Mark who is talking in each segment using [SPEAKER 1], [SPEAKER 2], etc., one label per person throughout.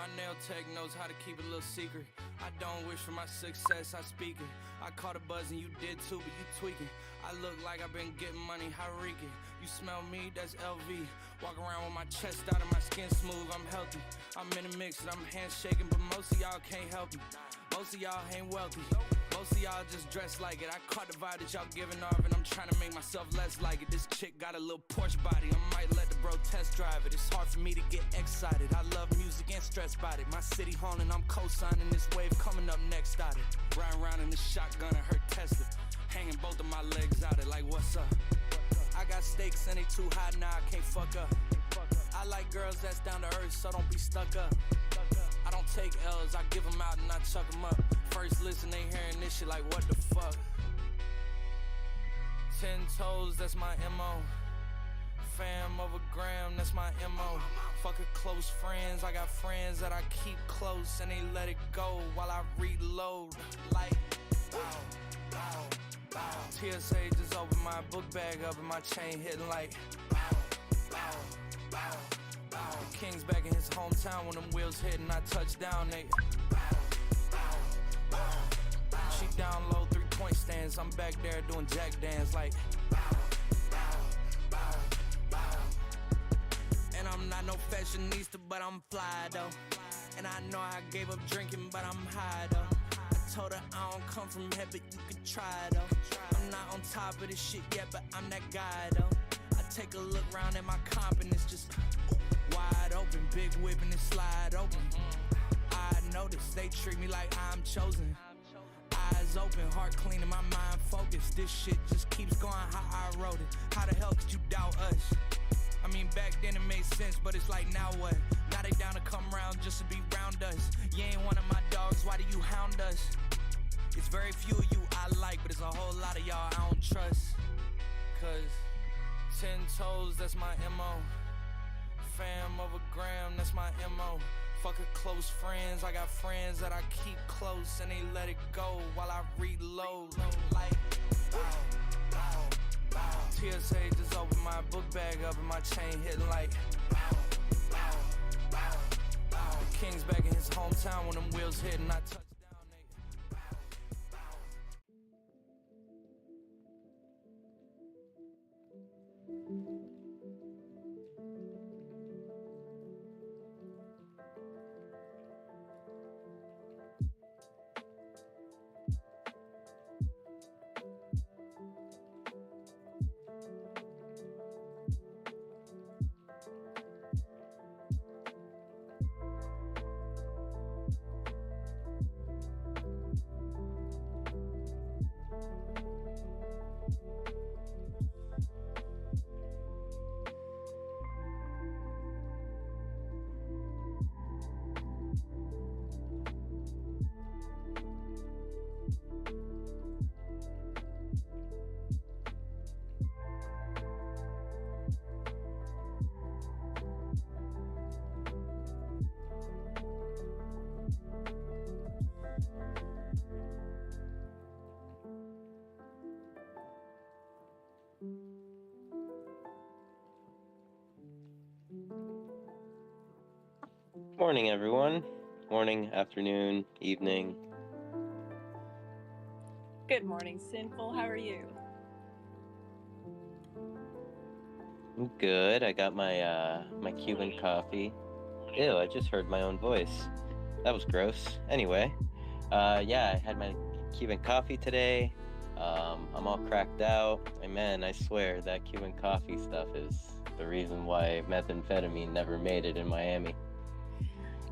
[SPEAKER 1] My nail tech knows how to keep it a little secret. I don't wish for my success, I speak it. I caught a buzz and you did too, but you tweaking. I look like I've been getting money, how reek it. You smell me, that's LV. Walk around with my chest out and my skin smooth, I'm healthy. I'm in a mix and I'm handshaking, but most of y'all can't help me. Most of y'all ain't wealthy. Most of y'all just dress like it. I caught the vibe that y'all giving off and I'm trying to make myself less like it. This chick got a little Porsche body, I might let the bro test drive it. It's hard for me to get excited. I love music and stress about it. My city haunting, I'm co-signing this wave coming up next out it. Riding around in the shotgun and her Tesla. Hanging both of my legs out it like what's up? I got stakes and they too high now, I can't fuck up. I like girls that's down to earth, so don't be stuck up. I don't take L's, I give them out and I chuck them up. First listen, they hearing this shit like what the fuck. 10 toes, that's my MO. Fam over gram, that's my MO. Fucking close friends, I got friends that I keep close and they let it go while I reload. Like, bow, bow, bow. TSA just opened my book bag up and my chain hitting like, bow, bow, bow, bow. The King's back in his hometown when them wheels hit and I touch down, they bow, bow, bow, bow. She down low, 3-point stands, I'm back there doing jack dance like, bow, bow, bow, bow. And I'm not no fashionista, but I'm fly though. And I know I gave up drinking, but I'm high though. I told her I don't come from here, but you could try though. I'm not on top of this shit yet, but I'm that guy though. I take a look round at my comp and it's just wide open, big whip and it slide open. I notice they treat me like I'm chosen. Eyes open, heart clean and my mind focused. This shit just keeps going how I wrote it. How the hell could you doubt us? I mean, back then it made sense, but it's like, now what? Now they down to come round just to be round us. You ain't one of my dogs, why do you hound us? It's very few of you I like, but it's a whole lot of y'all I don't trust. Cause 10 toes, that's my MO. Fam over gram, that's my MO. Fucking close friends, I got friends that I keep close and they let it go while I reload. Like, bow, bow, bow. TSA just opened my book bag up and my chain hitting like, bow, bow, bow, bow. The King's back in his hometown when them wheels hit and I touch down, they bow, bow.
[SPEAKER 2] Morning, everyone. Morning, afternoon, evening.
[SPEAKER 3] Good morning, Sinful. How are you?
[SPEAKER 2] I'm good. I got my my Cuban coffee. Ew, I just heard my own voice. That was gross. Anyway, yeah, I had my Cuban coffee today. I'm all cracked out. And man, I swear that Cuban coffee stuff is the reason why methamphetamine never made it in Miami.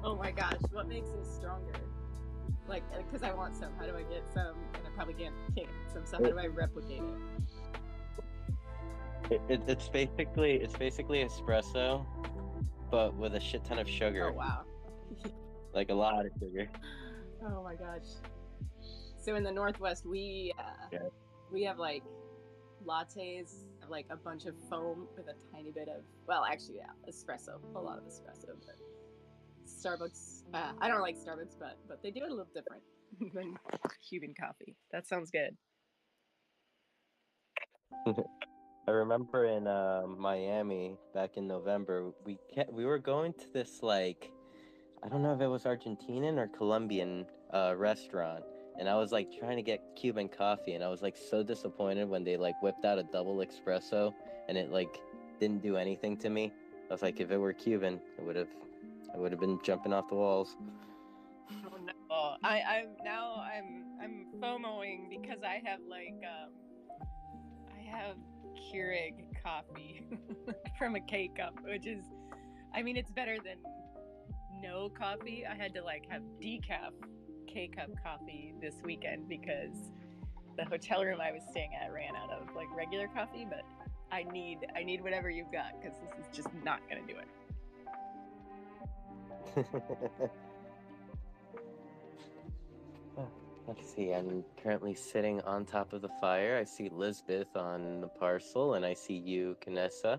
[SPEAKER 3] Oh my gosh, what makes it stronger? Like, because I want some. How do I get some? And I probably can't get some. So how do I replicate it?
[SPEAKER 2] It's basically espresso, but with a shit ton of sugar.
[SPEAKER 3] Oh wow.
[SPEAKER 2] Like a lot of sugar.
[SPEAKER 3] Oh my gosh. So in the Northwest, we have like lattes, have like a bunch of foam with a tiny bit of, well, actually, yeah, espresso, a lot of espresso. But Starbucks, I don't like Starbucks, but they do it a little different than Cuban coffee. That sounds good.
[SPEAKER 2] I remember in Miami back in November, we were going to this like I don't know if it was Argentinian or Colombian restaurant, and I was like trying to get Cuban coffee, and I was like so disappointed when they like whipped out a double espresso, and it like didn't do anything to me. I was like, if it were Cuban, I would have been jumping off the walls.
[SPEAKER 3] Oh no! I'm FOMOing because I have I have Keurig coffee from a K cup, which is, I mean, it's better than no coffee. I had to like have decaf K cup coffee this weekend because the hotel room I was staying at ran out of like regular coffee, but I need whatever you've got because this is just not gonna do it.
[SPEAKER 2] Let's see, I'm currently sitting on top of the fire. I see Lisbeth on the parcel, and I see you, Kanessa.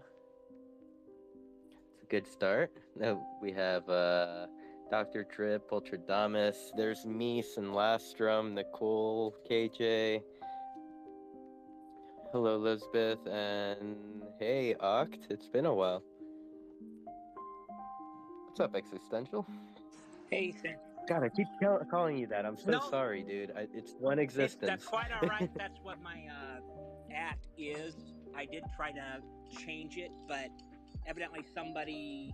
[SPEAKER 2] It's a good start. We have Dr. Trip, Poltradamus. There's Mies and Lastrum, Nicole, KJ. Hello, Lisbeth, and hey, Oct. It's been a while. What's up, Existential?
[SPEAKER 4] Hey,
[SPEAKER 2] God, I keep calling you that. I'm so sorry, dude. It's one existence.
[SPEAKER 4] That's quite all right. That's what my at is. I did try to change it, but evidently somebody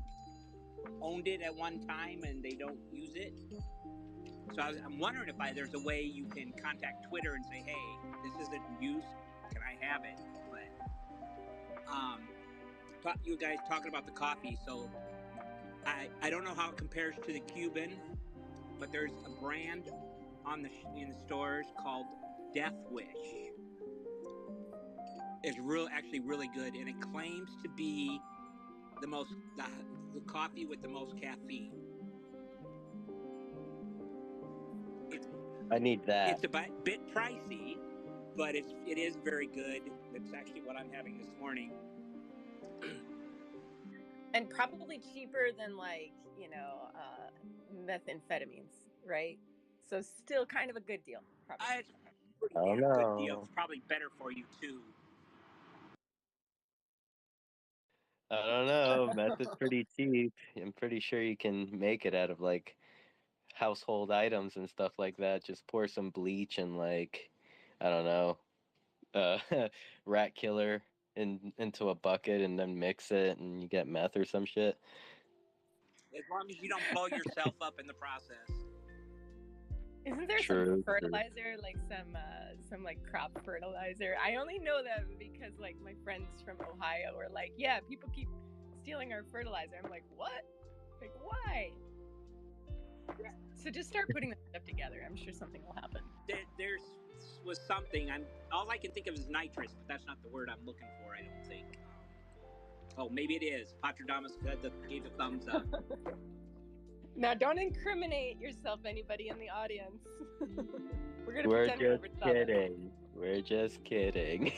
[SPEAKER 4] owned it at one time and they don't use it. So I'm wondering if there's a way you can contact Twitter and say, hey, this isn't used. Can I have it? But you guys talking about the coffee, so I don't know how it compares to the Cuban, but there's a brand in the stores called Death Wish. It's actually really good, and it claims to be the coffee with the most caffeine.
[SPEAKER 2] I need that.
[SPEAKER 4] It's a bit pricey, but it is very good. That's actually what I'm having this morning.
[SPEAKER 3] And probably cheaper than methamphetamines, right? So still kind of a good deal. Probably.
[SPEAKER 4] It's a pretty damn good deal. It's probably better for you too.
[SPEAKER 2] I don't know. Meth is pretty cheap. I'm pretty sure you can make it out of like household items and stuff like that. Just pour some bleach and like, I don't know, rat killer into a bucket and then mix it and you get meth or some shit.
[SPEAKER 4] As long as you don't blow yourself up in the process.
[SPEAKER 3] Isn't there some fertilizer, like some like crop fertilizer? I only know that because like my friends from Ohio were like, yeah, people keep stealing our fertilizer. I'm like, what? Like, why? Yeah. So just start putting that stuff together. I'm sure something will happen.
[SPEAKER 4] There was something. All I can think of is nitrous, but that's not the word I'm looking for. I don't think. Oh, maybe it is. Patradamus gave a thumbs up.
[SPEAKER 3] Now, don't incriminate yourself, anybody in the audience.
[SPEAKER 2] We're just kidding. We're just kidding.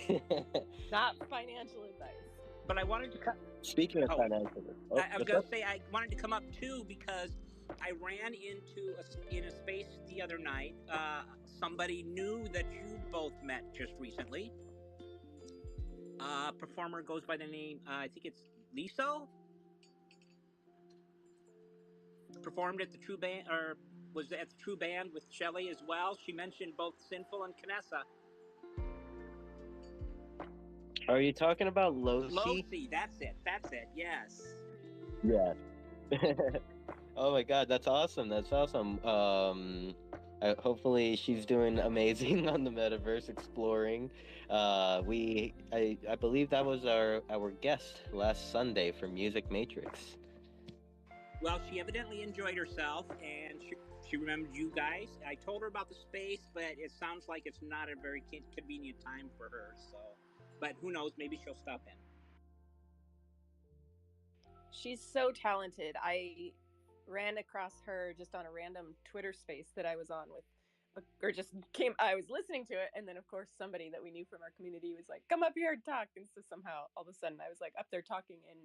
[SPEAKER 4] Not financial advice. But I wanted to
[SPEAKER 2] Speaking of financial advice,
[SPEAKER 4] I was going to say I wanted to come up too because I ran into in a space the other night. Somebody new that you both met just recently. Performer goes by the name. I think it's Liso. Performed at the True Band, or was at the True Band with Shelley as well. She mentioned both Sinful and Kanessa.
[SPEAKER 2] Are you talking about Losi?
[SPEAKER 4] Losi, that's it, yes.
[SPEAKER 2] Yeah. Oh my god, that's awesome, hopefully she's doing amazing on the metaverse exploring. I believe that was our guest last Sunday for Music Matrix.
[SPEAKER 4] Well, she evidently enjoyed herself, and she remembered you guys. I told her about the space, but it sounds like it's not a very convenient time for her. So, but who knows? Maybe she'll stop in.
[SPEAKER 3] She's so talented. I ran across her just on a random Twitter space that I was on with, I was listening to it, and then of course somebody that we knew from our community was like, come up here and talk. And so somehow all of a sudden I was like up there talking, and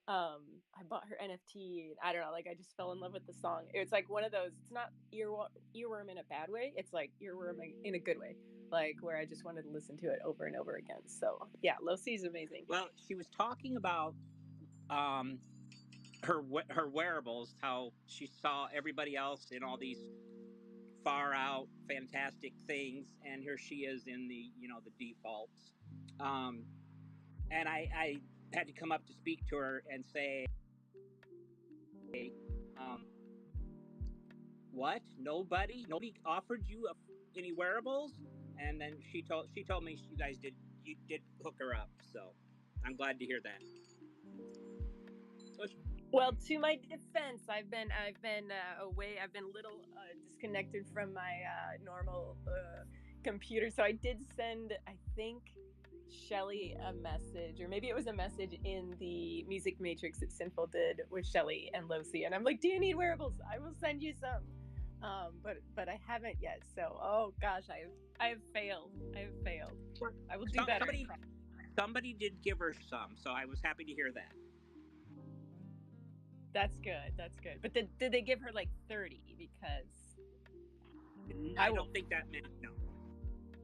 [SPEAKER 3] I bought her NFT, and I don't know, like I just fell in love with the song. It's like one of those, it's not earworm in a bad way, it's like earworm in a good way, like where I just wanted to listen to it over and over again. So yeah, Losi's amazing.
[SPEAKER 4] Well, she was talking about her wearables, how she saw everybody else in all these far out fantastic things, and here she is in the the defaults. And I had to come up to speak to her and say, um, what? Nobody offered you any wearables? And then she told me you did hook her up. So I'm glad to hear that.
[SPEAKER 3] Well, to my defense, I've been away. I've been a little disconnected from my normal computer, so I did send, I think, Shelly a message, or maybe it was a message in the Music Matrix that Sinful did with Shelly and Losi, and I'm like, "Do you need wearables? I will send you some." But I haven't yet. So, oh gosh, I have failed. I have failed. I will do better.
[SPEAKER 4] Somebody did give her some, so I was happy to hear that.
[SPEAKER 3] That's good. That's good. But did they give her like 30? Because
[SPEAKER 4] I don't think that meant no.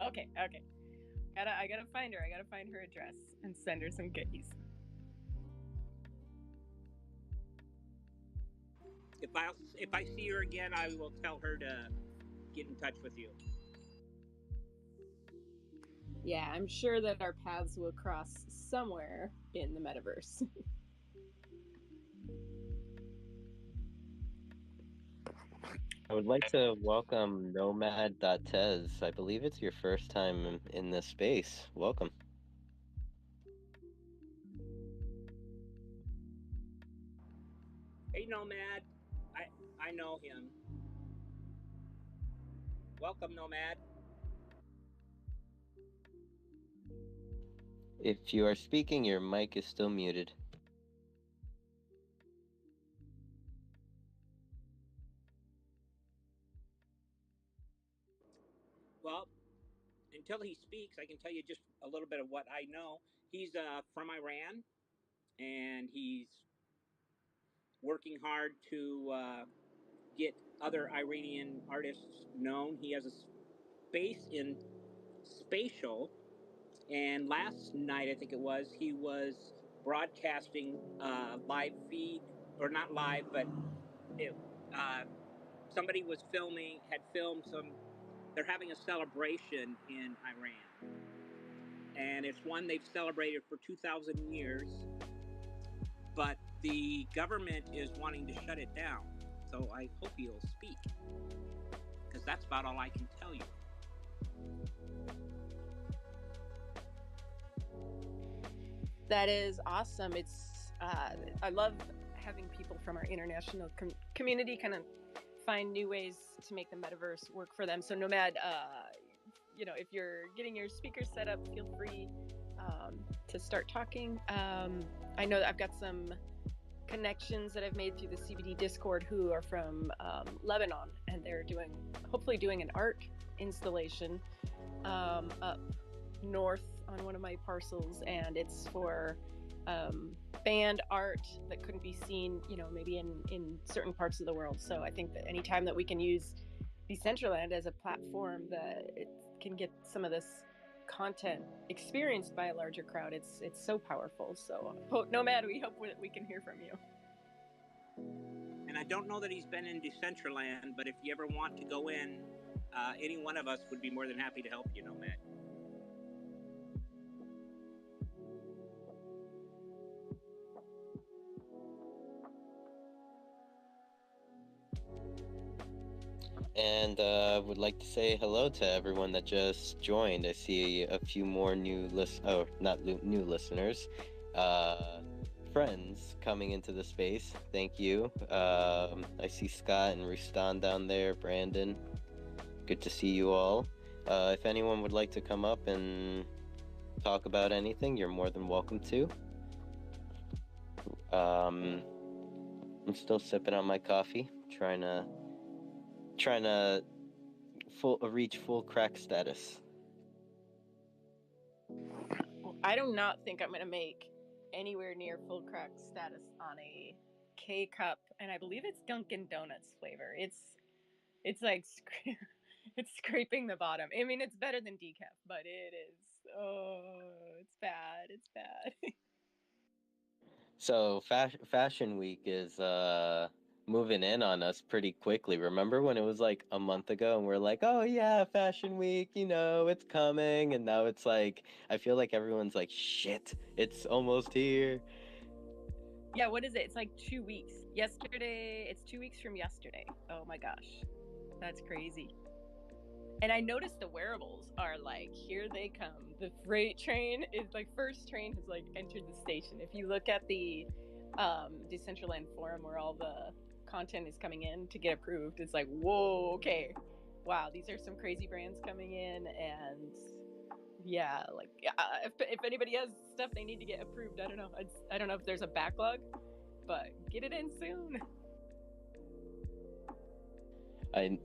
[SPEAKER 3] Okay. I gotta find her. I gotta find her address and send her some goodies.
[SPEAKER 4] If I see her again, I will tell her to get in touch with you.
[SPEAKER 3] Yeah, I'm sure that our paths will cross somewhere in the metaverse.
[SPEAKER 2] I would like to welcome Nomad.tez. I believe it's your first time in this space. Welcome.
[SPEAKER 4] Hey, Nomad. I know him. Welcome, Nomad.
[SPEAKER 2] If you are speaking, your mic is still muted.
[SPEAKER 4] Well, until he speaks, I can tell you just a little bit of what I know. He's from Iran, and he's working hard to get other Iranian artists known. He has a base in Spatial, and last night, I think it was, he was broadcasting live feed, or not live, but it, somebody had filmed some. They're having a celebration in Iran, and it's one they've celebrated for 2,000 years, but the government is wanting to shut it down. So I hope he'll speak, because that's about all I can tell you.
[SPEAKER 3] That is awesome. It's I love having people from our international community kind of find new ways to make the metaverse work for them. So Nomad, if you're getting your speakers set up, feel free to start talking. I know that I've got some connections that I've made through the CBD Discord who are from Lebanon, and they're hopefully doing an art installation up north on one of my parcels, and it's for band art that couldn't be seen, maybe in certain parts of the world. So I think that anytime that we can use Decentraland as a platform that it can get some of this content experienced by a larger crowd, it's so powerful. So Nomad, we hope that we can hear from you.
[SPEAKER 4] And I don't know that he's been in Decentraland, but if you ever want to go in, any one of us would be more than happy to help you, Nomad.
[SPEAKER 2] And would like to say hello to everyone that just joined. I see a few more new listeners, friends coming into the space. Thank you. I see Scott and Rustan down there, Brandon. Good to see you all. If anyone would like to come up and talk about anything, you're more than welcome to. I'm still sipping on my coffee, trying to reach full crack status.
[SPEAKER 3] I do not think I'm going to make anywhere near full crack status on a K cup, and I believe it's Dunkin' Donuts flavor. It's like it's scraping the bottom. I mean, it's better than decaf, but it's bad. It's bad.
[SPEAKER 2] So Fashion Week is moving in on us pretty quickly. Remember when it was like a month ago and we're like, "Oh yeah, Fashion Week, it's coming." And now it's like I feel like everyone's like, "Shit, it's almost here."
[SPEAKER 3] Yeah, what is it? It's like 2 weeks. Yesterday, it's 2 weeks from yesterday. Oh my gosh. That's crazy. And I noticed the wearables are like, here they come. The freight train is like, first train has like entered the station. If you look at the Decentraland forum where all the content is coming in to get approved, it's like, whoa, okay. Wow, these are some crazy brands coming in. And yeah, like if anybody has stuff they need to get approved, I don't know. I don't know if there's a backlog, but get it in soon.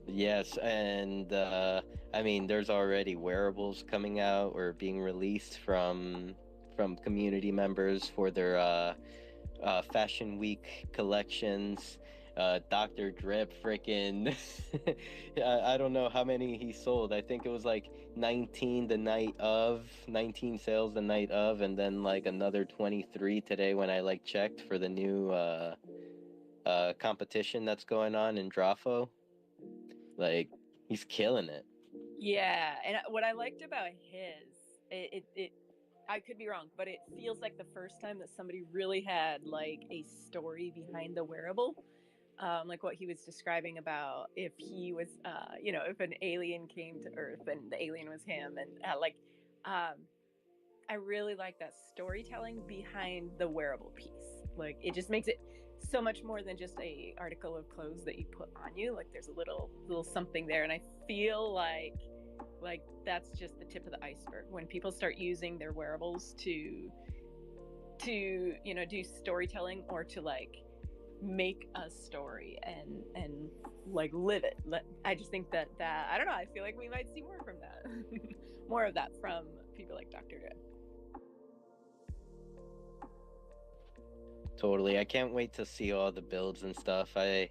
[SPEAKER 2] Yes, and I mean, there's already wearables coming out or being released from community members for their Fashion Week collections. Dr. Drip, freaking, I don't know how many he sold. I think it was like 19 the night of, 19 sales the night of, and then like another 23 today when I like checked for the new competition that's going on in Drafo. Like, he's killing it.
[SPEAKER 3] Yeah, and what I liked about his, it I could be wrong, but it feels like the first time that somebody really had like a story behind the wearable. Like what he was describing about if he was, if an alien came to Earth and the alien was him, and I really like that storytelling behind the wearable piece. Like it just makes it so much more than just a article of clothes that you put on you. Like there's a little something there, and I feel like that's just the tip of the iceberg when people start using their wearables to do storytelling or to like make a story and like live it. I just think that I don't know, I feel like we might see more from that. More of that from people like Dr. Dre.
[SPEAKER 2] Totally. I can't wait to see all the builds and stuff. I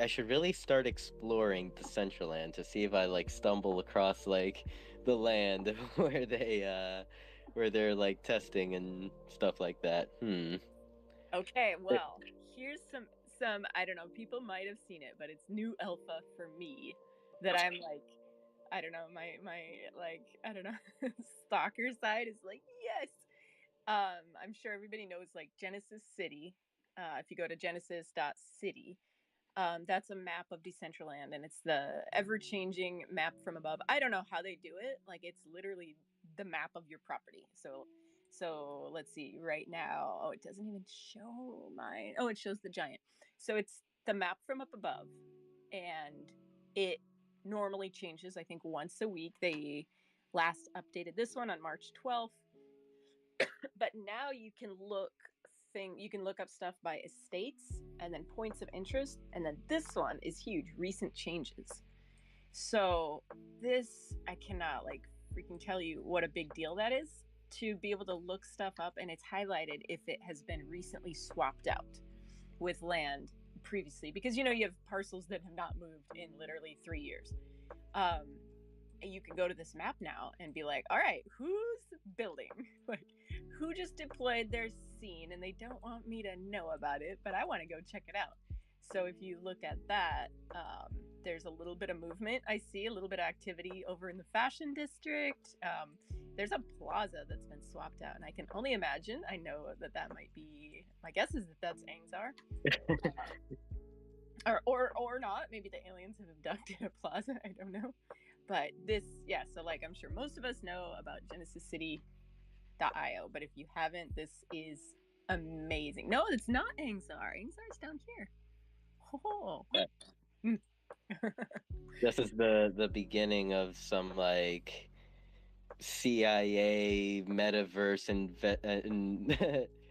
[SPEAKER 2] should really start exploring Decentraland to see if I like stumble across like the land where they're like testing and stuff like that.
[SPEAKER 3] Okay, well, here's some I don't know, people might have seen it, but it's new alpha for me that I'm like, I don't know, my like, I don't know, stalker side is like, yes. I'm sure everybody knows like Genesis City. If you go to genesis.city, that's a map of Decentraland, and it's the ever-changing map from above. I don't know how they do it. Like it's literally the map of your property. So let's see. Right now, oh, it doesn't even show mine. Oh, it shows the giant. So it's the map from up above, and it normally changes. I think once a week. They last updated this one on March 12th, but now you can look up stuff by estates and then points of interest, and then this one is huge, recent changes. So this, I cannot like freaking tell you what a big deal that is, to be able to look stuff up, and it's highlighted if it has been recently swapped out with land previously, because you have parcels that have not moved in literally 3 years. And you can go to this map now and be like, all right, who's building? Like, who just deployed their scene and they don't want me to know about it, but I want to go check it out. So if you look at that, there's a little bit of movement. I see a little bit of activity over in the fashion district. There's a plaza that's been swapped out, and I can only imagine. I know that might be. My guess is that that's Angzar. Or not. Maybe the aliens have abducted a plaza. I don't know. But this, yeah. So like, I'm sure most of us know about Genesis City.io, but if you haven't, this is amazing. No, it's not Angzar. Angzar's down here. Oh.
[SPEAKER 2] This is the beginning of some like CIA metaverse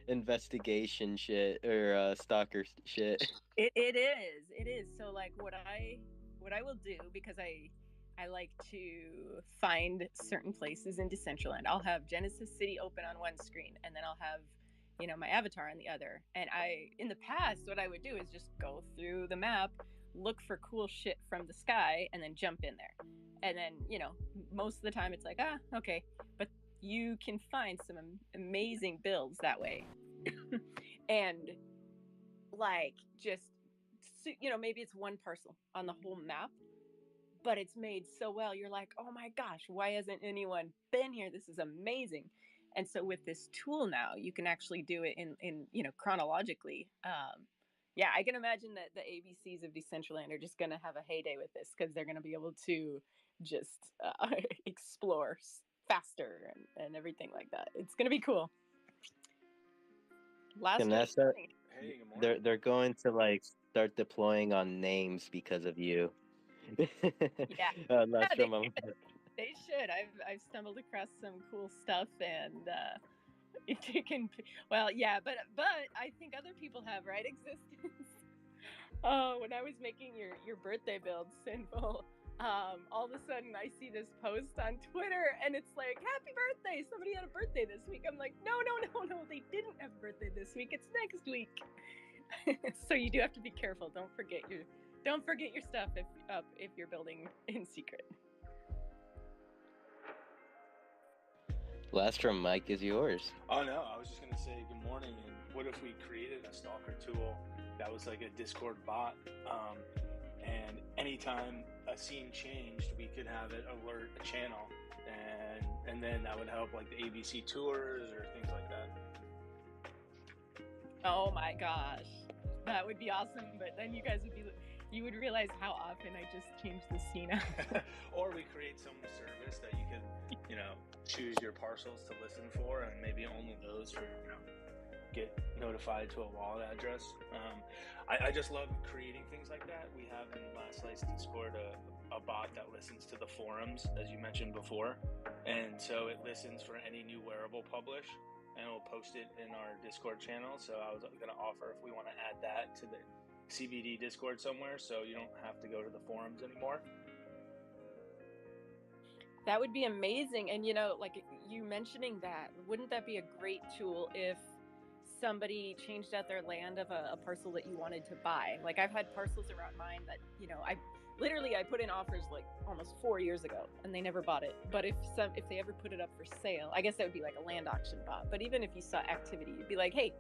[SPEAKER 2] investigation shit or stalker shit.
[SPEAKER 3] It is. So like what I will do, because I like to find certain places in Decentraland. I'll have Genesis City open on one screen, and then I'll have my avatar on the other. And in the past, what I would do is just go through the map, look for cool shit from the sky, and then jump in there. And then most of the time it's like, okay, but you can find some amazing builds that way. And like just, maybe it's one parcel on the whole map, but it's made so well. You're like, oh my gosh, why hasn't anyone been here? This is amazing. And so with this tool now, you can actually do it in chronologically. Yeah, I can imagine that the ABCs of Decentraland are just going to have a heyday with this, because they're going to be able to just explore faster and everything like that. It's going to be cool. Last
[SPEAKER 2] Vanessa,
[SPEAKER 5] Hey, good morning.
[SPEAKER 2] they're going to like start deploying on names because of you.
[SPEAKER 3] Yeah.
[SPEAKER 2] Last
[SPEAKER 3] Yeah,
[SPEAKER 2] from
[SPEAKER 3] they should. I've stumbled across some cool stuff, and it can. Well, yeah, but I think other people have, right? Existence. Oh, when I was making your birthday build, Sinful, all of a sudden I see this post on Twitter, and it's like, "Happy birthday! Somebody had a birthday this week." I'm like, no, they didn't have a birthday this week. It's next week. So you do have to be careful. Don't forget your stuff if you're building in secret.
[SPEAKER 2] Last from Mike is yours.
[SPEAKER 5] Oh no, I was just gonna say good morning. And what if we created a stalker tool that was like a Discord bot, and anytime a scene changed, we could have it alert a channel, and then that would help like the ABC tours or things like that.
[SPEAKER 3] Oh my gosh, that would be awesome. But then you would realize how often I just change the scene out.
[SPEAKER 5] Or we create some service that you can, choose your parcels to listen for, and maybe only those for, get notified to a wallet address. I just love creating things like that. We have in Last Slice Discord a bot that listens to the forums, as you mentioned before, and so it listens for any new wearable publish, and we'll post it in our Discord channel. So I was going to offer if we want to add that to the CBD Discord somewhere, so you don't have to go to the forums anymore.
[SPEAKER 3] That would be amazing. And like you mentioning that, wouldn't that be a great tool if somebody changed out their land of a parcel that you wanted to buy? Like I've had parcels around mine that I put in offers like almost 4 years ago, and they never bought it. But if they ever put it up for sale, I guess that would be like a land auction bot. But even if you saw activity, you'd be like, hey,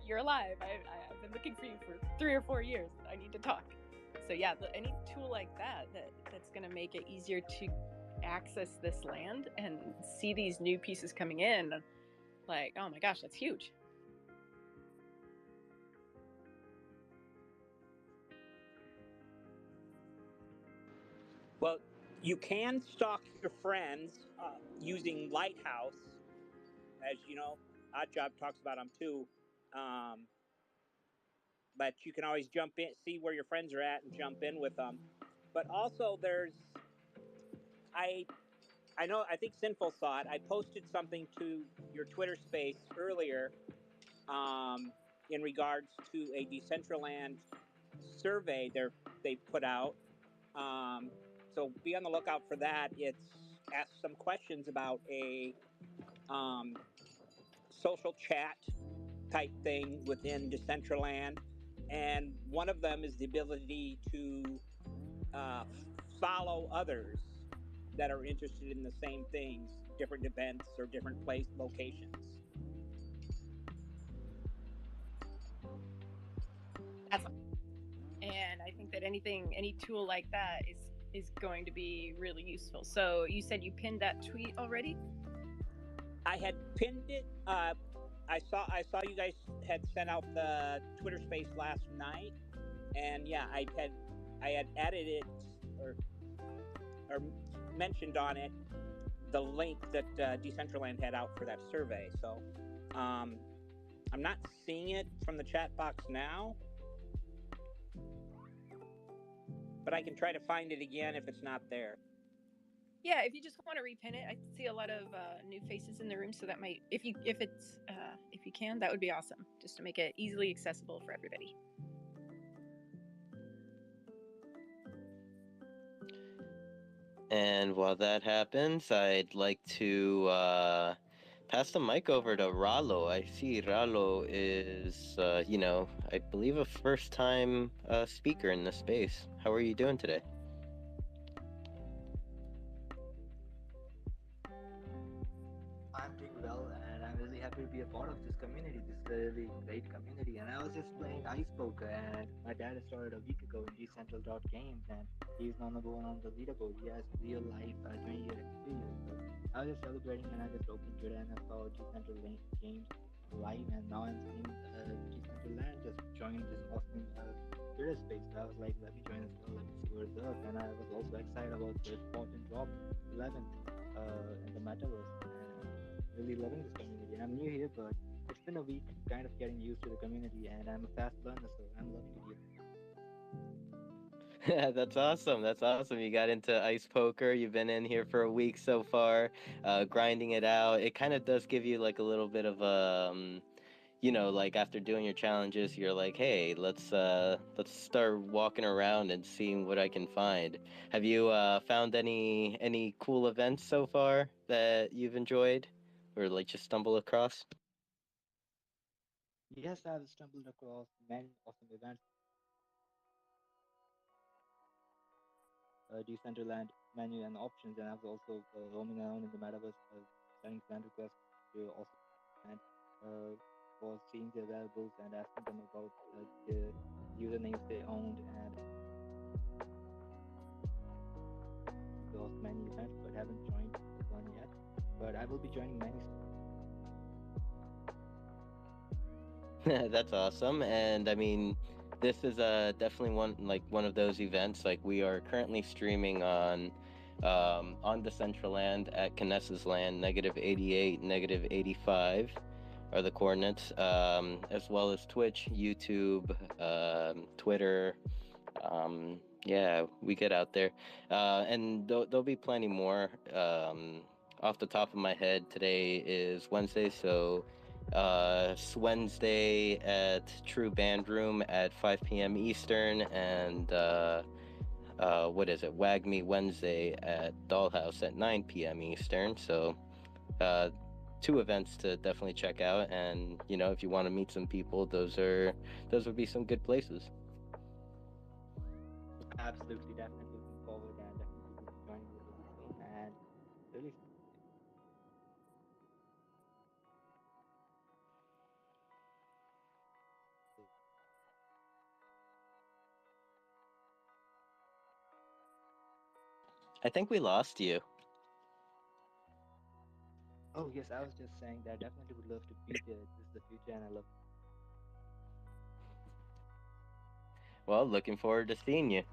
[SPEAKER 3] you're alive. I've been looking for you for 3 or 4 years. I need to talk. So yeah, any tool like that's going to make it easier to access this land and see these new pieces coming in, like, oh my gosh, that's huge.
[SPEAKER 4] Well, you can stalk your friends using Lighthouse, as you know. Oddjob talks about them too. But you can always jump in, see where your friends are at, and jump in with them. But also, I think Sinful saw it. I posted something to your Twitter space earlier in regards to a Decentraland survey they put out. So be on the lookout for that. It's asked some questions about a social chat type thing within Decentraland, and one of them is the ability to follow others that are interested in the same things, different events or different locations.
[SPEAKER 3] And I think that any tool like that is going to be really useful. So you said you pinned that tweet already?
[SPEAKER 4] I had pinned it. I saw you guys had sent out the Twitter space last night, and yeah, I had added it or mentioned on it the link that Decentraland had out for that survey. So I'm not seeing it from the chat box now, but I can try to find it again if it's not there.
[SPEAKER 3] Yeah, if you just want to repin it, I see a lot of new faces in the room, so that might, if you can, that would be awesome, just to make it easily accessible for everybody.
[SPEAKER 2] And while that happens, I'd like to pass the mic over to Rallo. I see Rallo is, I believe a first-time speaker in this space. How are you doing today?
[SPEAKER 6] I'm doing well, and I'm really happy to be a part of this community, this really great community. And I was just playing ice poker, and my dad started a week ago in Games, and he's now number one on the leaderboard. He has real life 20-year experience. So I was just celebrating, and I just opened Twitter and I saw Games live, and now I'm seeing Decentraland just join this awesome Twitter space. So I was like, let me join as well, let me see what's up. And I was also excited about the important drop 11 in the metaverse, and really loving this community. I'm new here, but it's been a week kind of getting used to the community, and I'm a fast learner, so I'm loving it here.
[SPEAKER 2] That's awesome. That's awesome. You got into ice poker. You've been in here for a week so far, grinding it out. It kind of does give you like a little bit of like after doing your challenges, you're like, hey, let's start walking around and seeing what I can find. Have you found any cool events so far that you've enjoyed, or like just stumble across?
[SPEAKER 6] Yes, I've stumbled across many awesome events, Decentraland menu and options, and I was also roaming around in the metaverse, sending friend requests to also and was seeing their valuables and asking them about the usernames they owned and across many events, but haven't joined one yet. But I will be joining many.
[SPEAKER 2] That's awesome. And I mean, this is definitely one of those events. Like we are currently streaming on Decentraland at Kness's land, -88, -85 are the coordinates, as well as Twitch, YouTube, Twitter. Yeah, we get out there, and there'll be plenty more. Off the top of my head, today is Wednesday, so Wednesday at True Band Room at 5 p.m. Eastern, and what is it? Wag Me Wednesday at Dollhouse at 9 p.m. Eastern. So uh, two events to definitely check out, and if you want to meet some people, those would be some good places.
[SPEAKER 6] Absolutely, definitely looking forward, and definitely will be joining you really soon. And really,
[SPEAKER 2] I think we lost you.
[SPEAKER 6] oh yes, I was just saying that definitely would love to be there. This is the future, and I love.
[SPEAKER 2] Well, looking forward to seeing you.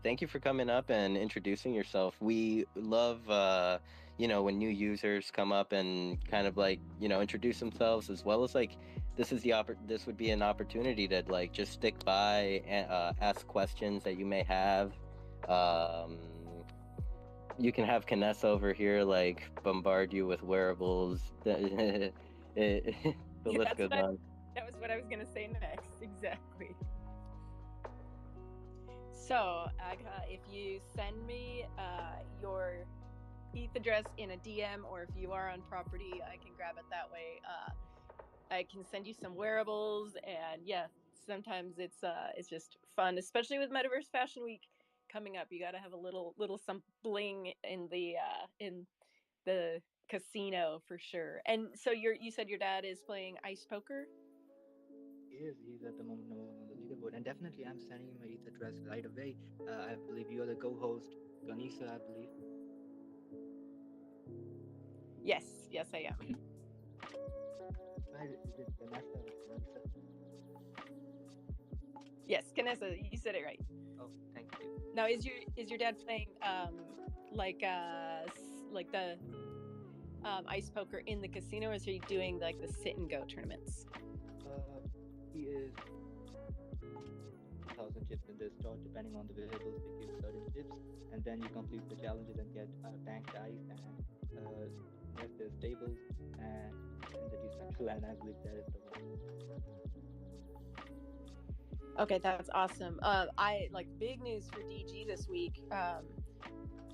[SPEAKER 2] Thank you for coming up and introducing yourself. We love, when new users come up and kind of like, introduce themselves, as well as like, this would be an opportunity to like just stick by and ask questions that you may have. Um, you can have Kness over here like bombard you with wearables. The list goes on.
[SPEAKER 3] That was what I was gonna say next. Exactly. So, if you send me your ETH address in a DM, or if you are on property, I can grab it that way. I can send you some wearables, and yeah, sometimes it's just fun, especially with Metaverse Fashion Week coming up. You got to have a little some bling in the casino for sure. And so you said your dad is playing ice poker?
[SPEAKER 6] He's at the moment number one on the leaderboard, and definitely I'm sending you my ETH address right away. I believe you are the co-host, Ganisa, I believe.
[SPEAKER 3] Yes, I am.
[SPEAKER 6] Is it Ganesa or Ganisa?
[SPEAKER 3] Yes, Kanessa, you said it right.
[SPEAKER 6] Oh, thank you.
[SPEAKER 3] Now, is your dad playing like the ice poker in the casino, or is he doing like the sit and go tournaments?
[SPEAKER 6] He is 1,000 chips in this store. Depending on the variables, they give certain chips, and then you complete the challenges and get banked ice, and yes, there's tables, and in the Decentraland, I believe that is the one.
[SPEAKER 3] Okay, that's awesome. I like big news for DG this week.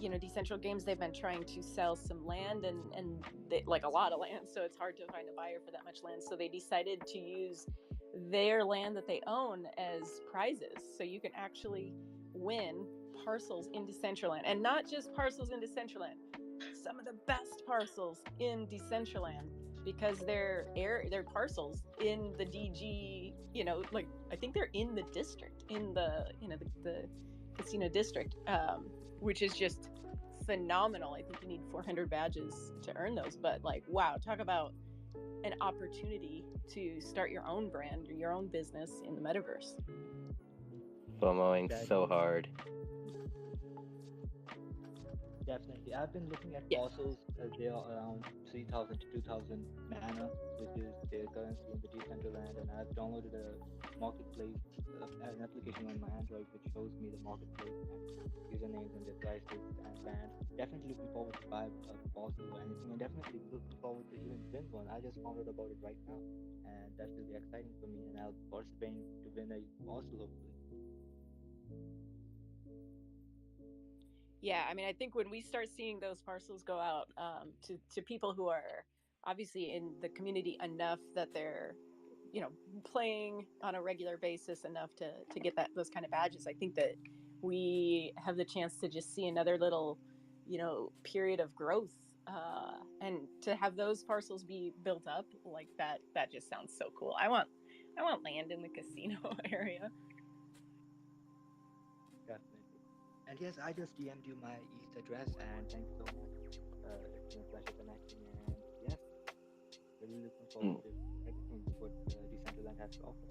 [SPEAKER 3] Decentral Games, they've been trying to sell some land and they, like a lot of land, so it's hard to find a buyer for that much land. So they decided to use their land that they own as prizes, so you can actually win parcels in Decentraland, and not just parcels in Decentraland. Some of the best parcels in Decentraland. because they're parcels in the DG, like I think they're in the district, in the the casino district, which is just phenomenal. I think you need 400 badges to earn those, but like, wow, talk about an opportunity to start your own brand or your own business in the metaverse.
[SPEAKER 2] FOMOing so hard.
[SPEAKER 6] Definitely. I've been looking at fossils. They are around 3,000 to 2,000 mana, which is their currency in the Decentraland. And I've downloaded a marketplace, an application on my Android, which shows me the marketplace and usernames and their prices and bands. Definitely looking forward to buy a fossil or anything, and definitely looking forward to even win one. I just found out about it right now, and that will be exciting for me. And I'll be participating to win a fossil, hopefully.
[SPEAKER 3] Yeah, I mean, I think when we start seeing those parcels go out to people who are obviously in the community enough that they're, playing on a regular basis enough to get those kind of badges, I think that we have the chance to just see another little, period of growth. And to have those parcels be built up like that just sounds so cool. I want land in the casino area.
[SPEAKER 6] Definitely. And yes, I just DM'd you my East address, and thanks so much. It's been a pleasure connecting, and yes, really looking forward to everything what Decentraland has to offer.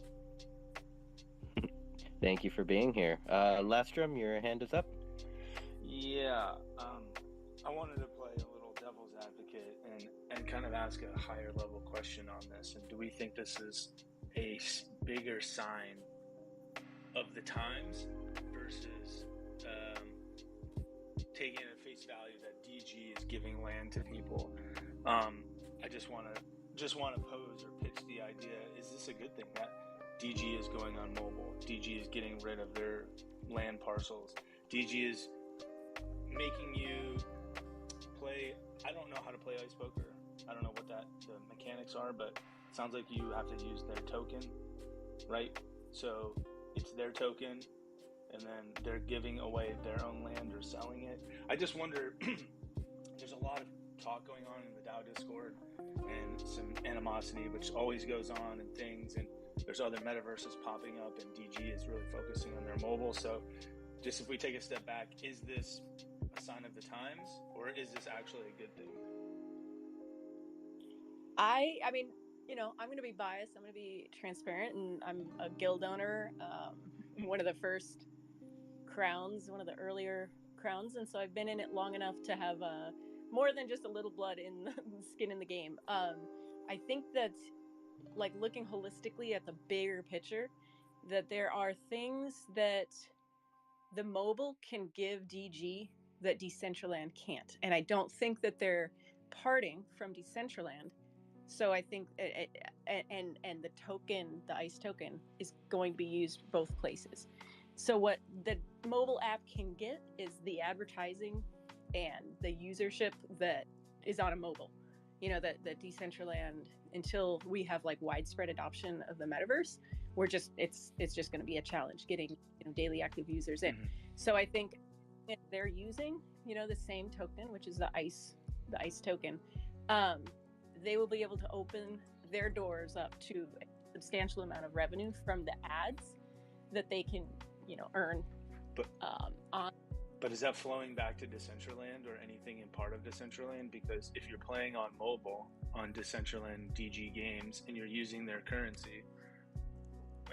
[SPEAKER 2] Thank you for being here. Lastrom, your hand is up.
[SPEAKER 5] Yeah, I wanted to play a little devil's advocate and kind of ask a higher level question on this. And do we think this is a bigger sign of the times versus taking at face value that DG is giving land to people? I just want to pose or pitch the idea: is this a good thing that DG is going on mobile? DG is getting rid of their land parcels. DG is making you play. I don't know how to play ice poker. I don't know what the mechanics are, but it sounds like you have to use their token, right? So it's their token, and then they're giving away their own land or selling it. I just wonder, there's a lot of talk going on in the DAO Discord and some animosity, which always goes on, and things, and there's other metaverses popping up, and DG is really focusing on their mobile. So just if we take a step back, is this a sign of the times, or is this actually a good thing?
[SPEAKER 3] I mean, I'm going to be biased. I'm going to be transparent, and I'm a guild owner, one of the first crowns, one of the earlier crowns, and so I've been in it long enough to have more than just a little blood in the skin in the game. I think that, like, looking holistically at the bigger picture, that there are things that the mobile can give DG that Decentraland can't, and I don't think that they're parting from Decentraland. So I think and the token, the ICE token, is going to be used both places. So what the mobile app can get is the advertising and the usership that is on a mobile. That Decentraland, until we have like widespread adoption of the metaverse, it's just going to be a challenge getting daily active users in. Mm-hmm. So I think if they're using the same token, which is the ICE token, they will be able to open their doors up to a substantial amount of revenue from the ads that they can earn.
[SPEAKER 5] But is that flowing back to Decentraland or anything in part of Decentraland? Because if you're playing on mobile on Decentraland DG games and you're using their currency,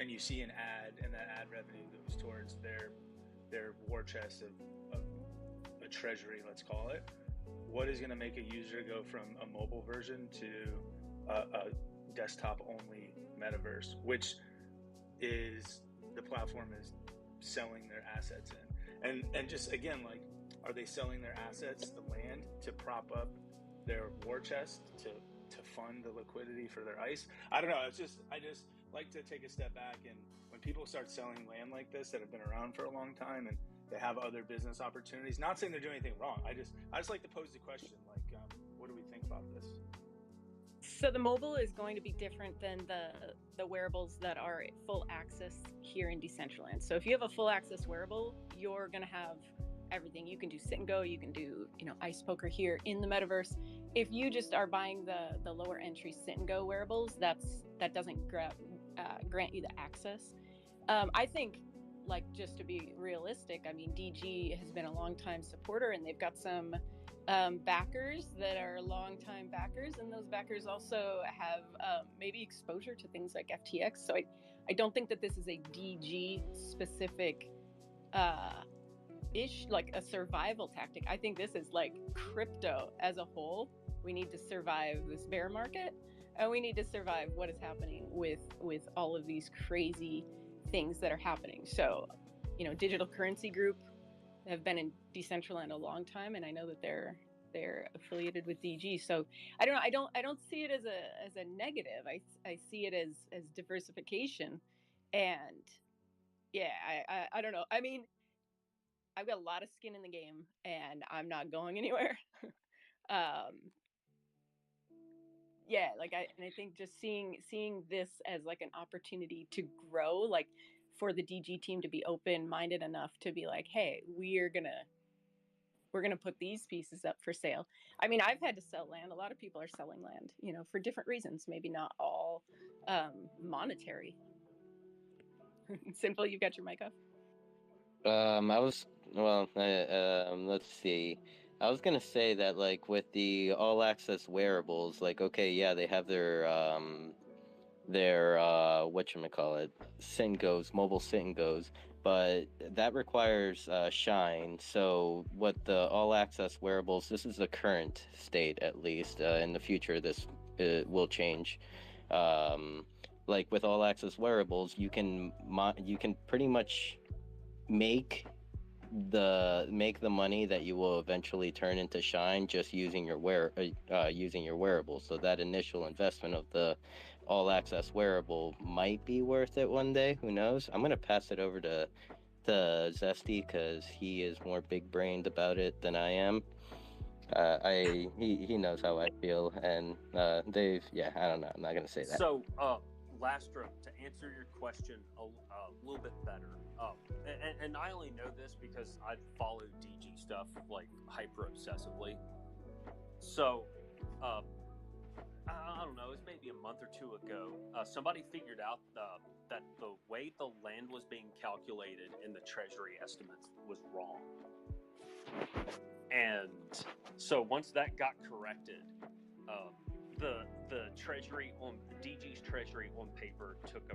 [SPEAKER 5] and you see an ad, and that ad revenue goes towards their war chest of a treasury, let's call it, what is going to make a user go from a mobile version to a desktop only metaverse, which is the platform is selling their assets in? And just again, like, are they selling their assets, the land, to prop up their war chest to fund the liquidity for their ICE? I don't know. I just like to take a step back, and when people start selling land like this that have been around for a long time and they have other business opportunities, not saying they're doing anything wrong. I just like to pose the question, like, what do we think about this?
[SPEAKER 3] So the mobile is going to be different than the wearables that are full access here in Decentraland. So if you have a full access wearable, you're going to have everything. You can do sit and go, you can do, ice poker here in the metaverse. If you just are buying the lower entry sit and go wearables, that doesn't grant you the access. I think, like, just to be realistic, I mean, DG has been a long time supporter, and they've got some backers that are longtime backers, and those backers also have maybe exposure to things like FTX. So I don't think that this is a DG specific like a survival tactic. I think this is like crypto as a whole. We need to survive this bear market, and we need to survive what is happening with all of these crazy things that are happening. So, Digital Currency Group have been in Decentraland a long time, and I know that they're affiliated with DG. So I don't know. I don't see it as a negative. I see it as diversification, and yeah, I don't know. I mean, I've got a lot of skin in the game, and I'm not going anywhere. Yeah, like I think just seeing this as like an opportunity to grow, like for the DG team to be open-minded enough to be like, hey, we're gonna put these pieces up for sale. I mean, I've had to sell land. A lot of people are selling land, for different reasons, maybe not all monetary. Simple, you've got your mic off.
[SPEAKER 2] Let's see. I was gonna say that, like, with the all access wearables, like, okay, yeah, they have their whatchamacallit, sit and goes, mobile sit and goes, but that requires Shine. So what the all access wearables, this is the current state at least. In the future, this will change. Like with all access wearables, you can pretty much make the money that you will eventually turn into Shine just using your wearable. So that initial investment of the all access wearable might be worth it one day. Who knows? I'm gonna pass it over to Zesty because he is more big brained about it than I am. He knows how I feel, and Dave, yeah, I don't know. I'm not gonna say that.
[SPEAKER 7] So, Lastra, to answer your question a little bit better, and I only know this because I've followed DG stuff like hyper obsessively. So, I don't know, it was maybe a month or two ago, somebody figured out that the way the land was being calculated in the treasury estimates was wrong. And so once that got corrected, the treasury on DG's treasury on paper took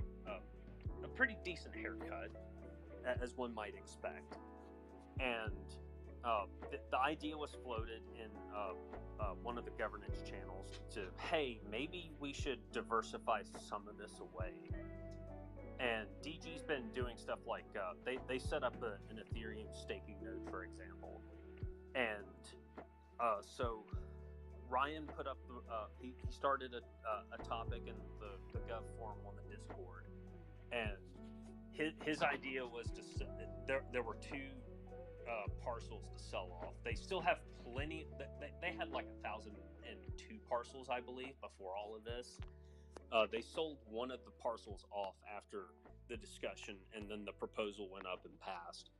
[SPEAKER 7] a pretty decent haircut, as one might expect. And the idea was floated in one of the governance channels to, hey, maybe we should diversify some of this away. And DG's been doing stuff like they set up an Ethereum staking node, for example. And so Ryan put up he started a topic in the Gov forum on the Discord, and his idea was to there were two parcels to sell off. They still have plenty. They had like 1,002 parcels, I believe, before all of this. They sold one of the parcels off after the discussion, and then the proposal went up and passed.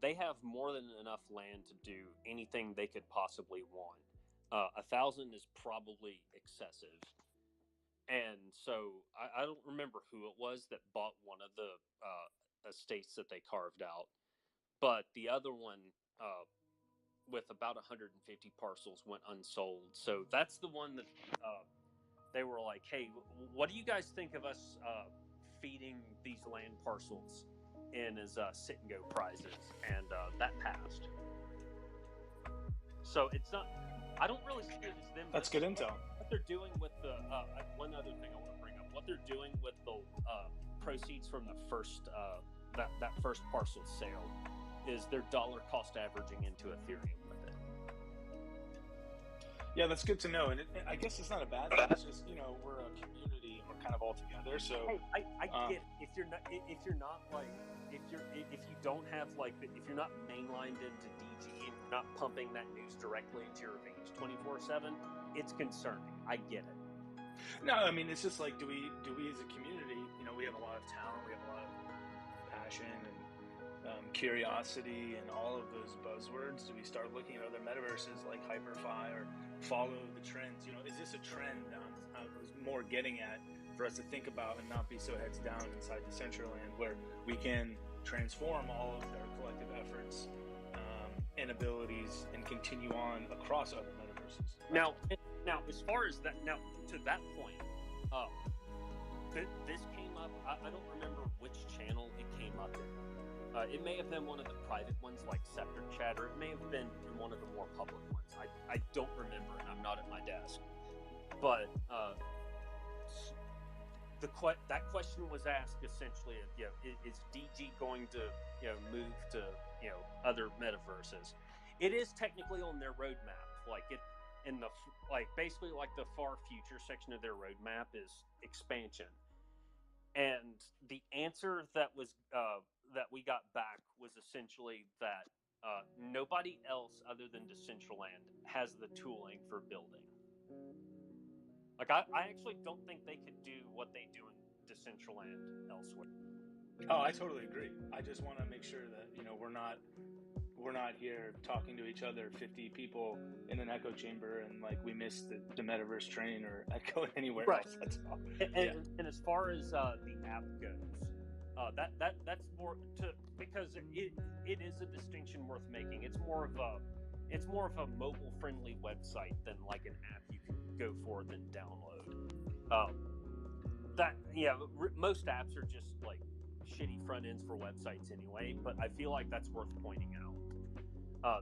[SPEAKER 7] They have more than enough land to do anything they could possibly want. 1,000 is probably excessive. And so I don't remember who it was that bought one of the estates that they carved out. But the other one, with about 150 parcels, went unsold. So that's the one that they were like, hey, what do you guys think of us feeding these land parcels in as sit and go prizes? And that passed. So it's not, I don't really see it as them.
[SPEAKER 5] That's good intel.
[SPEAKER 7] What they're doing with the, one other thing I want to bring up, what they're doing with the proceeds from the first, that first parcel sale is their dollar cost averaging into Ethereum with it.
[SPEAKER 5] Yeah, that's good to know. And I guess it's not a bad thing. It's just, we're a community and we're kind of all together. So
[SPEAKER 7] hey, I get it. If you're not like, if you don't have like, if you're not mainlined into DG and you're not pumping that news directly into your veins 24/7, it's concerning. I get it.
[SPEAKER 5] No, I mean, it's just like, do we as a community, we have a lot of talent, we have a lot of passion, and curiosity and all of those buzzwords? Do we start looking at other metaverses like Hyperfi or follow the trends? Is this a trend I was more getting at for us to think about and not be so heads down inside Decentraland, where we can transform all of our collective efforts and abilities and continue on across other metaverses?
[SPEAKER 7] Now, as far as that, to that point, this came up. I don't remember which channel it came up in. It may have been one of the private ones like Scepter Chat, or it may have been in one of the more public ones. I don't remember, and I'm not at my desk. But that question was asked essentially. Is DG going to move to other metaverses? It is technically on their roadmap. Like it in the basically like the far future section of their roadmap is expansion. And the answer that was that we got back was essentially that nobody else other than Decentraland has the tooling for building. Like I actually don't think they could do what they do in Decentraland elsewhere.
[SPEAKER 5] Oh, I totally agree. I just want to make sure that we're not here talking to each other, 50 people in an echo chamber, and like we missed the metaverse train or echo anywhere else. That's all.
[SPEAKER 7] And as far as the app goes, that's more to because it is a distinction worth making. It's more of a mobile friendly website than like an app you can go forth and download. Most apps are just like shitty front ends for websites anyway, but I feel like that's worth pointing out.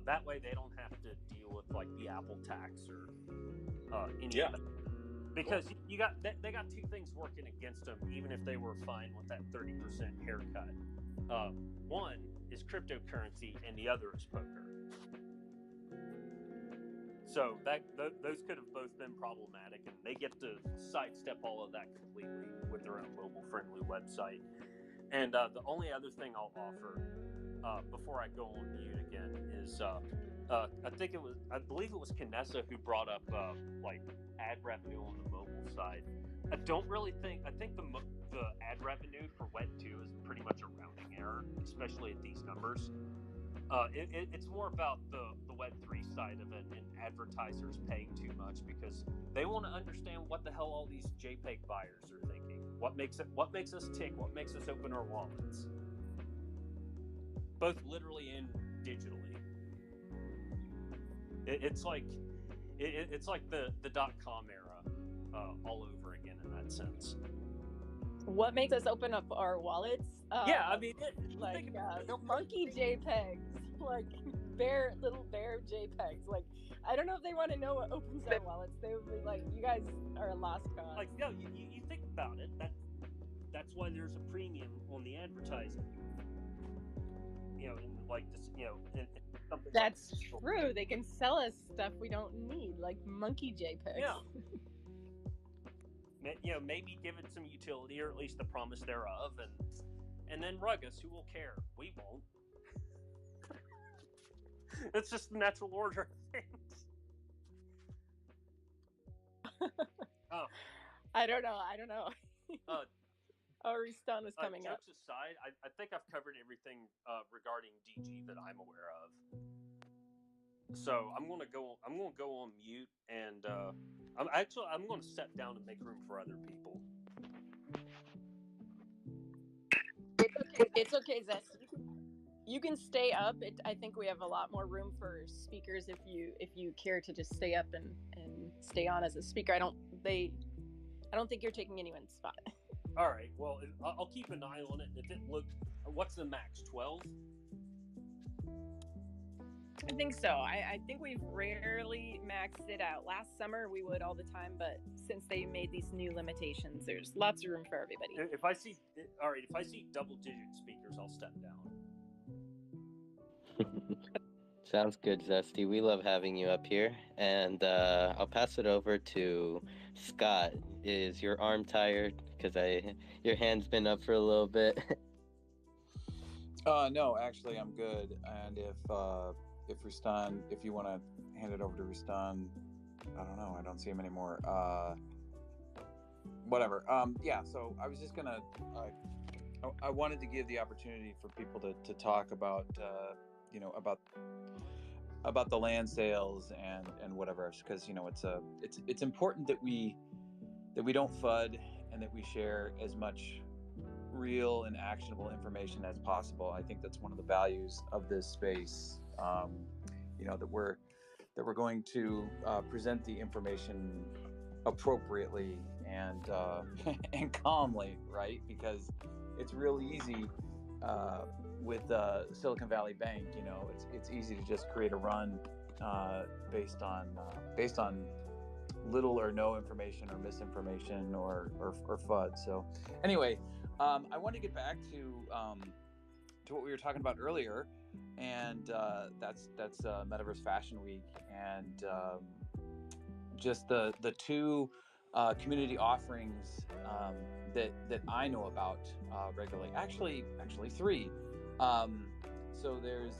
[SPEAKER 7] That way they don't have to deal with like the Apple tax or any of that. Because they got two things working against them, even if they were fine with that 30% haircut. One is cryptocurrency, and the other is poker. So those could have both been problematic, and they get to sidestep all of that completely with their own mobile-friendly website. And the only other thing I'll offer before I go on mute again is I believe it was Kinessa who brought up like ad revenue on the mobile side. I think the ad revenue for Web 2 is pretty much a rounding error, especially at these numbers. It's more about the Web 3 side of it and advertisers paying too much because they want to understand what the hell all these JPEG buyers are thinking. What makes us tick? What makes us open our wallets? Both literally and digitally. It's like the .com era all over again in that sense.
[SPEAKER 3] What makes us open up our wallets?
[SPEAKER 7] Yeah, I mean,
[SPEAKER 3] monkey JPEGs, like little bear JPEGs. Like, I don't know if they want to know what opens our wallets. They would be like, "You guys are a lost cause."
[SPEAKER 7] Like, no, you think about it. That's why there's a premium on the advertising. And like this, something.
[SPEAKER 3] That's true. They can sell us stuff we don't need, like monkey JPEGs.
[SPEAKER 7] Yeah. Maybe give it some utility, or at least the promise thereof, and then rug us. Who will care? We won't. It's just the natural order of things. Oh.
[SPEAKER 3] I don't know. Rustan was coming up.
[SPEAKER 7] Jokes aside, I think I've covered everything regarding DG that I'm aware of. So I'm gonna go on mute, and I'm gonna step down and make room for other people.
[SPEAKER 3] It's okay, Zest. You can stay up. I think we have a lot more room for speakers if you care to just stay up and stay on as a speaker. I don't think you're taking anyone's spot.
[SPEAKER 7] All right. Well, I'll keep an eye on it. If it what's the max? 12?
[SPEAKER 3] I think so. I think we've rarely maxed it out. Last summer we would all the time, but since they made these new limitations, there's lots of room for everybody.
[SPEAKER 7] If I see double-digit speakers, I'll step down.
[SPEAKER 2] Sounds good, Zesty. We love having you up here, and I'll pass it over to Scott. Is your arm tired? Because your hand's been up for a little bit.
[SPEAKER 8] No, actually, I'm good. And if Rustan, if you want to hand it over to Rustan, I don't know. I don't see him anymore. Whatever. Yeah. So I was just gonna I wanted to give the opportunity for people to talk about about the land sales and whatever, because it's important that we don't FUD, and that we share as much real and actionable information as possible. I think that's one of the values of this space. That we're going to present the information appropriately and and calmly, right? Because it's really easy with Silicon Valley Bank. It's easy to just create a run based on little or no information or misinformation or FUD. So anyway, I want to get back to what we were talking about earlier, and that's Metaverse Fashion Week, and just the two community offerings that I know about regularly. Actually three. So there was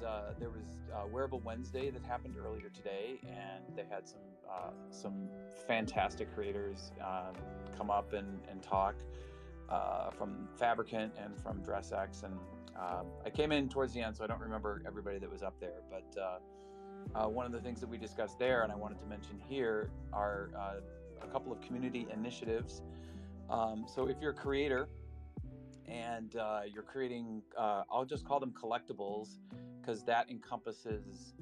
[SPEAKER 8] Wearable Wednesday that happened earlier today, and they had some fantastic creators come up and talk from Fabricant and from DressX, and I came in towards the end, so I don't remember everybody that was up there, but one of the things that we discussed there, and I wanted to mention here, are a couple of community initiatives. So if you're a creator and you're creating, I'll just call them collectibles, because that encompasses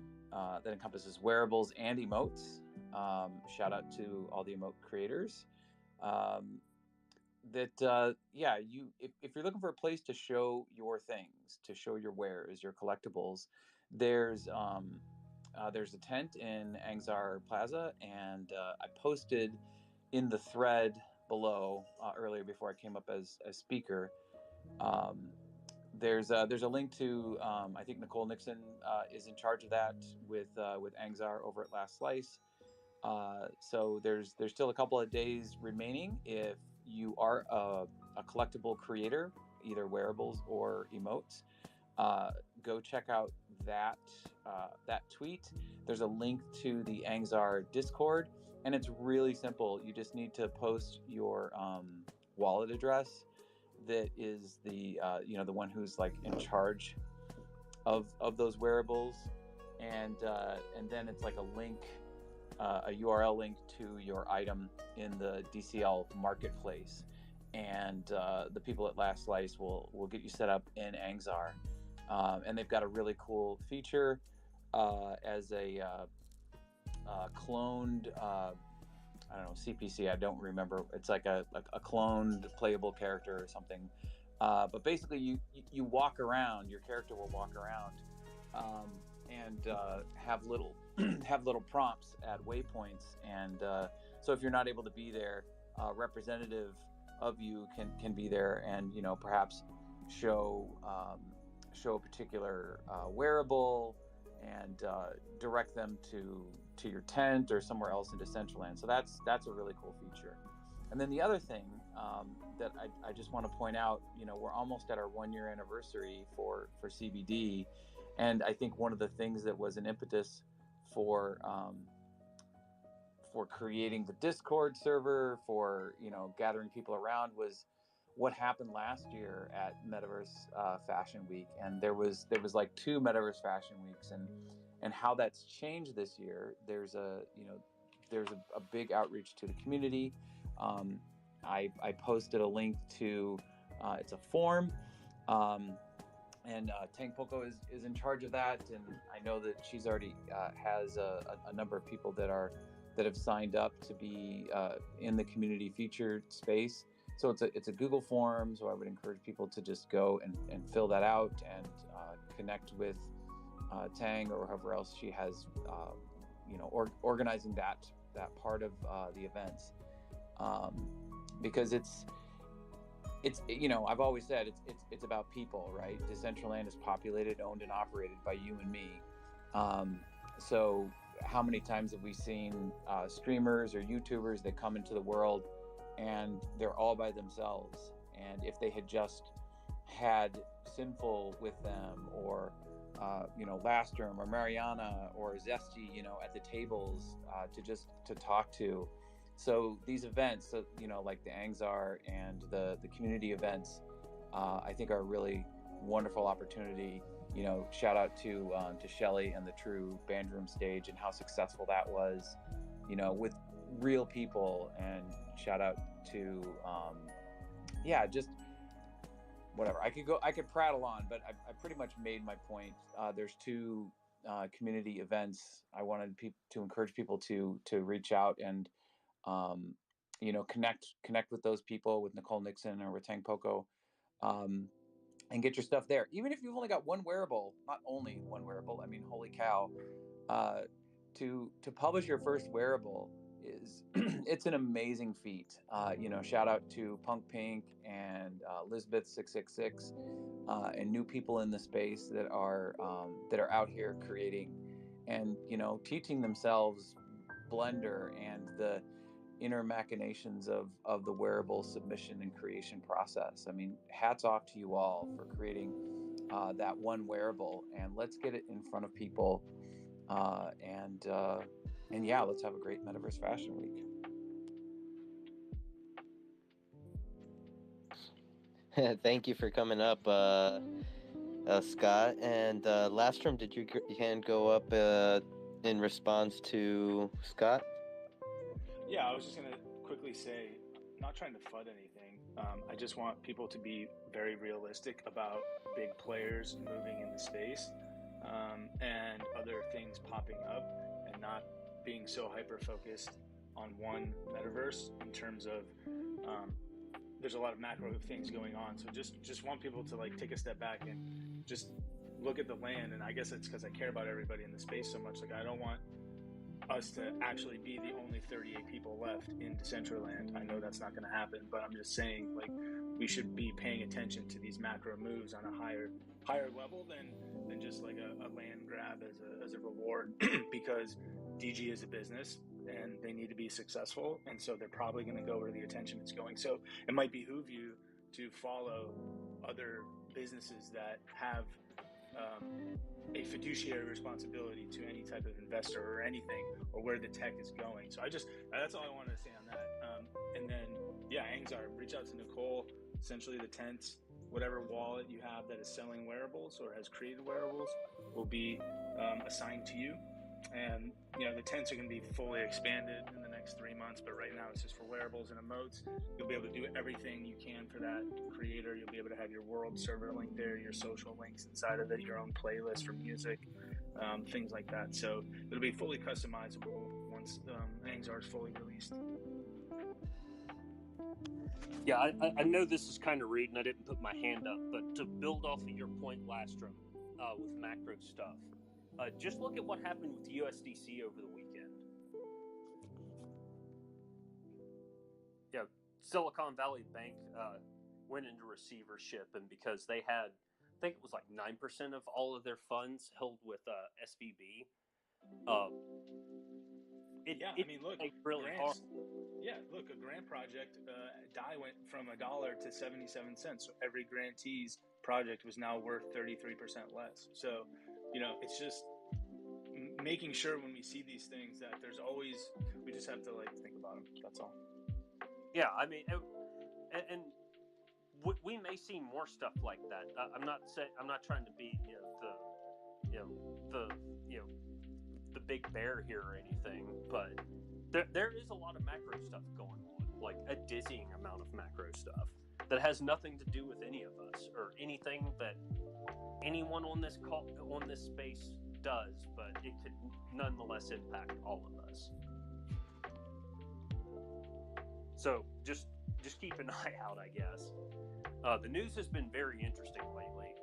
[SPEAKER 8] wearables and emotes. Shout out to all the emote creators. If you're looking for a place to show your things, to show your wares, your collectibles, there's a tent in Angzar Plaza, and I posted in the thread below earlier before I came up as a speaker. There's a link to I think Nicole Nixon is in charge of that with Angzar over at Last Slice. So there's still a couple of days remaining. If you are a collectible creator, either wearables or emotes, go check out that tweet. There's a link to the Angzar Discord, and it's really simple. You just need to post your wallet address that is the one who's like in charge of those wearables, and then it's like a link, a URL link to your item in the DCL marketplace, and the people at Last Slice will get you set up in Angzar. And they've got a really cool feature as a cloned, I don't know, CPC, I don't remember. It's like a cloned playable character or something. But basically, you walk around, your character will walk around and have little have little prompts at waypoints. And so if you're not able to be there, a representative of you can be there and, perhaps show a particular wearable and direct them to your tent or somewhere else in Decentraland. So that's a really cool feature. And then the other thing that I just want to point out, we're almost at our 1-year anniversary for CBD, and I think one of the things that was an impetus for creating the Discord server, for gathering people around, was what happened last year at Metaverse Fashion Week. And there was like 2 Metaverse Fashion Weeks, and how that's changed this year. There's a big outreach to the community. I posted a link to it's a form, and Tang Poco is in charge of that, and I know that she's already has a number of people that have signed up to be in the community featured space. So it's a Google form, so I would encourage people to just go and fill that out and connect with Tang or whoever else she has, organizing that part of the events, because it's I've always said it's about people, right? Decentraland is populated, owned, and operated by you and me. So how many times have we seen streamers or YouTubers that come into the world and they're all by themselves? And if they had just had Sinful with them, or Lastrum or Mariana or Zesty, at the tables to talk to. So these events, like the Angzar and the community events, I think are a really wonderful opportunity. You know, shout out to Shelly and the True Band Room stage and how successful that was. You know, with real people, and shout out to just whatever. I could prattle on, but I pretty much made my point. There's two community events. I wanted to encourage people to reach out and connect with those people, with Nicole Nixon or with Tang Poco, and get your stuff there. Even if you've only got one wearable, not only one wearable. I mean, holy cow! To publish your first wearable is it's an amazing feat. Shout out to Punk Pink and Lisbeth 666 and new people in the space that are out here creating and teaching themselves Blender and the inner machinations of the wearable submission and creation process. I mean, hats off to you all for creating that one wearable, and let's get it in front of people. And yeah, let's have a great Metaverse Fashion Week.
[SPEAKER 2] Thank you for coming up, Scott. And Lastrom, did your hand go up in response to Scott?
[SPEAKER 5] Yeah, I was just gonna quickly say, I'm not trying to FUD anything. I just want people to be very realistic about big players moving into space and other things popping up, and not being so hyper focused on one metaverse in terms of there's a lot of macro things going on. So just want people to like take a step back and just look at the land. And I guess it's because I care about everybody in the space so much. Like, I don't want us to actually be the only 38 people left in Decentraland. I know that's not going to happen, but I'm just saying, like, we should be paying attention to these macro moves on a higher level than just like a land grab as a reward because DG is a business and they need to be successful, and so they're probably going to go where the attention is going. So it might behoove you to follow other businesses that have a fiduciary responsibility to any type of investor or anything, or where the tech is going. So that's all I wanted to say on that. And then, yeah, Angzar, reach out to Nicole. Essentially, the tents, whatever wallet you have that is selling wearables or has created wearables, will be assigned to you. And the tents are going to be fully expanded in the next 3 months, but right now it's just for wearables and emotes. You'll be able to do everything you can for that creator. You'll be able to have your world server link there, your social links inside of it, your own playlist for music, things like that. So it'll be fully customizable once Angzar is fully released.
[SPEAKER 7] Yeah, I know this is kind of rude and I didn't put my hand up, but to build off of your point, Lastrom, with macro stuff, just look at what happened with USDC over the weekend. Yeah, Silicon Valley Bank went into receivership, and because they had, I think it was like 9% of all of their funds held with SVB. Look, really hard.
[SPEAKER 5] Yeah, look, a grant project, DAI went from $1 to 77 cents. So every grantee's project was now worth 33% less. So, it's just making sure when we see these things that there's always, we just have to think about them. That's all. Yeah,
[SPEAKER 7] I mean, and we may see more stuff like that. I'm not trying to be the big bear here or anything, but there is a lot of macro stuff going on, like a dizzying amount of macro stuff that has nothing to do with any of us or anything that anyone on this space does, but it could nonetheless impact all of us. So just keep an eye out, I guess. The news has been very interesting lately.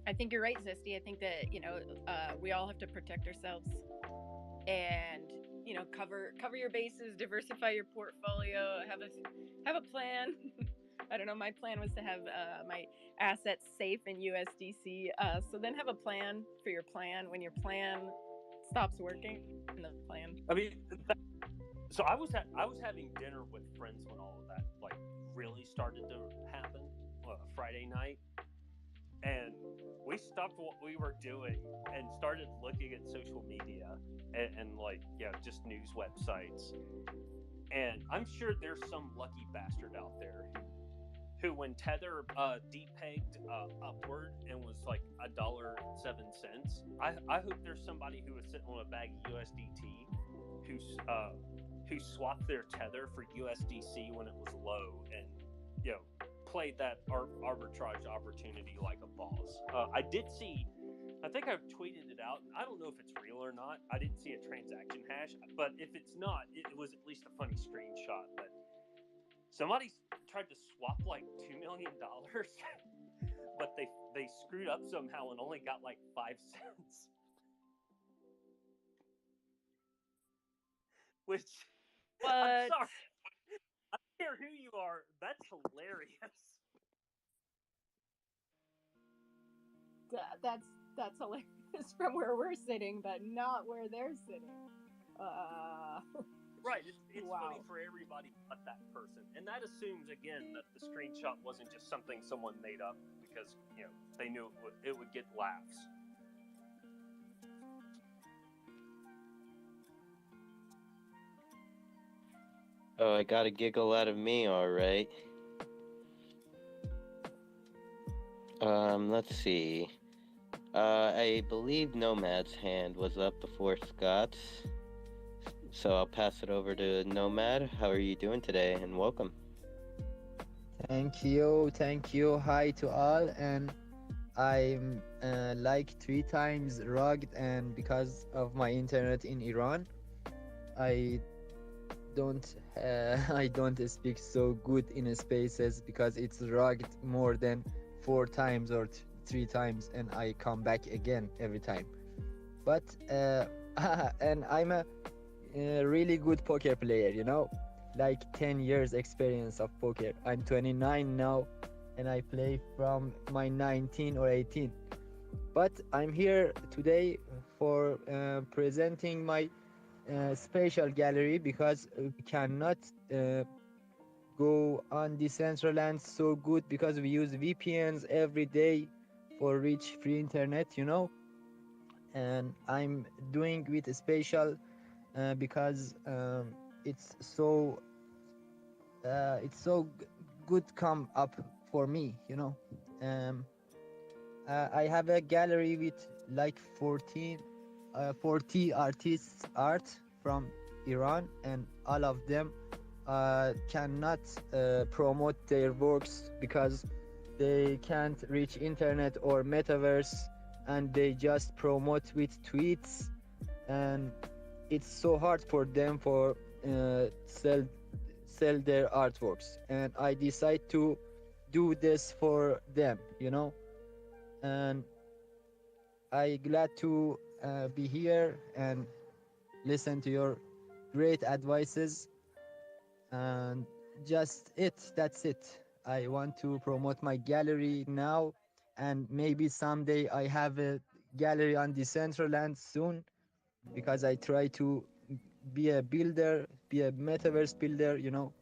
[SPEAKER 3] I think you're right, Zesty. I think that we all have to protect ourselves and cover your bases, diversify your portfolio, have a plan. I don't know. My plan was to have my assets safe in USDC. So then have a plan for your plan when your plan stops working. And the plan.
[SPEAKER 7] I mean, so I was having dinner with friends when all of that really started to happen Friday night, and we stopped what we were doing and started looking at social media and like, yeah, just news websites. And I'm sure there's some lucky bastard out there who, when Tether depegged upward and was like $1.07, I hope there's somebody who was sitting on a bag of USDT who swapped their Tether for USDC when it was low and, you know, played that arbitrage opportunity like a boss. I did see, I think I've tweeted it out. I don't know if it's real or not. I didn't see a transaction hash, but if it's not, it was at least a funny screenshot. But somebody tried to swap like $2 million, but they screwed up somehow and only got like 5 cents. Which, I'm sorry, I don't care who you are. That's hilarious.
[SPEAKER 3] That's hilarious from where we're sitting, but not where they're sitting.
[SPEAKER 7] Right, it's
[SPEAKER 3] Wow.
[SPEAKER 7] funny for everybody but that person, and that assumes again that the screenshot wasn't just something someone made up because, you know, they knew it would get laughs.
[SPEAKER 2] Oh, I got a giggle out of me, all right. Let's see. I believe Nomad's hand was up before Scott's. So I'll pass it over to Nomad. How are you doing today? And welcome.
[SPEAKER 6] Thank you. Hi to all. And I'm like 3 times rugged, and because of my internet in Iran, I don't I don't speak so good in spaces because it's rugged more than 4 times or 3 times, and I come back again every time. But and I'm a really good poker player, you know, like 10 years experience of poker. I'm 29 now, and I play from my 19 or 18. But I'm here today for presenting my special gallery because we cannot go on Decentraland so good because we use VPNs every day for reach free internet, you know. And I'm doing with a special because it's so good come up for me, you know. um, I have a gallery with like 40 artists art from Iran, and all of them cannot promote their works because they can't reach internet or metaverse, and they just promote with tweets, and it's so hard for them for sell their artworks. And I decide to do this for them, you know. And I glad to be here and listen to your great advices. And that's it. I want to promote my gallery now, and maybe someday I have a gallery on Decentraland soon, because I try to be a builder, be a metaverse builder, you know.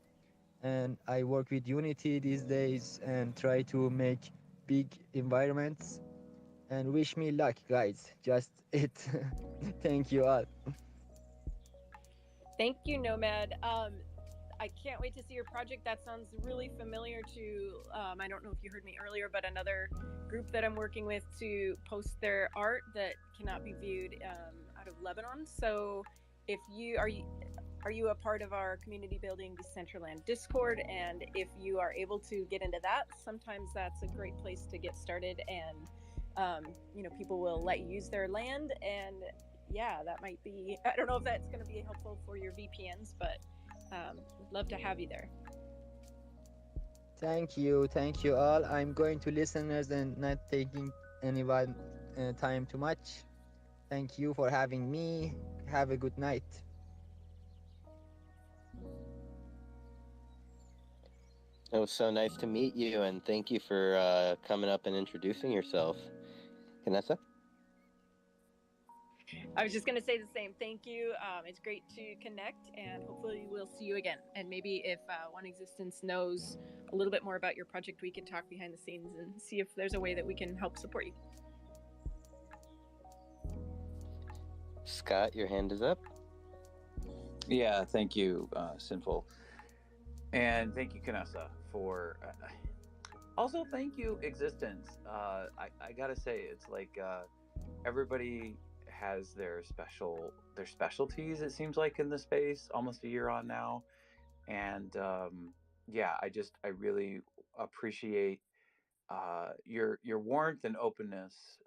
[SPEAKER 6] And I work with Unity these days and try to make big environments. And wish me luck, guys. Just it. Thank you all.
[SPEAKER 3] Thank you, Nomad. I can't wait to see your project. That sounds really familiar to, I don't know if you heard me earlier, but another group that I'm working with to post their art that cannot be viewed out of Lebanon. So if you are you a part of our community building Decentraland Discord? And if you are able to get into that, sometimes that's a great place to get started. And you know, people will let you use their land, and yeah, that might be, I don't know if that's going to be helpful for your VPNs, but love to have you there.
[SPEAKER 6] Thank you all. I'm going to listeners and not taking anyone time too much. Thank you for having me. Have a good night.
[SPEAKER 2] It was so nice to meet you, and thank you for coming up and introducing yourself. Vanessa?
[SPEAKER 3] I was just going to say the same. Thank you. It's great to connect, and hopefully we'll see you again. And maybe if One Existence knows a little bit more about your project, we can talk behind the scenes and see if there's a way that we can help support you.
[SPEAKER 2] Scott, your hand is up.
[SPEAKER 8] Yeah, thank you, Sinful. And thank you, Kanessa, for... also, thank you, Existence. I gotta say, it's like everybody has their specialties, it seems like, in the space, almost a year on now. And yeah, I really appreciate your warmth and openness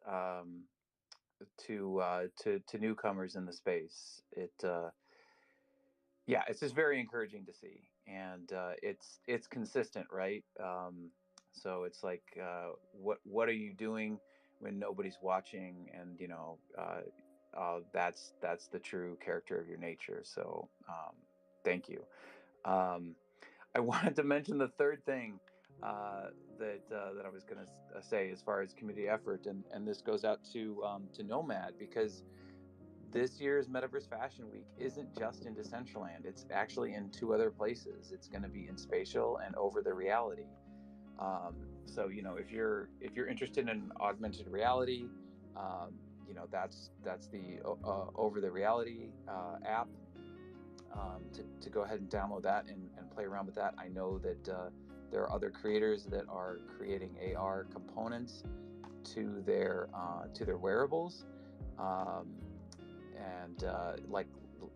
[SPEAKER 8] to newcomers in the space. Yeah, it's just very encouraging to see, and it's consistent, right? So it's like, what are you doing when nobody's watching? And that's the true character of your nature. So thank you. I wanted to mention the third thing that I was going to say as far as community effort, and this goes out to Nomad, because this year's Metaverse Fashion Week isn't just in Decentraland. It's actually in 2 other places. It's going to be in Spatial and Over the Reality. So if you're interested in augmented reality, that's the Over the Reality app. To go ahead and download that and play around with that. I know that there are other creators that are creating AR components to their wearables. And like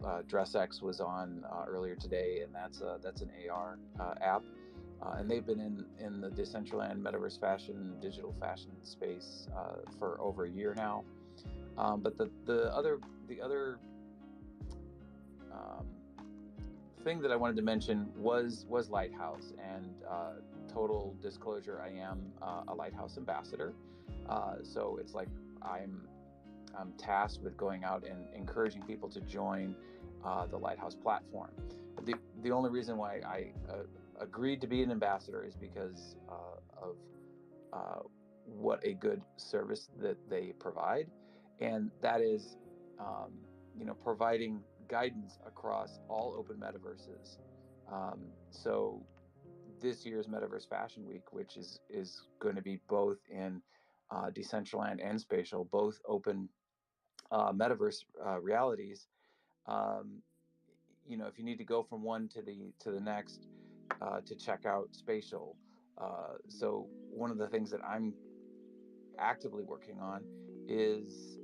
[SPEAKER 8] DressX was on earlier today, and that's an AR app, and they've been in the Decentraland Metaverse Fashion digital fashion space for over a year now. But the other thing that I wanted to mention was Lighthouse, and total disclosure, I am a Lighthouse ambassador, so it's like I'm tasked with going out and encouraging people to join the Lighthouse platform. The only reason why I agreed to be an ambassador is because of what a good service that they provide, and that is providing guidance across all open metaverses. So this year's Metaverse Fashion Week, which is going to be both in Decentraland and Spatial, both open metaverse realities. If you need to go from one to the next to check out Spatial. So one of the things that I'm actively working on is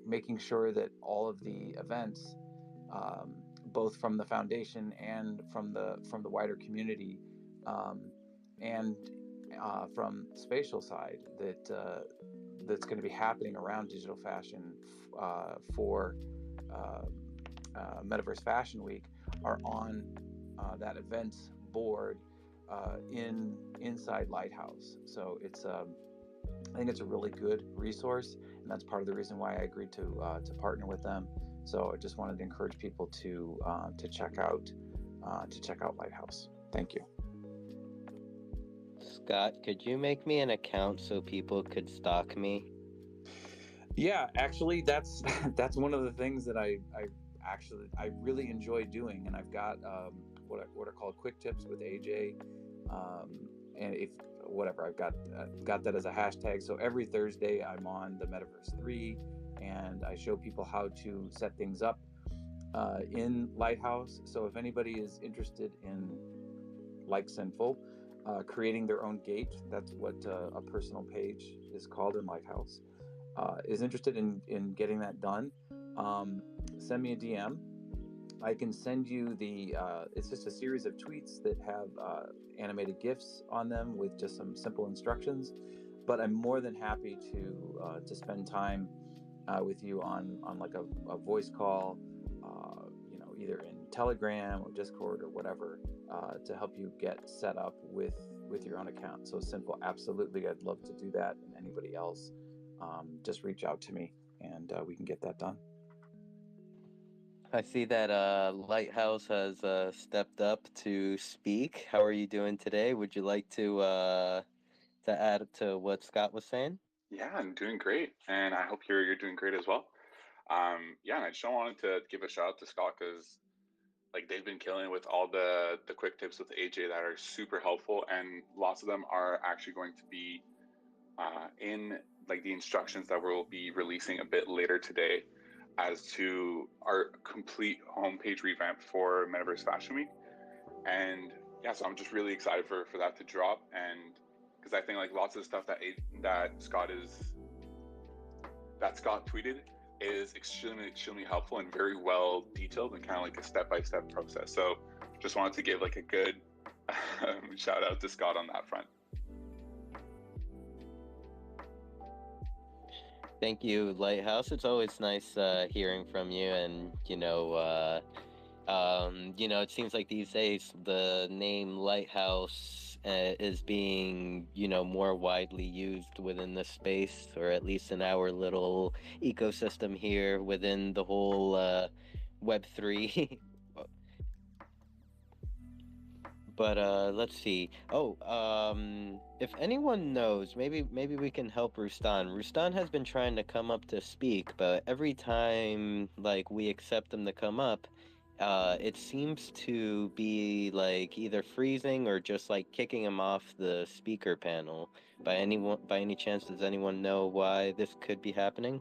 [SPEAKER 8] making sure that all of the events, both from the foundation and from the wider community, and from Spatial side, that's going to be happening around digital fashion for Metaverse Fashion Week, are on that events board inside Lighthouse. So I think it's a really good resource, and that's part of the reason why I agreed to partner with them. So I just wanted to encourage people to check out Lighthouse. Thank you.
[SPEAKER 2] Scott, could you make me an account so people could stalk me?
[SPEAKER 8] Yeah, actually, that's one of the things that I really enjoy doing, and I've got what are called quick tips with AJ, and if whatever, I've got that as a hashtag. So every Thursday I'm on the Metaverse 3, and I show people how to set things up in Lighthouse. So if anybody is interested in, like Sinful, creating their own gate, that's what a personal page is called in Lighthouse, is interested in getting that done, send me a DM. I can send you it's just a series of tweets that have animated GIFs on them with just some simple instructions. But I'm more than happy to spend time with you on like a voice call, either in Telegram or Discord or whatever, to help you get set up with your own account. So Simple, absolutely, I'd love to do that. And anybody else, just reach out to me, and we can get that done.
[SPEAKER 2] I see that Lighthouse has stepped up to speak. How are you doing today? Would you like to add to what Scott was saying?
[SPEAKER 9] Yeah, I'm doing great, and I hope you're doing great as well. Yeah, and I just wanted to give a shout out to Scott because like they've been killing it with all the quick tips with AJ that are super helpful, and lots of them are actually going to be in like the instructions that we'll be releasing a bit later today as to our complete homepage revamp for Metaverse Fashion Week. And yeah, so I'm just really excited for that to drop, and because I think like lots of the stuff that Scott tweeted is extremely helpful and very well detailed and kind of like a step-by-step process. So just wanted to give like a good shout out to Scott on that front.
[SPEAKER 2] Thank you, Lighthouse. It's always nice hearing from you, and it seems like these days the name Lighthouse is being, more widely used within the space, or at least in our little ecosystem here within the whole Web3. But let's see. Oh, if anyone knows, maybe we can help Rustan. Rustan has been trying to come up to speak, but every time like we accept him to come up, it seems to be like either freezing or just like kicking him off the speaker panel. By any chance, does anyone know why this could be happening?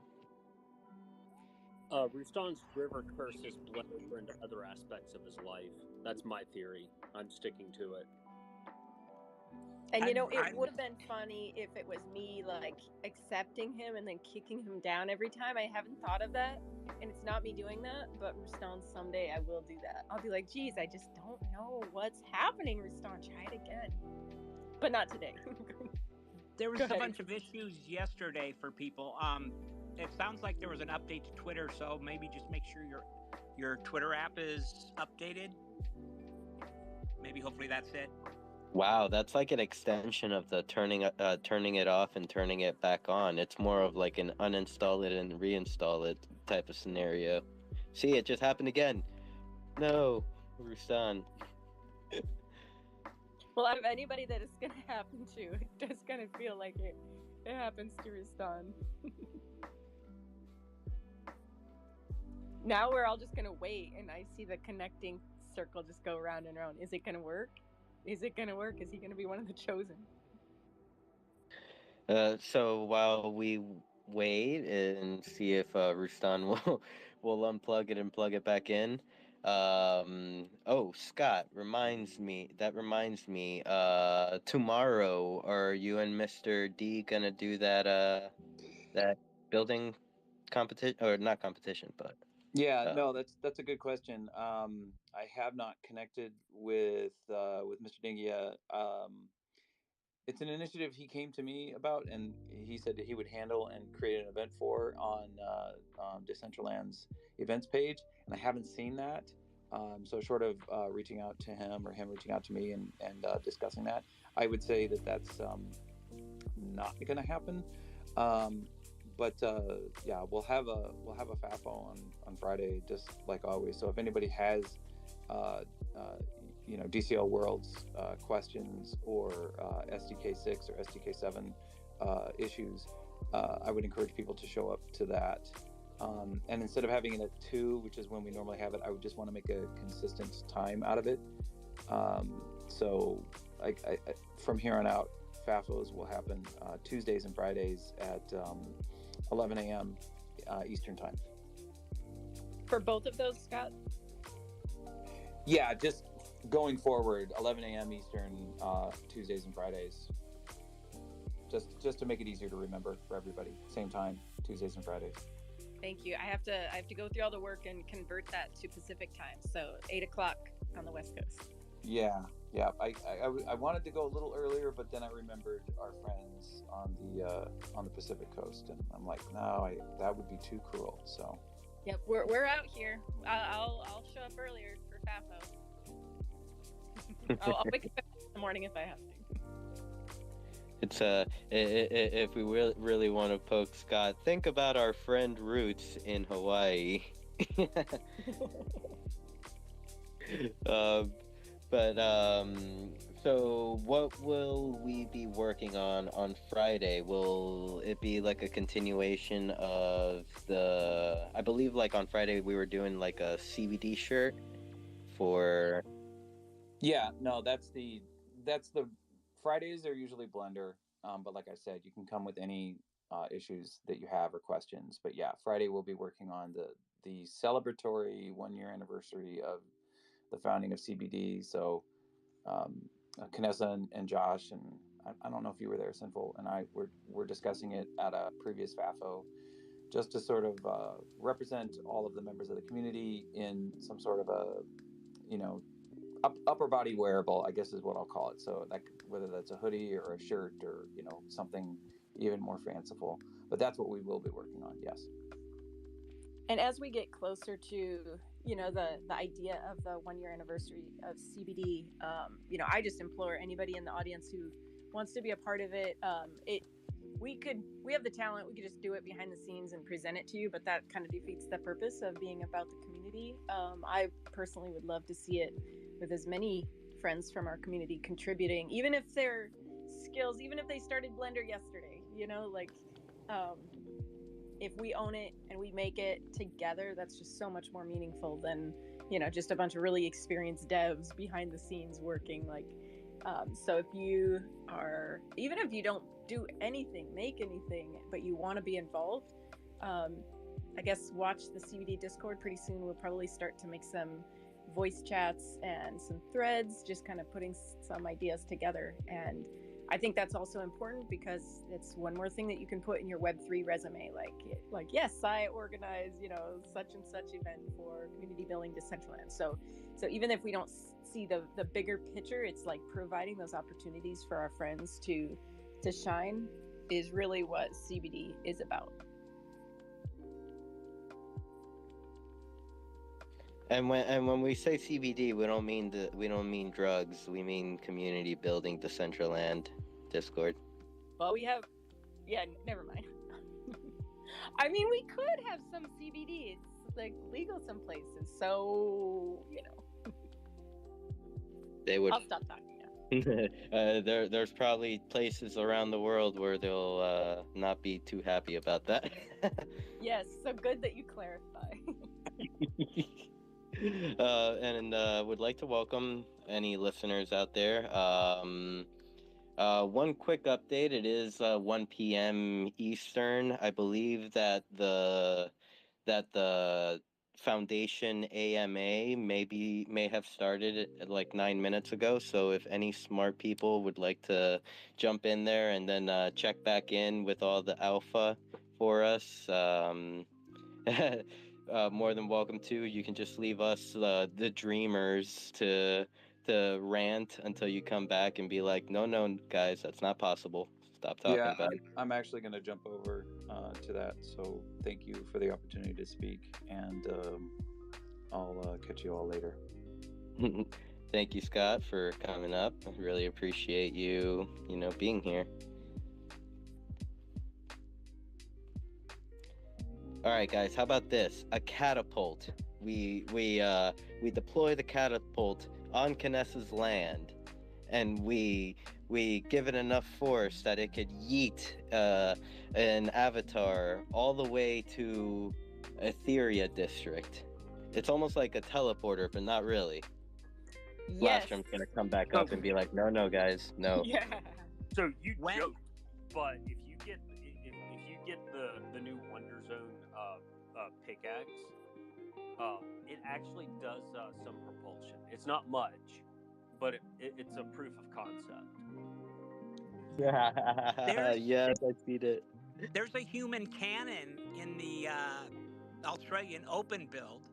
[SPEAKER 7] Rustan's river curse has bled over into other aspects of his life. That's my theory. I'm sticking to it.
[SPEAKER 3] And it would have been funny if it was me like accepting him and then kicking him down every time. I haven't thought of that, and it's not me doing that. But Rustan, someday I will do that. I'll be like, geez, I just don't know what's happening, Rustan. Try it again, but not today.
[SPEAKER 4] There was a bunch of issues yesterday for people. It sounds like there was an update to Twitter, so maybe just make sure your Twitter app is updated. Maybe hopefully that's it.
[SPEAKER 2] Wow, that's like an extension of the turning it off and turning it back on. It's more of like an uninstall it and reinstall it type of scenario. See, it just happened again. No, Rustan.
[SPEAKER 3] Well, out of anybody that it's gonna happen to, it does kind of feel like it happens to Rustan. Now we're all just gonna wait, and I see the connecting circle just go round and round. Is it gonna work? Is it gonna work? Is he gonna be one of the chosen?
[SPEAKER 2] So while we wait and see if Rustan will unplug it and plug it back in. Oh, Scott reminds me. Tomorrow, are you and Mr. D gonna do that building competition, or not competition, but
[SPEAKER 8] Yeah, no, that's a good question. I have not connected with Mr. Dingia. It's an initiative he came to me about, and he said that he would handle and create an event for on Decentraland's events page, and I haven't seen that. So short of reaching out to him or him reaching out to me and discussing that, I would say that that's not going to happen. But yeah, we'll have a FAFO on Friday, just like always. So if anybody has DCL Worlds questions or SDK6 or SDK7 issues, I would encourage people to show up to that. And instead of having it at 2, which is when we normally have it, I would just want to make a consistent time out of it. So I from here on out, FAFOs will happen Tuesdays and Fridays at 11 a.m. Eastern time.
[SPEAKER 3] For both of those, Scott?
[SPEAKER 8] Yeah, just going forward, 11 a.m. Eastern, Tuesdays and Fridays. Just to make it easier to remember for everybody. Same time, Tuesdays and Fridays.
[SPEAKER 3] Thank you. I have to go through all the work and convert that to Pacific time. So 8 o'clock on the West Coast.
[SPEAKER 8] Yeah. I wanted to go a little earlier, but then I remembered our friends on the Pacific Coast, and I'm like, no, that would be too cruel. So.
[SPEAKER 3] Yep, we're out here. I'll show up earlier for FAFO. I'll wake up in the morning if I have to.
[SPEAKER 2] It's if we really want to poke Scott, think about our friend Roots in Hawaii. But So, what will we be working on Friday? Will it be like a continuation of the? I believe like on Friday we were doing like a CBD shirt for.
[SPEAKER 8] Yeah, no, that's the Fridays are usually Blender, but like I said, you can come with any issues that you have or questions. But yeah, Friday we'll be working on the celebratory 1 year anniversary of the founding of CBD. So Kanessa and Josh and I don't know if you were there, Sinful, and I were discussing it at a previous FAFO, just to sort of represent all of the members of the community in some sort of a, you know, upper body wearable, I guess is what I'll call it. So like whether that's a hoodie or a shirt or, you know, something even more fanciful. But that's what we will be working on. Yes.
[SPEAKER 3] And as we get closer to, you know, the idea of the 1 year anniversary of CBD, you know, I just implore anybody in the audience who wants to be a part of it. We have the talent, we could just do it behind the scenes and present it to you, but that kind of defeats the purpose of being about the community. I personally would love to see it with as many friends from our community contributing, even if their skills, even if they started Blender yesterday, you know, like, if we own it and we make it together, that's just so much more meaningful than, you know, just a bunch of really experienced devs behind the scenes working. Like, so if you are, even if you don't do anything, make anything, but you want to be involved, I guess watch the CBD Discord. Pretty soon we'll probably start to make some voice chats and some threads, just kind of putting some ideas together. And I think that's also important because it's one more thing that you can put in your Web3 resume. Like yes, I organize, you know, such and such event for community building Decentraland. So even if we don't see the bigger picture, it's like providing those opportunities for our friends to shine is really what CBD is about.
[SPEAKER 2] And when we say CBD, we don't mean drugs. We mean community building, Decentraland, Discord.
[SPEAKER 3] Well, never mind. I mean, we could have some CBD. It's like legal some places, so you know.
[SPEAKER 2] They would.
[SPEAKER 3] I'll stop talking now.
[SPEAKER 2] There's probably places around the world where they'll not be too happy about that.
[SPEAKER 3] Yes, so good that you clarify.
[SPEAKER 2] And would like to welcome any listeners out there. One quick update. It is 1 p.m. Eastern. I believe that the Foundation AMA may have started like 9 minutes ago. So if any smart people would like to jump in there and then check back in with all the alpha for us, more than welcome to. You can just leave us the dreamers to rant until you come back and be like, no, guys, that's not possible. Stop talking
[SPEAKER 8] Yeah,
[SPEAKER 2] about it.
[SPEAKER 8] I'm actually going to jump over to that. So thank you for the opportunity to speak, and I'll catch you all later.
[SPEAKER 2] Thank you, Scott, for coming up. I really appreciate you being here. All right, guys. How about this? A catapult. We deploy the catapult on Kanessa's land, and we give it enough force that it could yeet an avatar all the way to Etheria district. It's almost like a teleporter, but not really.
[SPEAKER 3] Yes.
[SPEAKER 2] Flashstrom's gonna come back up and be like, no, guys, no.
[SPEAKER 3] Yeah.
[SPEAKER 7] So you joke, but if you get the new Wonder Zone pickaxe, it actually does some propulsion. It's not much, but it's a proof of concept.
[SPEAKER 2] Yes, I see it.
[SPEAKER 4] There's a human cannon in the Australian Open build.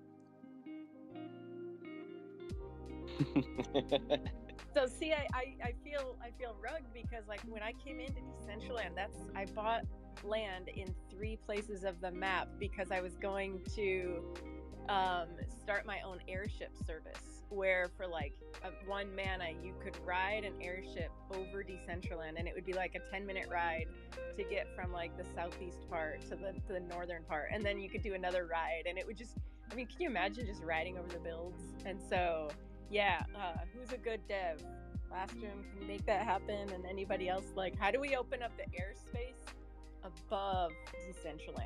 [SPEAKER 3] So see, I feel rugged because like when I came into Decentraland, I bought land in 3 places of the map because I was going to start my own airship service where for like one mana you could ride an airship over Decentraland, and it would be like a 10-minute ride to get from like the southeast part to the northern part, and then you could do another ride, and it would just, I mean, can you imagine just riding over the builds? And so yeah, who's a good dev? Bastrom, can you make that happen? And anybody else, like, how do we open up the airspace above Decentraland?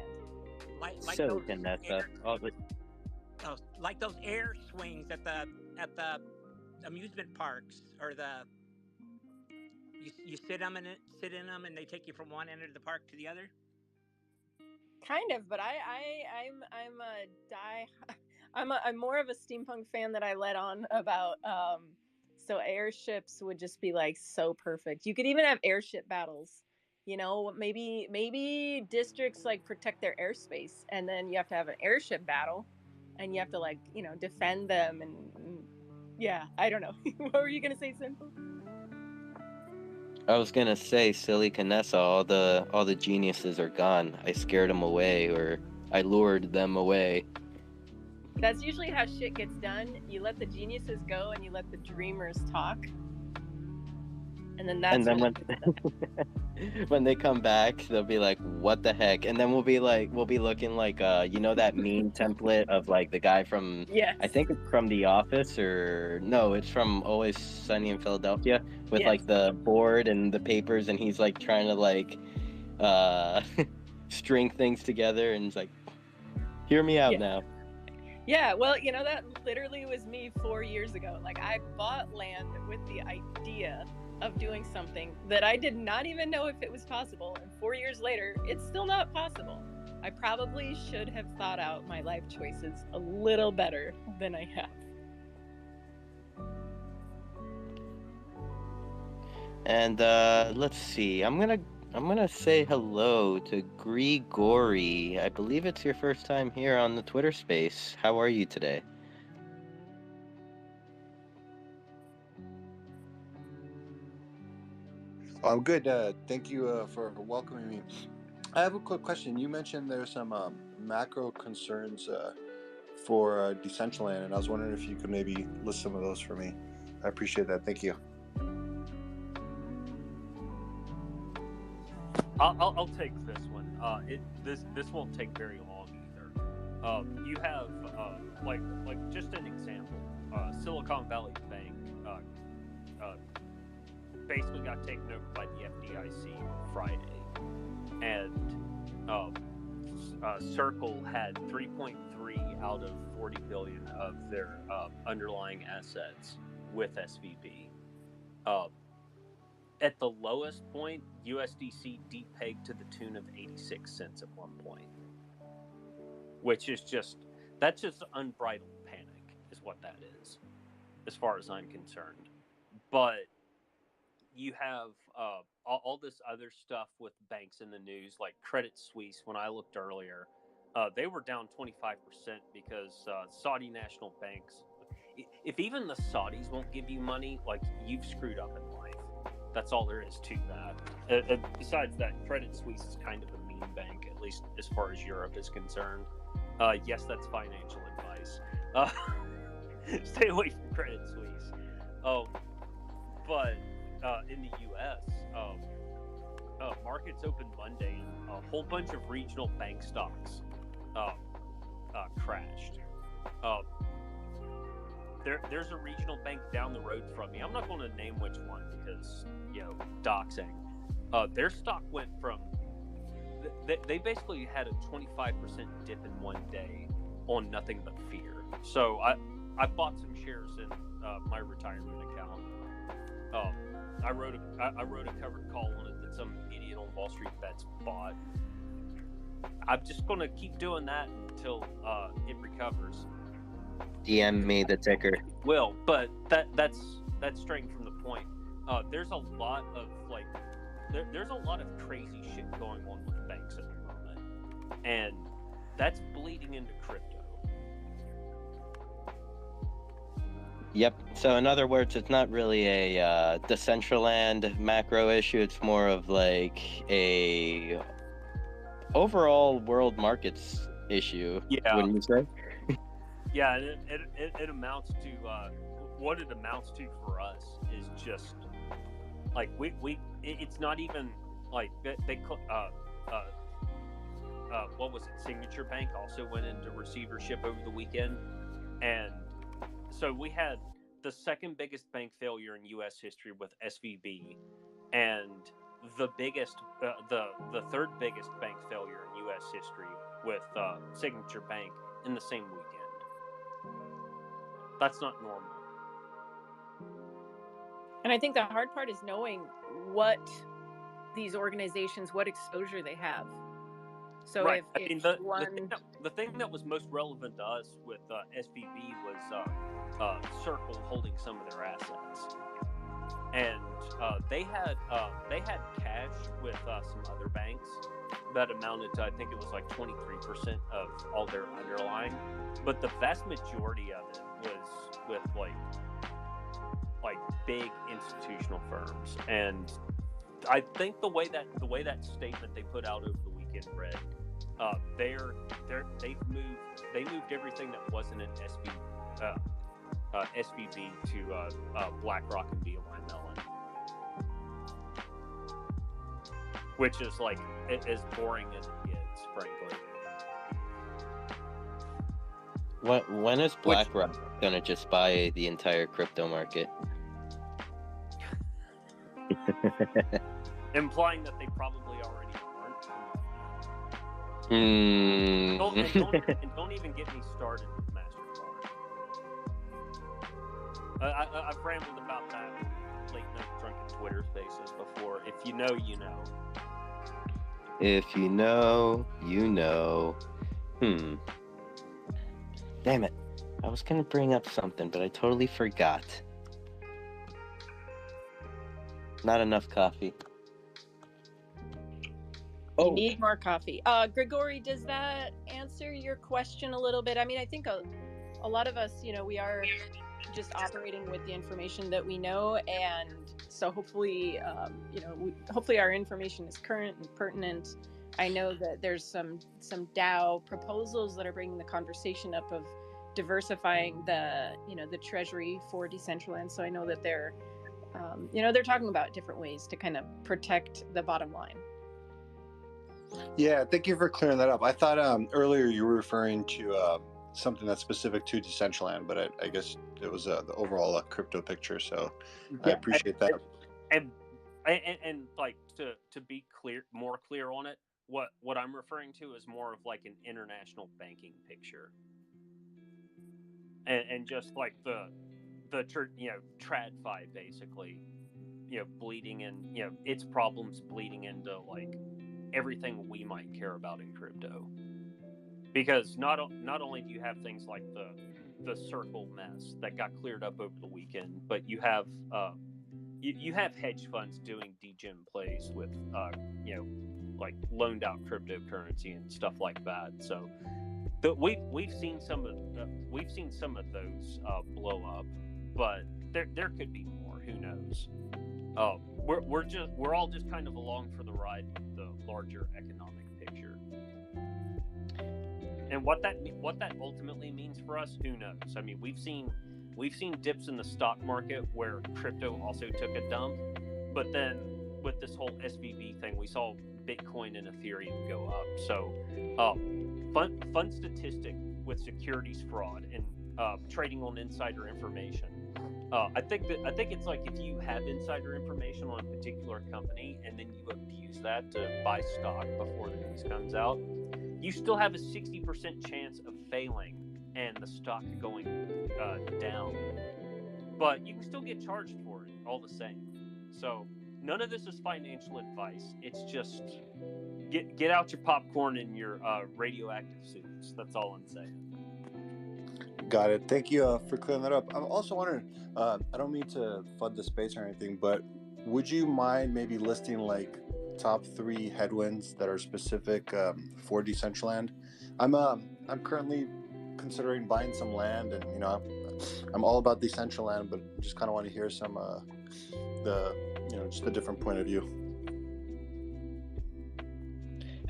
[SPEAKER 4] Like
[SPEAKER 2] So,
[SPEAKER 4] those
[SPEAKER 2] Vanessa,
[SPEAKER 4] like those air swings at the amusement parks, or you sit in them and they take you from one end of the park to the other.
[SPEAKER 3] Kind of, but I'm more of a steampunk fan that I let on about. So airships would just be like so perfect. You could even have airship battles. You know, maybe districts like protect their airspace, and then you have to have an airship battle, and you have to like defend them, and yeah, I don't know. What were you gonna say, Simple?
[SPEAKER 2] I was gonna say, silly Canessa, all the geniuses are gone. I scared them away, or I lured them away.
[SPEAKER 3] That's usually how shit gets done. You let the geniuses go, and you let the dreamers talk. And then
[SPEAKER 2] when they come back, they'll be like, "What the heck?" And then we'll be looking like that meme template of like the guy from I think it's from The Office, or no, it's from Always Sunny in Philadelphia, with like the board and the papers, and he's like trying to like string things together, and he's like, "Hear me out now."
[SPEAKER 3] Yeah, well, that literally was me 4 years ago. Like, I bought land with the idea of doing something that I did not even know if it was possible, and 4 years later, it's still not possible. I probably should have thought out my life choices a little better than I have.
[SPEAKER 2] And let's see. I'm gonna say hello to Grigori. I believe it's your first time here on the Twitter space. How are you today?
[SPEAKER 10] I'm good. Thank you for welcoming me. I have a quick question. You mentioned there's some macro concerns for Decentraland, and I was wondering if you could maybe list some of those for me. I appreciate that. Thank you.
[SPEAKER 7] I'll take this one. This won't take very long either. You have like just an example. Silicon Valley Bank basically got taken over by the FDIC on Friday, and Circle had 3.3 out of 40 billion of their underlying assets with SVB. At the lowest point, USDC depegged to the tune of 86 cents at one point, which is that's just unbridled panic, is what that is, as far as I'm concerned. But you have all this other stuff with banks in the news, like Credit Suisse. When I looked earlier, they were down 25% because Saudi national banks. If even the Saudis won't give you money, like, you've screwed up in life. That's all there is to that. Besides that, Credit Suisse is kind of a meme bank, at least as far as Europe is concerned. Yes, that's financial advice. Stay away from Credit Suisse. But in the U.S., markets opened Monday, and a whole bunch of regional bank stocks crashed. There's a regional bank down the road from me. I'm not going to name which one because, doxing. Their stock went from... They basically had a 25% dip in one day on nothing but fear. So I bought some shares in my retirement account. I wrote a covered call on it that some idiot on Wall Street Bets bought. I'm just going to keep doing that until it recovers.
[SPEAKER 2] DM me the ticker.
[SPEAKER 7] Will, but that's straying from the point. There's a lot of there's a lot of crazy shit going on with banks at the moment, and that's bleeding into crypto.
[SPEAKER 2] Yep. So in other words, it's not really a Decentraland macro issue. It's more of like a overall world markets issue.
[SPEAKER 7] Yeah.
[SPEAKER 2] Wouldn't you say?
[SPEAKER 7] Yeah, it amounts to what it amounts to for us is just like it's not even like they what was it? Signature Bank also went into receivership over the weekend, and so we had the second biggest bank failure in U.S. history with SVB, and the third biggest bank failure in U.S. history with Signature Bank in the same weekend. That's not normal.
[SPEAKER 3] And I think the hard part is knowing what these organizations, what exposure they have. So
[SPEAKER 7] right.
[SPEAKER 3] if
[SPEAKER 7] the thing that was most relevant to us with SVB was Circle holding some of their assets, and they had cash with some other banks that amounted to, I think it was like 23% of all their underlying, but the vast majority of it was with like big institutional firms. And I think the way that statement they put out over the weekend read, they moved everything that wasn't an SVB to BlackRock and BNY Mellon, which is like as boring as it gets, frankly.
[SPEAKER 2] When is BlackRock gonna just buy the entire crypto market?
[SPEAKER 7] Implying that they probably already aren't. Don't even get me started with MasterCard. I've rambled about that late night drunken Twitter spaces before. If you know, you know.
[SPEAKER 2] If you know, you know. Damn it. I was gonna bring up something, but I totally forgot. Not enough coffee.
[SPEAKER 3] You need more coffee. Grigori, does that answer your question a little bit? I mean, I think a lot of us, we are just operating with the information that we know, and so hopefully, hopefully our information is current and pertinent. I know that there's some DAO proposals that are bringing the conversation up of diversifying the treasury for Decentraland. So I know that they're talking about different ways to kind of protect the bottom line.
[SPEAKER 10] Yeah, thank you for clearing that up. I thought earlier you were referring to something that's specific to Decentraland, but I guess it was the overall crypto picture. So I appreciate that.
[SPEAKER 7] And like to be more clear on it, what I'm referring to is more of like an international banking picture, and just like the TradFi basically, bleeding in, its problems bleeding into like everything we might care about in crypto, because not only do you have things like the Circle mess that got cleared up over the weekend, but you have you have hedge funds doing degen plays with like loaned out cryptocurrency and stuff like that. So we've seen some of those blow up, but there could be more. Who knows? We're all just kind of along for the ride with the larger economic picture, and what that ultimately means for us, who knows? I mean, we've seen dips in the stock market where crypto also took a dump, but then with this whole SVB thing, we saw Bitcoin and Ethereum go up. So, fun statistic with securities fraud and trading on insider information. I think it's like if you have insider information on a particular company and then you abuse that to buy stock before the news comes out, you still have a 60% chance of failing and the stock going down. But you can still get charged for it all the same. So none of this is financial advice. It's just get out your popcorn and your radioactive suits. That's all I'm saying.
[SPEAKER 10] Got it. Thank you for clearing that up. I'm also wondering, I don't mean to flood the space or anything, but would you mind maybe listing like top 3 headwinds that are specific for Decentraland? I'm currently considering buying some land, and I'm all about Decentraland, but just kind of want to hear some just a different point of view.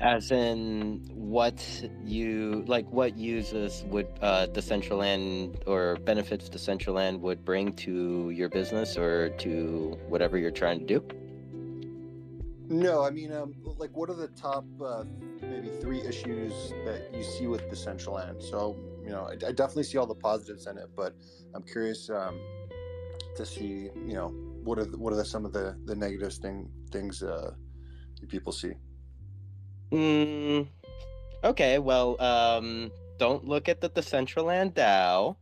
[SPEAKER 2] As in, what uses would Decentraland or benefits Decentraland would bring to your business or to whatever you're trying to do?
[SPEAKER 10] No, I mean, like, what are the top maybe 3 issues that you see with Decentraland? So, I definitely see all the positives in it, but I'm curious, to see, what are some of the negative things people see?
[SPEAKER 2] Okay, well, don't look at the Decentraland DAO.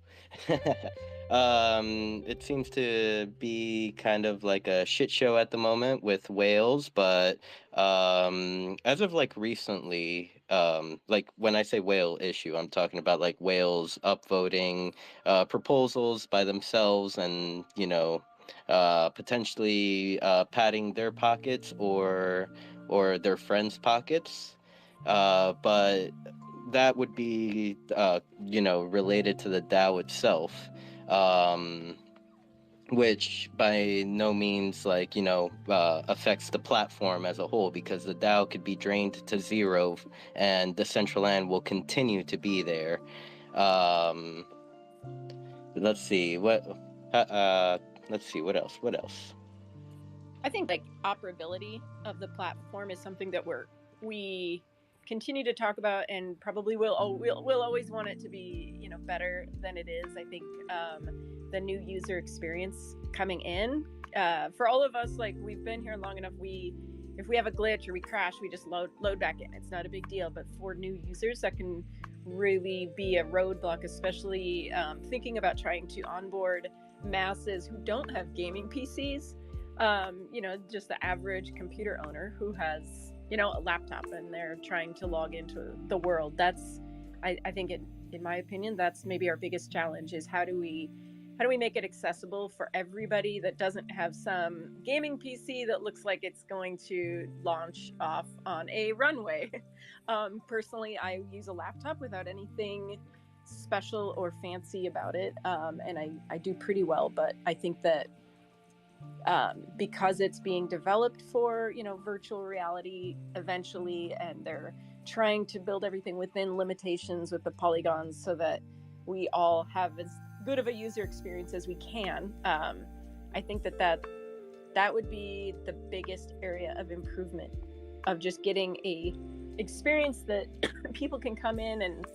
[SPEAKER 2] It seems to be kind of like a shit show at the moment with whales, but as of like recently, like when I say whale issue, I'm talking about like whales upvoting proposals by themselves and, potentially padding their pockets or their friends' pockets. But that would be, related to the DAO itself, which by no means affects the platform as a whole, because the DAO could be drained to zero and Decentraland will continue to be there. Let's see what what else.
[SPEAKER 3] I think like operability of the platform is something that we continue to talk about, and probably we'll always want it to be better than it is. I think the new user experience coming in for all of us, like we've been here long enough, if we have a glitch or we crash, we just load back in. It's not a big deal. But for new users, that can really be a roadblock, especially thinking about trying to onboard masses who don't have gaming PCs. Just the average computer owner who has a laptop and they're trying to log into the world. I think in my opinion, that's maybe our biggest challenge, is how do we make it accessible for everybody that doesn't have some gaming PC that looks like it's going to launch off on a runway. Personally, I use a laptop without anything special or fancy about it, and I do pretty well. But I think that because it's being developed for virtual reality eventually, and they're trying to build everything within limitations with the polygons so that we all have as good of a user experience as we can. I think that would be the biggest area of improvement, of just getting a experience that people can come in and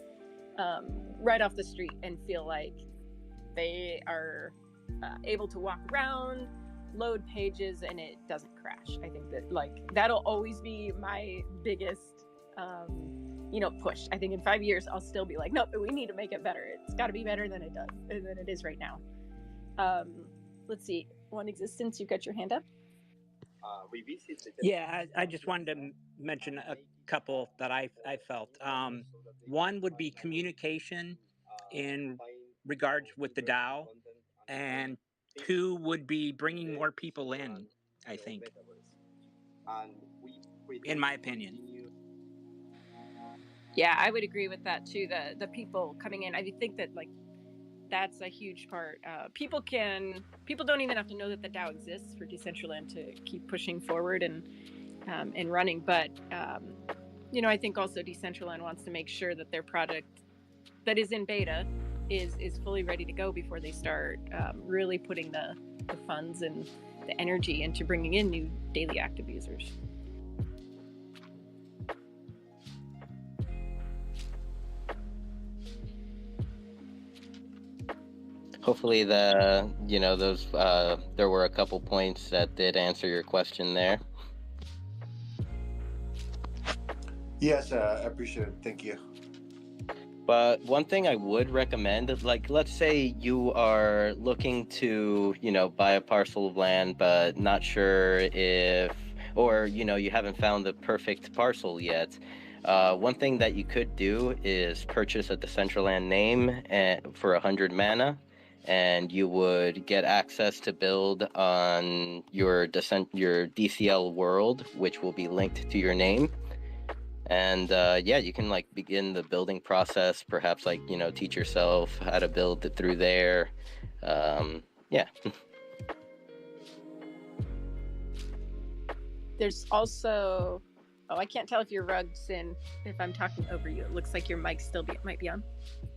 [SPEAKER 3] right off the street and feel like they are able to walk around, load pages, and it doesn't crash. I think that that'll always be my biggest push. I think in 5 years I'll still be like, no, we need to make it better. It's got to be better than it is right now. Let's see, One Existence, you got your hand up.
[SPEAKER 4] Yeah, I just wanted to mention a couple that I felt. One would be communication in regards with the DAO, and two would be bringing more people in, I think, in my opinion.
[SPEAKER 3] Yeah, I would agree with that too. The people coming in, I think that that's a huge part. People don't even have to know that the DAO exists for Decentraland to keep pushing forward and running. But I think also Decentraland wants to make sure that their product that is in beta is fully ready to go before they start really putting the funds and the energy into bringing in new daily active users.
[SPEAKER 2] Hopefully those there were a couple points that did answer your question there.
[SPEAKER 10] Yes, I appreciate it. Thank you.
[SPEAKER 2] But one thing I would recommend, let's say you are looking to, buy a parcel of land, but not sure if, or, you haven't found the perfect parcel yet. One thing that you could do is purchase a Decentraland name for 100 mana, and you would get access to build on your DCL world, which will be linked to your name. And you can begin the building process, perhaps teach yourself how to build it through there.
[SPEAKER 3] There's also, I can't tell if your rug's in, if I'm talking over you. It looks like your mic might be on.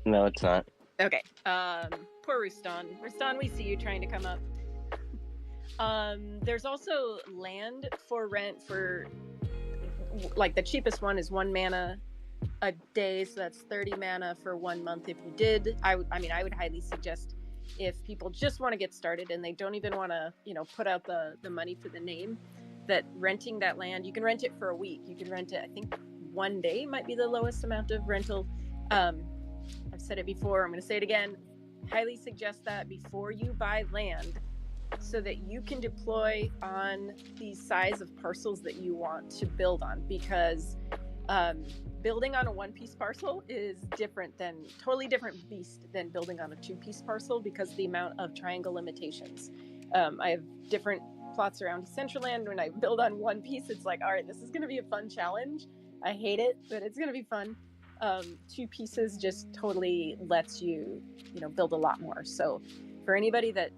[SPEAKER 2] No, it's not.
[SPEAKER 3] Okay. Poor Rustan. Rustan, we see you trying to come up. There's also land for rent for, the cheapest one is 1 mana a day, so that's 30 mana for 1 month if you did. I would highly suggest if people just want to get started and they don't even want to, put out the money for the name, that renting that land, you can rent it for a week. You can rent it, I think 1 day might be the lowest amount of rental. I've said it before, I'm going to say it again. Highly suggest that before you buy land, so that you can deploy on the size of parcels that you want to build on, because building on a one-piece parcel is totally different beast than building on a two-piece parcel, because the amount of triangle limitations. I have different plots around Decentraland. When I build on one piece, it's like, all right, this is going to be a fun challenge. I hate it, but it's going to be fun. Two pieces just totally lets you, build a lot more. So for anybody that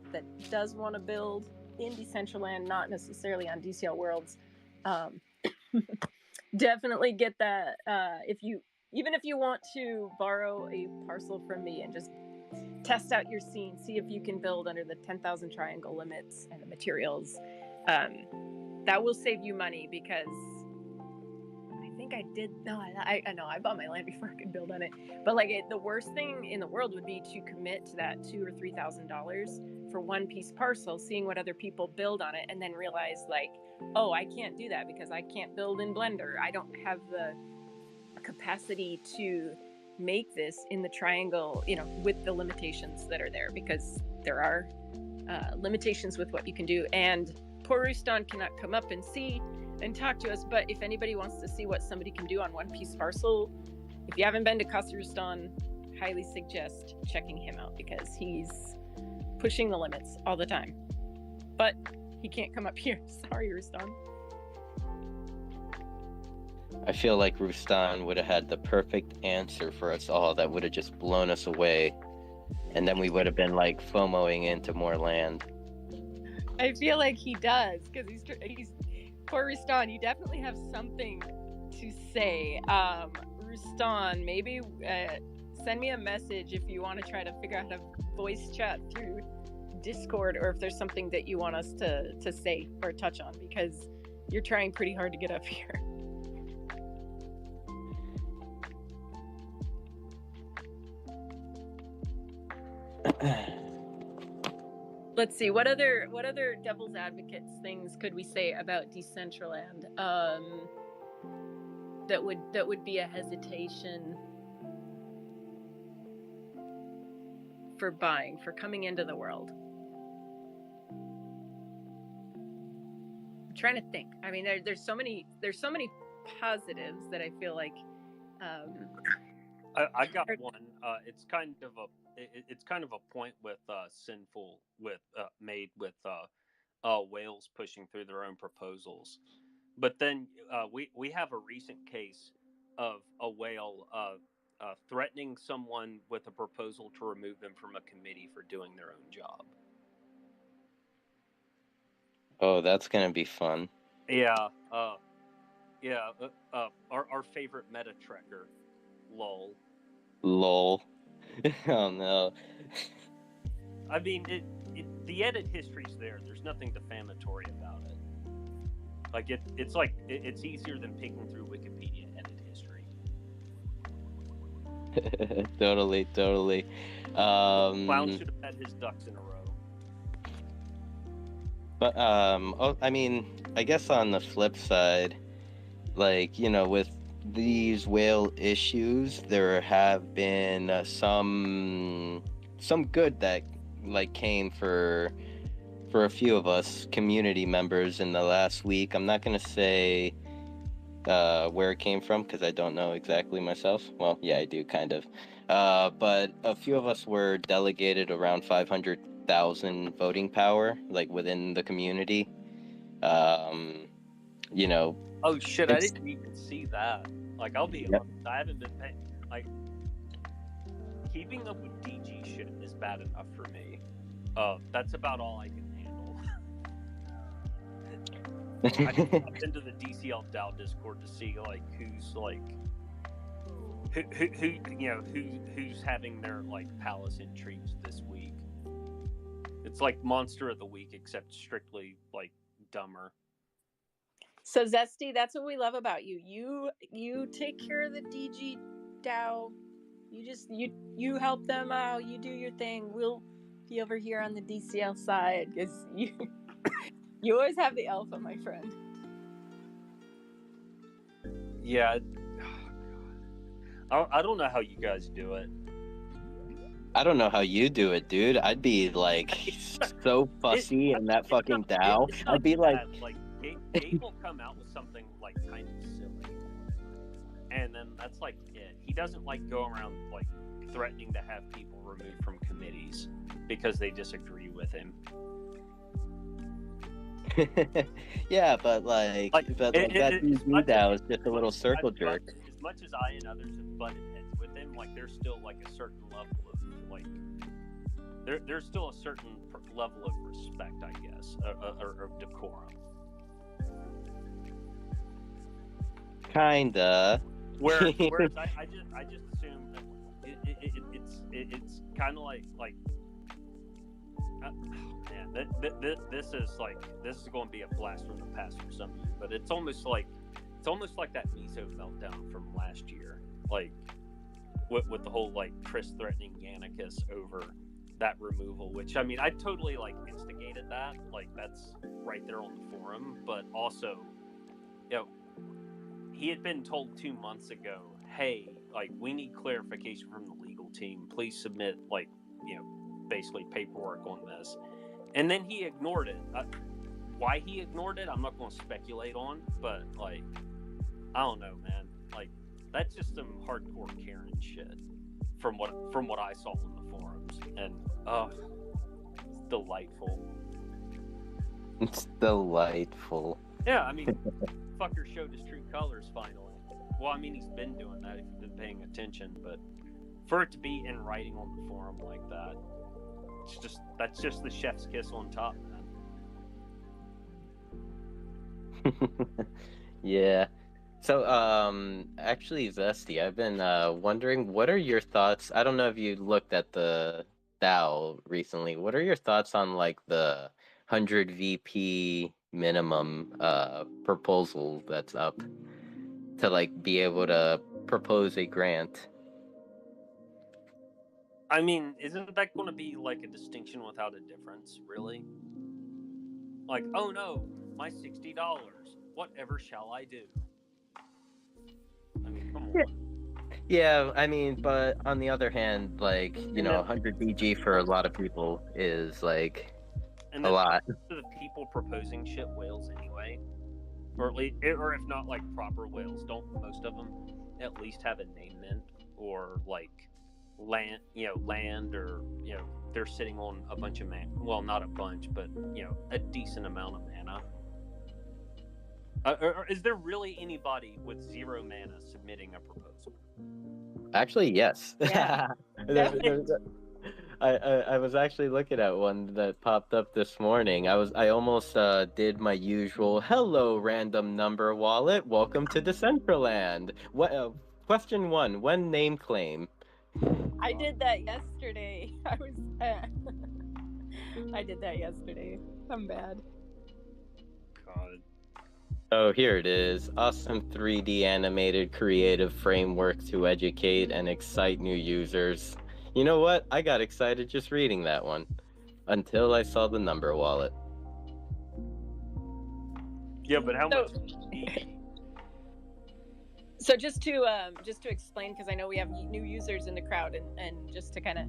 [SPEAKER 3] does want to build in Decentraland, not necessarily on DCL Worlds, definitely get that. Even if you want to borrow a parcel from me and just test out your scene, see if you can build under the 10,000 triangle limits and the materials, that will save you money, because I think I did. No, I know I bought my land before I could build on it. But the worst thing in the world would be to commit to that $2,000 or $3,000 for one piece parcel, seeing what other people build on it, and then realize oh, I can't do that because I can't build in Blender. I don't have the capacity to make this in the triangle, with the limitations that are there, because there are limitations with what you can do. And poor Ruston cannot come up and see and talk to us, but if anybody wants to see what somebody can do on one piece parcel, if you haven't been to Casa Ruston, highly suggest checking him out, because he's pushing the limits all the time. But he can't come up here. Sorry, Ruston.
[SPEAKER 2] I feel like Rustan would have had the perfect answer for us all that would have just blown us away, and then we would have been FOMOing into more land.
[SPEAKER 3] I feel like he does, because he's poor Rustan. You definitely have something to say. Rustan, maybe send me a message if you want to try to figure out how to voice chat through Discord, or if there's something that you want us to say or touch on, because you're trying pretty hard to get up here. Let's see, what other devil's advocates things could we say about Decentraland that would be a hesitation for coming into the world? I'm trying to think. I mean, there's so many positives that I feel like.
[SPEAKER 7] I got one. It's kind of a point with made with whales pushing through their own proposals, but then we have a recent case of a whale threatening someone with a proposal to remove them from a committee for doing their own job.
[SPEAKER 2] Oh, that's gonna be fun.
[SPEAKER 7] Yeah. Our favorite meta trekker, lol.
[SPEAKER 2] Oh no.
[SPEAKER 7] I mean, the edit history's there. There's nothing defamatory about it. It's easier than picking through Wikipedia edit history.
[SPEAKER 2] Totally.
[SPEAKER 7] Clown should have had his ducks in a row.
[SPEAKER 2] But I mean, I guess on the flip side, with these whale issues, there have been some good that came for a few of us community members in the last week. I'm not gonna say where it came from, because I don't know exactly myself. Well, yeah, I do kind of. But a few of us were delegated around 500,000 voting power, within the community.
[SPEAKER 7] Oh shit! I didn't even see that. I'll be honest, I haven't been paying. Keeping up with DG shit is bad enough for me. That's about all I can handle. I just popped into the DCL DAO Discord to see who's having their palace intrigues this week. It's like Monster of the Week, except strictly dumber.
[SPEAKER 3] So Zesty, that's what we love about you. You take care of the DG DAO. You help them out. You do your thing. be over here on the DCL side because you always have the alpha, my friend.
[SPEAKER 7] Yeah. I don't know how you guys do it.
[SPEAKER 2] I don't know how you do it, dude. I'd be like so fussy in that fucking DAO. I'd be like,
[SPEAKER 7] Gabe will come out with something like kind of silly, and then that's like it. He doesn't like go around like threatening to have people removed from committees because they disagree with him.
[SPEAKER 2] yeah, but that DAO is just a little circle jerk.
[SPEAKER 7] As much as I and others have butted heads with him, like there's still like a certain level of like there's still a certain level of respect, I guess, or of decorum.
[SPEAKER 2] Kinda.
[SPEAKER 7] Whereas I just assume that it's kind of like man, this is going to be a blast from the past for some of you, but it's almost like that Miso meltdown from last year, like with the whole like Chris threatening Yannicus over that removal, which I mean I totally like instigated that, like that's right there on the forum, but also, you know, he had been told 2 months ago, hey, like we need clarification from the legal team, please submit like, you know, basically paperwork on this, and then he ignored it. Why he ignored it, I'm not going to speculate on, but like I don't know, man, like that's just some hardcore Karen shit from what I saw on the forums, and it's delightful.
[SPEAKER 2] It's delightful.
[SPEAKER 7] Yeah, I mean, fucker showed his true colors finally. Well, I mean, he's been doing that if you've been paying attention, but for it to be in writing on the forum like that, that's just the chef's kiss on top, man.
[SPEAKER 2] Yeah. So, actually, Zesty, I've been wondering, what are your thoughts? I don't know if you looked at the DAO recently. What are your thoughts on like the 100 VP minimum proposal that's up to like be able to propose a grant?
[SPEAKER 7] I mean, isn't that going to be like a distinction without a difference, really? Like, oh no, my $60. Whatever shall I do? I mean, come on.
[SPEAKER 2] Yeah, I mean, but on the other hand, like, you know, 100 BG for a lot of people is like a lot.
[SPEAKER 7] To the people proposing shit whales anyway, or at least, or if not like proper whales, don't most of them at least have a name mint or like land, or you know they're sitting on a bunch of mana. Well, not a bunch, but you know a decent amount of mana. Or is there really anybody with 0 mana submitting a proposal?
[SPEAKER 2] Actually, yes.
[SPEAKER 3] Yeah.
[SPEAKER 2] I was actually looking at one that popped up this morning. I almost did my usual hello random number wallet. Welcome to Decentraland. What question 1? When name claim?
[SPEAKER 3] I did that yesterday. I did that yesterday. I'm bad.
[SPEAKER 7] God.
[SPEAKER 2] Oh, here it is. Awesome 3D animated creative framework to educate and excite new users. You know what? I got excited just reading that one until I saw the number wallet.
[SPEAKER 7] Yeah, but how much?
[SPEAKER 3] So just to explain, because I know we have new users in the crowd, and just to kind of,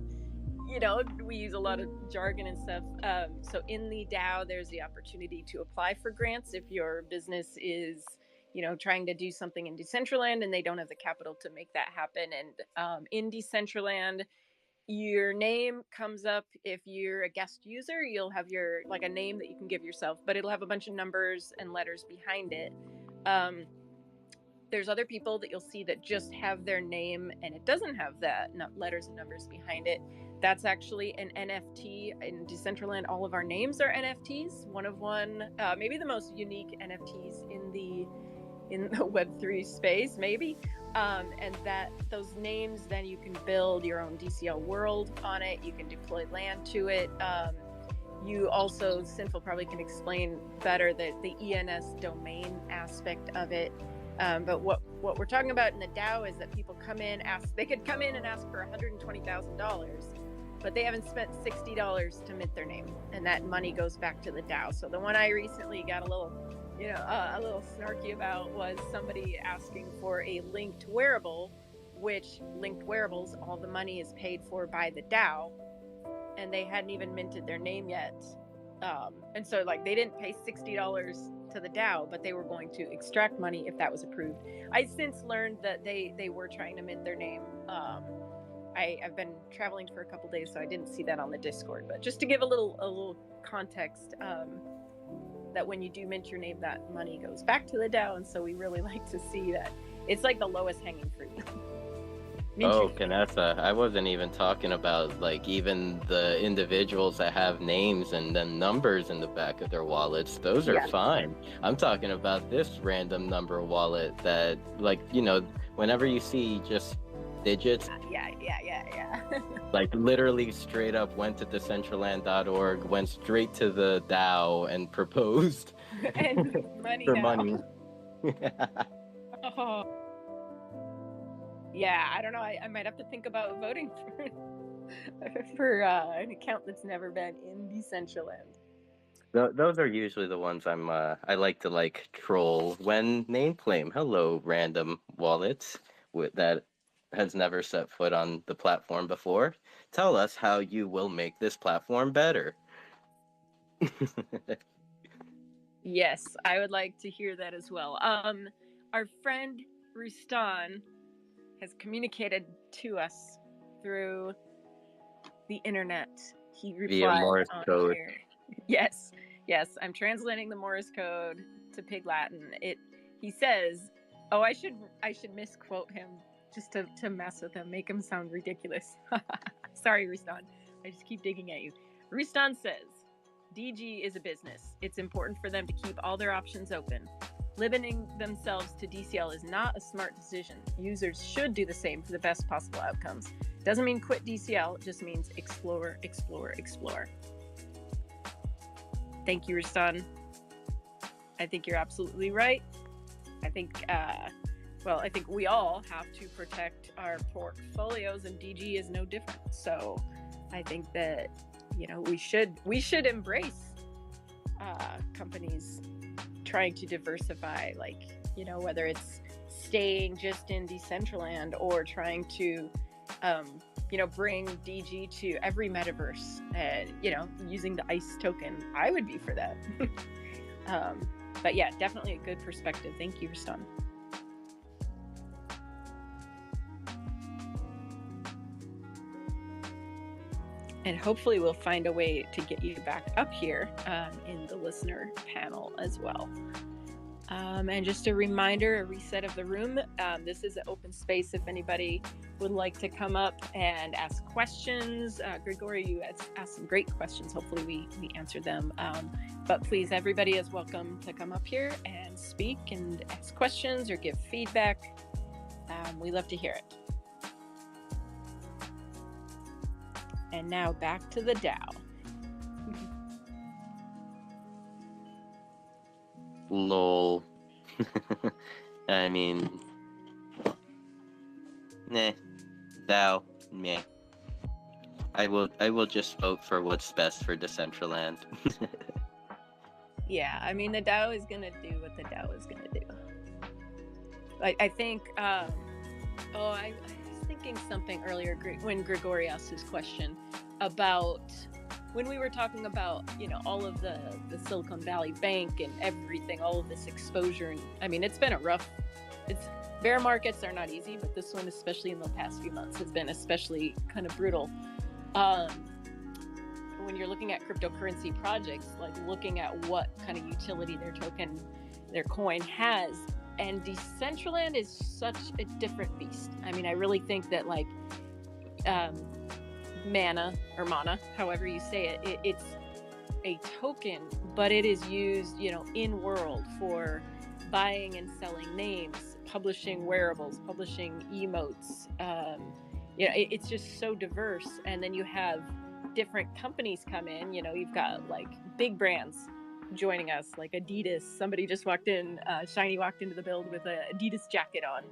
[SPEAKER 3] you know, we use a lot of jargon and stuff. So in the DAO, there's the opportunity to apply for grants if your business is, you know, trying to do something in Decentraland and they don't have the capital to make that happen. And in Decentraland, your name comes up. If you're a guest user, you'll have your like a name that you can give yourself, but it'll have a bunch of numbers and letters behind it. There's other people that you'll see that just have their name and it doesn't have that, not letters and numbers behind it. That's actually an NFT in Decentraland. All of our names are NFTs. One of maybe the most unique NFTs in the Web3 space, maybe. And that those names, then you can build your own DCL world on it. You can deploy land to it. You also, Sinful probably can explain better the ENS domain aspect of it. But what we're talking about in the DAO is that people come in, they could come in and ask for $120,000 but they haven't spent $60 to mint their name, and that money goes back to the DAO. So the one I recently got a little snarky about was somebody asking for a linked wearable, which linked wearables, all the money is paid for by the DAO, and they hadn't even minted their name yet. And so like they didn't pay $60 to the DAO, but they were going to extract money if that was approved. I since learned that they were trying to mint their name. I've been traveling for a couple days, so I didn't see that on the Discord. But just to give a little context, that when you do mint your name, that money goes back to the DAO, and so we really like to see that. It's like the lowest hanging fruit.
[SPEAKER 2] Oh, Canessa, I wasn't even talking about like even the individuals that have names and then numbers in the back of their wallets. Those are fine. I'm talking about this random number wallet that, like, you know, whenever you see just digits,
[SPEAKER 3] yeah.
[SPEAKER 2] like literally straight up went to Decentraland.org, went straight to the DAO and proposed
[SPEAKER 3] and money
[SPEAKER 2] for
[SPEAKER 3] now.
[SPEAKER 2] money.
[SPEAKER 3] Oh. Yeah, I don't know. I might have to think about voting for an account that's never been in Decentraland.
[SPEAKER 2] Those are usually the ones I like to like troll when name claim. Hello, random wallets that has never set foot on the platform before. Tell us how you will make this platform better.
[SPEAKER 3] Yes, I would like to hear that as well. Our friend Rustan has communicated to us through the internet. He replied
[SPEAKER 2] Via Morse code.
[SPEAKER 3] Here. Yes, I'm translating the Morse code to Pig Latin. He says, "Oh, I should misquote him just to mess with him, make him sound ridiculous." Sorry, Rustan. I just keep digging at you. Rustan says, "DG is a business. It's important for them to keep all their options open. Limiting themselves to DCL is not a smart decision. Users should do the same for the best possible outcomes. Doesn't mean quit DCL, it just means explore, explore, explore." Thank you, Rustan. I think you're absolutely right. I think we all have to protect our portfolios, and DG is no different. So I think that, you know, we should embrace companies trying to diversify, like, you know, whether it's staying just in Decentraland or trying to bring DG to every metaverse, and, you know, using the ICE token. I would be for that. But yeah, definitely a good perspective. Thank you, Rustan. And hopefully we'll find a way to get you back up here in the listener panel as well. And just a reminder, a reset of the room. This is an open space if anybody would like to come up and ask questions. Grigori, you asked some great questions. Hopefully we answered them. But please, everybody is welcome to come up here and speak and ask questions or give feedback. We love to hear it. And now back to the DAO.
[SPEAKER 2] Lol. I mean, DAO, meh. I will just vote for what's best for Decentraland.
[SPEAKER 3] Yeah, I mean, the DAO is gonna do what the DAO is gonna do. I think. I was thinking something earlier when Grigori asked his question about when we were talking about, you know, all of the Silicon Valley Bank and everything, all of this exposure. And I mean, it's been bear markets are not easy, but this one, especially in the past few months, has been especially kind of brutal. When you're looking at cryptocurrency projects, like looking at what kind of utility their coin has, and Decentraland is such a different beast. I mean, I really think that, like, Mana, however you say it, it's a token, but it is used, you know, in world for buying and selling names, publishing wearables, publishing emotes. You know, it's just so diverse. And then you have different companies come in. You know, you've got like big brands joining us, like Adidas. Somebody just walked in, Shiny walked into the build with an Adidas jacket on.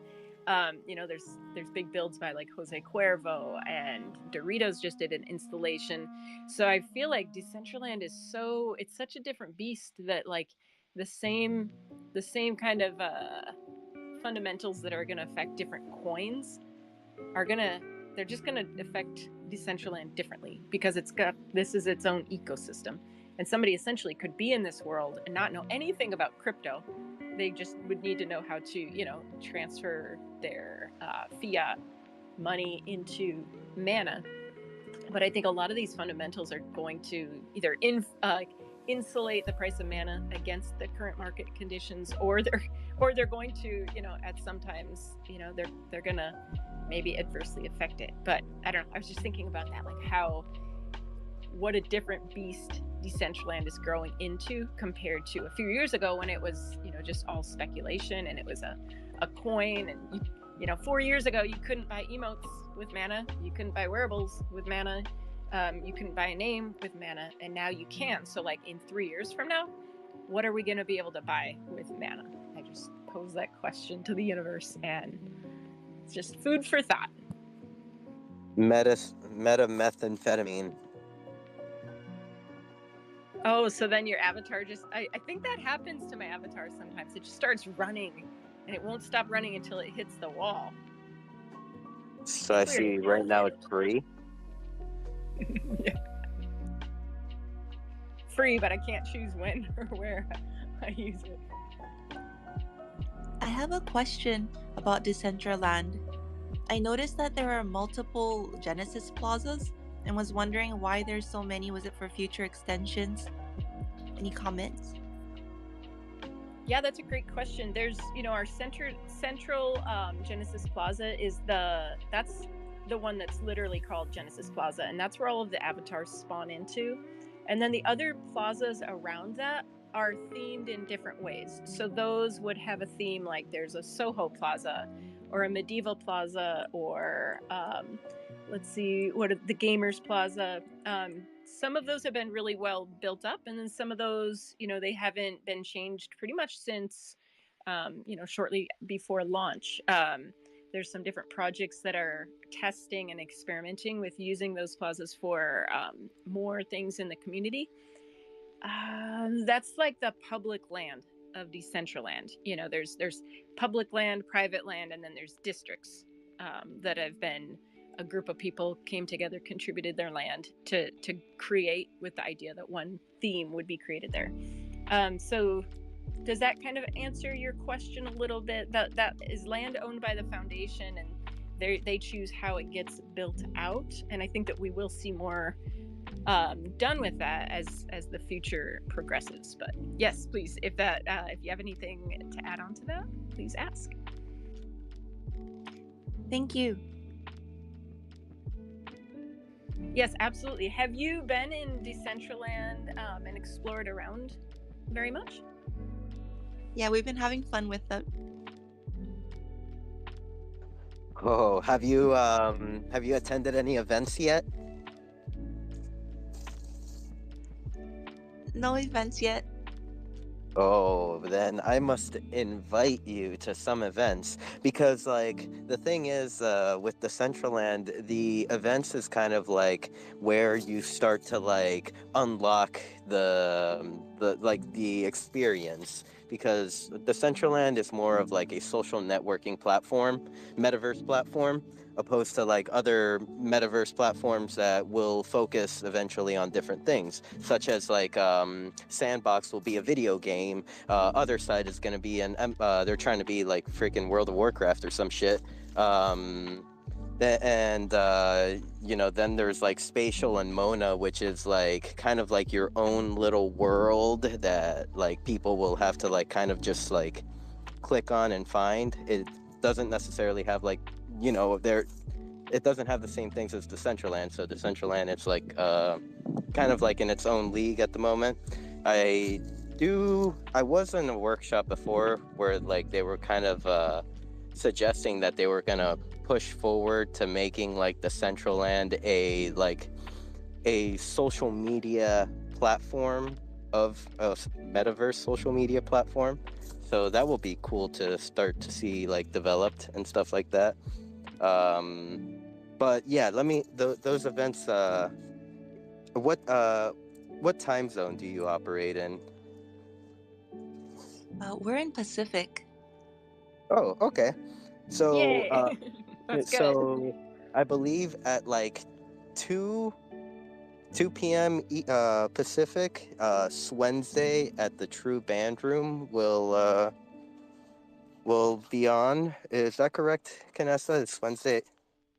[SPEAKER 3] There's big builds by like Jose Cuervo, and Doritos just did an installation. So I feel like Decentraland is it's such a different beast that like the same kind of fundamentals that are going to affect different coins they're just going to affect Decentraland differently, because this is its own ecosystem, and somebody essentially could be in this world and not know anything about crypto. They just would need to know how to transfer their fiat money into mana. But I think a lot of these fundamentals are going to either insulate the price of mana against the current market conditions, or they're going to at sometimes they're gonna maybe adversely affect it. But I don't know, I was just thinking about that, like what a different beast Decentraland is growing into compared to a few years ago, when it was just all speculation, and it was a coin, and 4 years ago you couldn't buy emotes with mana, you couldn't buy wearables with mana, you couldn't buy a name with mana, and now you can. So like in 3 years from now, what are we going to be able to buy with mana? I just posed that question to the universe, and it's just food for thought.
[SPEAKER 2] Metamethamphetamine.
[SPEAKER 3] Oh, so then your avatar I think that happens to my avatar sometimes. It just starts running, and it won't stop running until it hits the wall.
[SPEAKER 2] So I see right now it's free.
[SPEAKER 3] Yeah. Free, but I can't choose when or where I use it.
[SPEAKER 11] I have a question about Decentraland. I noticed that there are multiple Genesis plazas and was wondering why there's so many. Was it for future extensions? Any comments?
[SPEAKER 3] Yeah, that's a great question. There's, our central Genesis Plaza that's the one that's literally called Genesis Plaza, and that's where all of the avatars spawn into. And then the other plazas around that are themed in different ways. So those would have a theme, like there's a Soho Plaza or a Medieval Plaza, or let's see, the Gamers Plaza. Some of those have been really well built up, and then some of those, they haven't been changed pretty much since, shortly before launch. There's some different projects that are testing and experimenting with using those plazas for more things in the community. That's like the public land of Decentraland. There's public land, private land, and then there's districts that have been a group of people came together, contributed their land to create, with the idea that one theme would be created there. So does that kind of answer your question a little bit? That is land owned by the foundation, and they choose how it gets built out. And I think that we will see more done with that as the future progresses. But yes, please, if you have anything to add on to that, please ask.
[SPEAKER 11] Thank you.
[SPEAKER 3] Yes, absolutely. Have you been in Decentraland and explored around very much?
[SPEAKER 11] Yeah, we've been having fun with it.
[SPEAKER 2] Oh, have you attended any events yet?
[SPEAKER 11] No events yet.
[SPEAKER 2] Oh, then I must invite you to some events, because like the thing is with Decentraland, the events is kind of like where you start to like unlock the experience, because Decentraland is more of like a social networking platform, metaverse platform, opposed to like other metaverse platforms that will focus eventually on different things, such as like Sandbox will be a video game, other side is going to be they're trying to be like freaking World of Warcraft or some shit, and then there's like Spatial and Mona, which is like kind of like your own little world that like people will have to like kind of just like click on and find. It doesn't necessarily have like it doesn't have the same things as Decentraland. So Decentraland, it's like kind of like in its own league at the moment. I was in a workshop before where like they were kind of suggesting that they were gonna push forward to making like Decentraland a social media platform of a metaverse social media platform. So that will be cool to start to see like developed and stuff like that. But yeah, those events. What time zone do you operate in?
[SPEAKER 11] We're in Pacific.
[SPEAKER 2] Oh, okay. So
[SPEAKER 3] Yay! That's good.
[SPEAKER 2] so I believe at like 2 p.m. Pacific, Wednesday at the True Band Room will be on. Is that correct, Canessa? It's Wednesday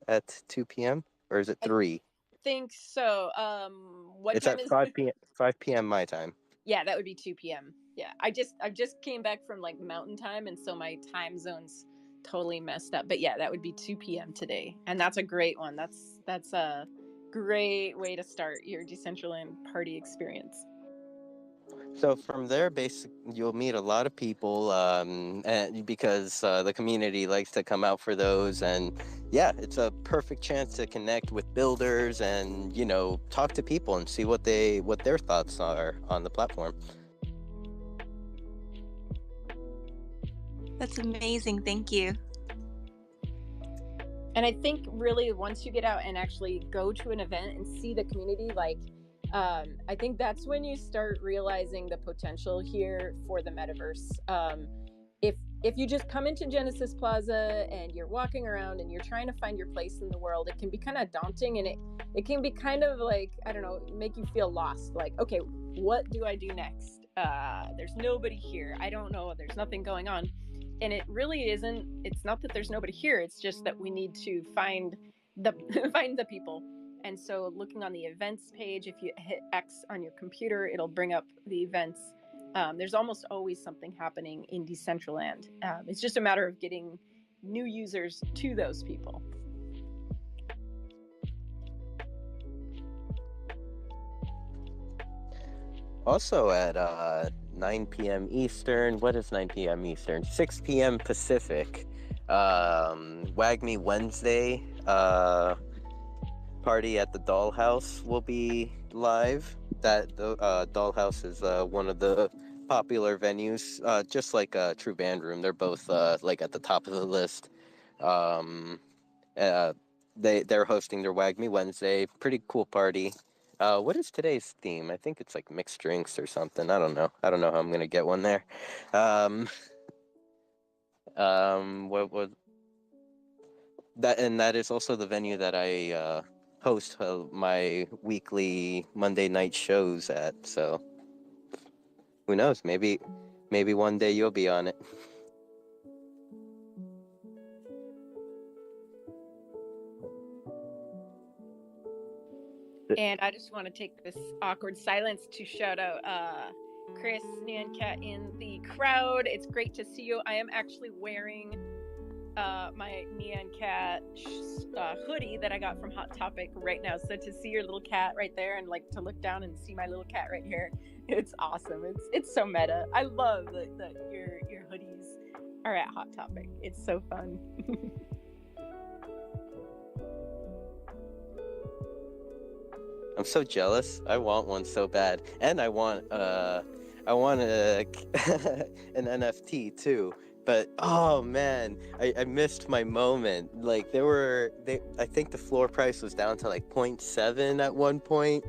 [SPEAKER 2] at 2 p.m. or is it
[SPEAKER 3] I
[SPEAKER 2] 3?
[SPEAKER 3] think so. What
[SPEAKER 2] It's
[SPEAKER 3] time
[SPEAKER 2] at
[SPEAKER 3] is
[SPEAKER 2] 5 p.m. 5 p.m. my time.
[SPEAKER 3] Yeah, that would be 2 p.m. Yeah, I just came back from like mountain time, and so my time zone's totally messed up. But yeah, that would be 2 p.m. today, and that's a great one. That's a great way to start your Decentraland party experience.
[SPEAKER 2] So from there, you'll meet a lot of people, and because the community likes to come out for those, and yeah, it's a perfect chance to connect with builders and talk to people and see what their thoughts are on the platform.
[SPEAKER 11] That's amazing. Thank you.
[SPEAKER 3] And I think really once you get out and actually go to an event and see the community, like I think that's when you start realizing the potential here for the metaverse. If you just come into Genesis Plaza and you're walking around and you're trying to find your place in the world, it can be kind of daunting, and it can be kind of like, I don't know, make you feel lost. Like, okay, what do I do next? There's nobody here. I don't know. There's nothing going on. And it really isn't. It's not that there's nobody here. It's just that we need to find the find the people. And so looking on the events page, if you hit X on your computer, it'll bring up the events. There's almost always something happening in Decentraland. It's just a matter of getting new users to those people.
[SPEAKER 2] Also at 9 p.m. Eastern, what is 9 p.m. Eastern? 6 p.m. Pacific. Wag Me Wednesday party at the Dollhouse will be live. That the Dollhouse is one of the popular venues, just like True Band Room. They're both like at the top of the list. They're hosting their Wag Me Wednesday. Pretty cool party. What is today's theme? I think it's like mixed drinks or something. I don't know how I'm gonna get one there. What that, and that is also the venue that I host my weekly Monday night shows at. So who knows? Maybe one day you'll be on it.
[SPEAKER 3] And I just want to take this awkward silence to shout out Chris Nyancat in the crowd. It's great to see you. I am actually wearing my Nyancat hoodie that I got from Hot Topic right now. So to see your little cat right there, and like to look down and see my little cat right here, it's awesome. It's so meta. I love that your hoodies are at Hot Topic. It's so fun.
[SPEAKER 2] I'm so jealous. I want one so bad, and I want an NFT too. But oh man, I missed my moment. Like I think the floor price was down to like 0.7 at one point.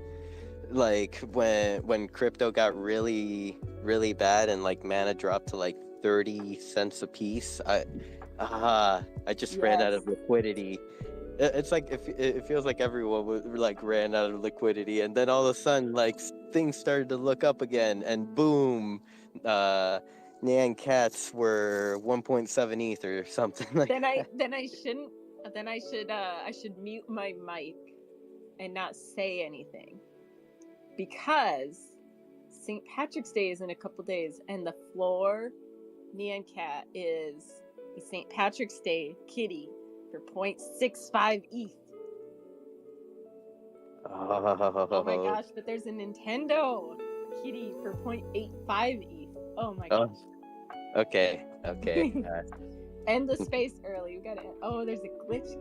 [SPEAKER 2] Like when crypto got really really bad and like mana dropped to like 30 cents a piece. I just ran out of liquidity. It's like it feels like everyone like ran out of liquidity, and then all of a sudden like things started to look up again, and boom, Nyan Cats were 1.7 ETH or something like that.
[SPEAKER 3] I should mute my mic and not say anything, because St. Patrick's Day is in a couple days, and the floor Nyan Cat is a St. Patrick's Day kitty for 0.65 ETH. Oh my gosh, but there's a Nintendo kitty for 0.85 ETH. Oh my gosh.
[SPEAKER 2] Okay.
[SPEAKER 3] End the space early. We gotta. Oh, there's a glitch.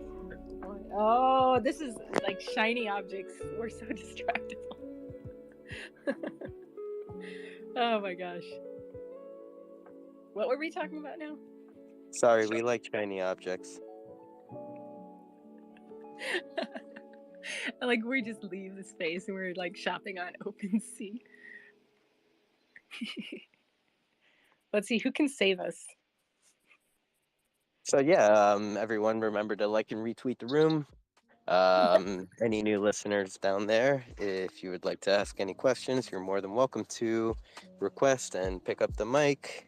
[SPEAKER 3] Oh, this is like shiny objects. We're so distractible. Oh my gosh. What were we talking about now?
[SPEAKER 2] Sorry, we like shiny objects.
[SPEAKER 3] Like we just leave the space and we're like shopping on OpenSea. Let's see who can save us.
[SPEAKER 2] So yeah, everyone remember to like and retweet the room. Any new listeners down there, if you would like to ask any questions, you're more than welcome to request and pick up the mic.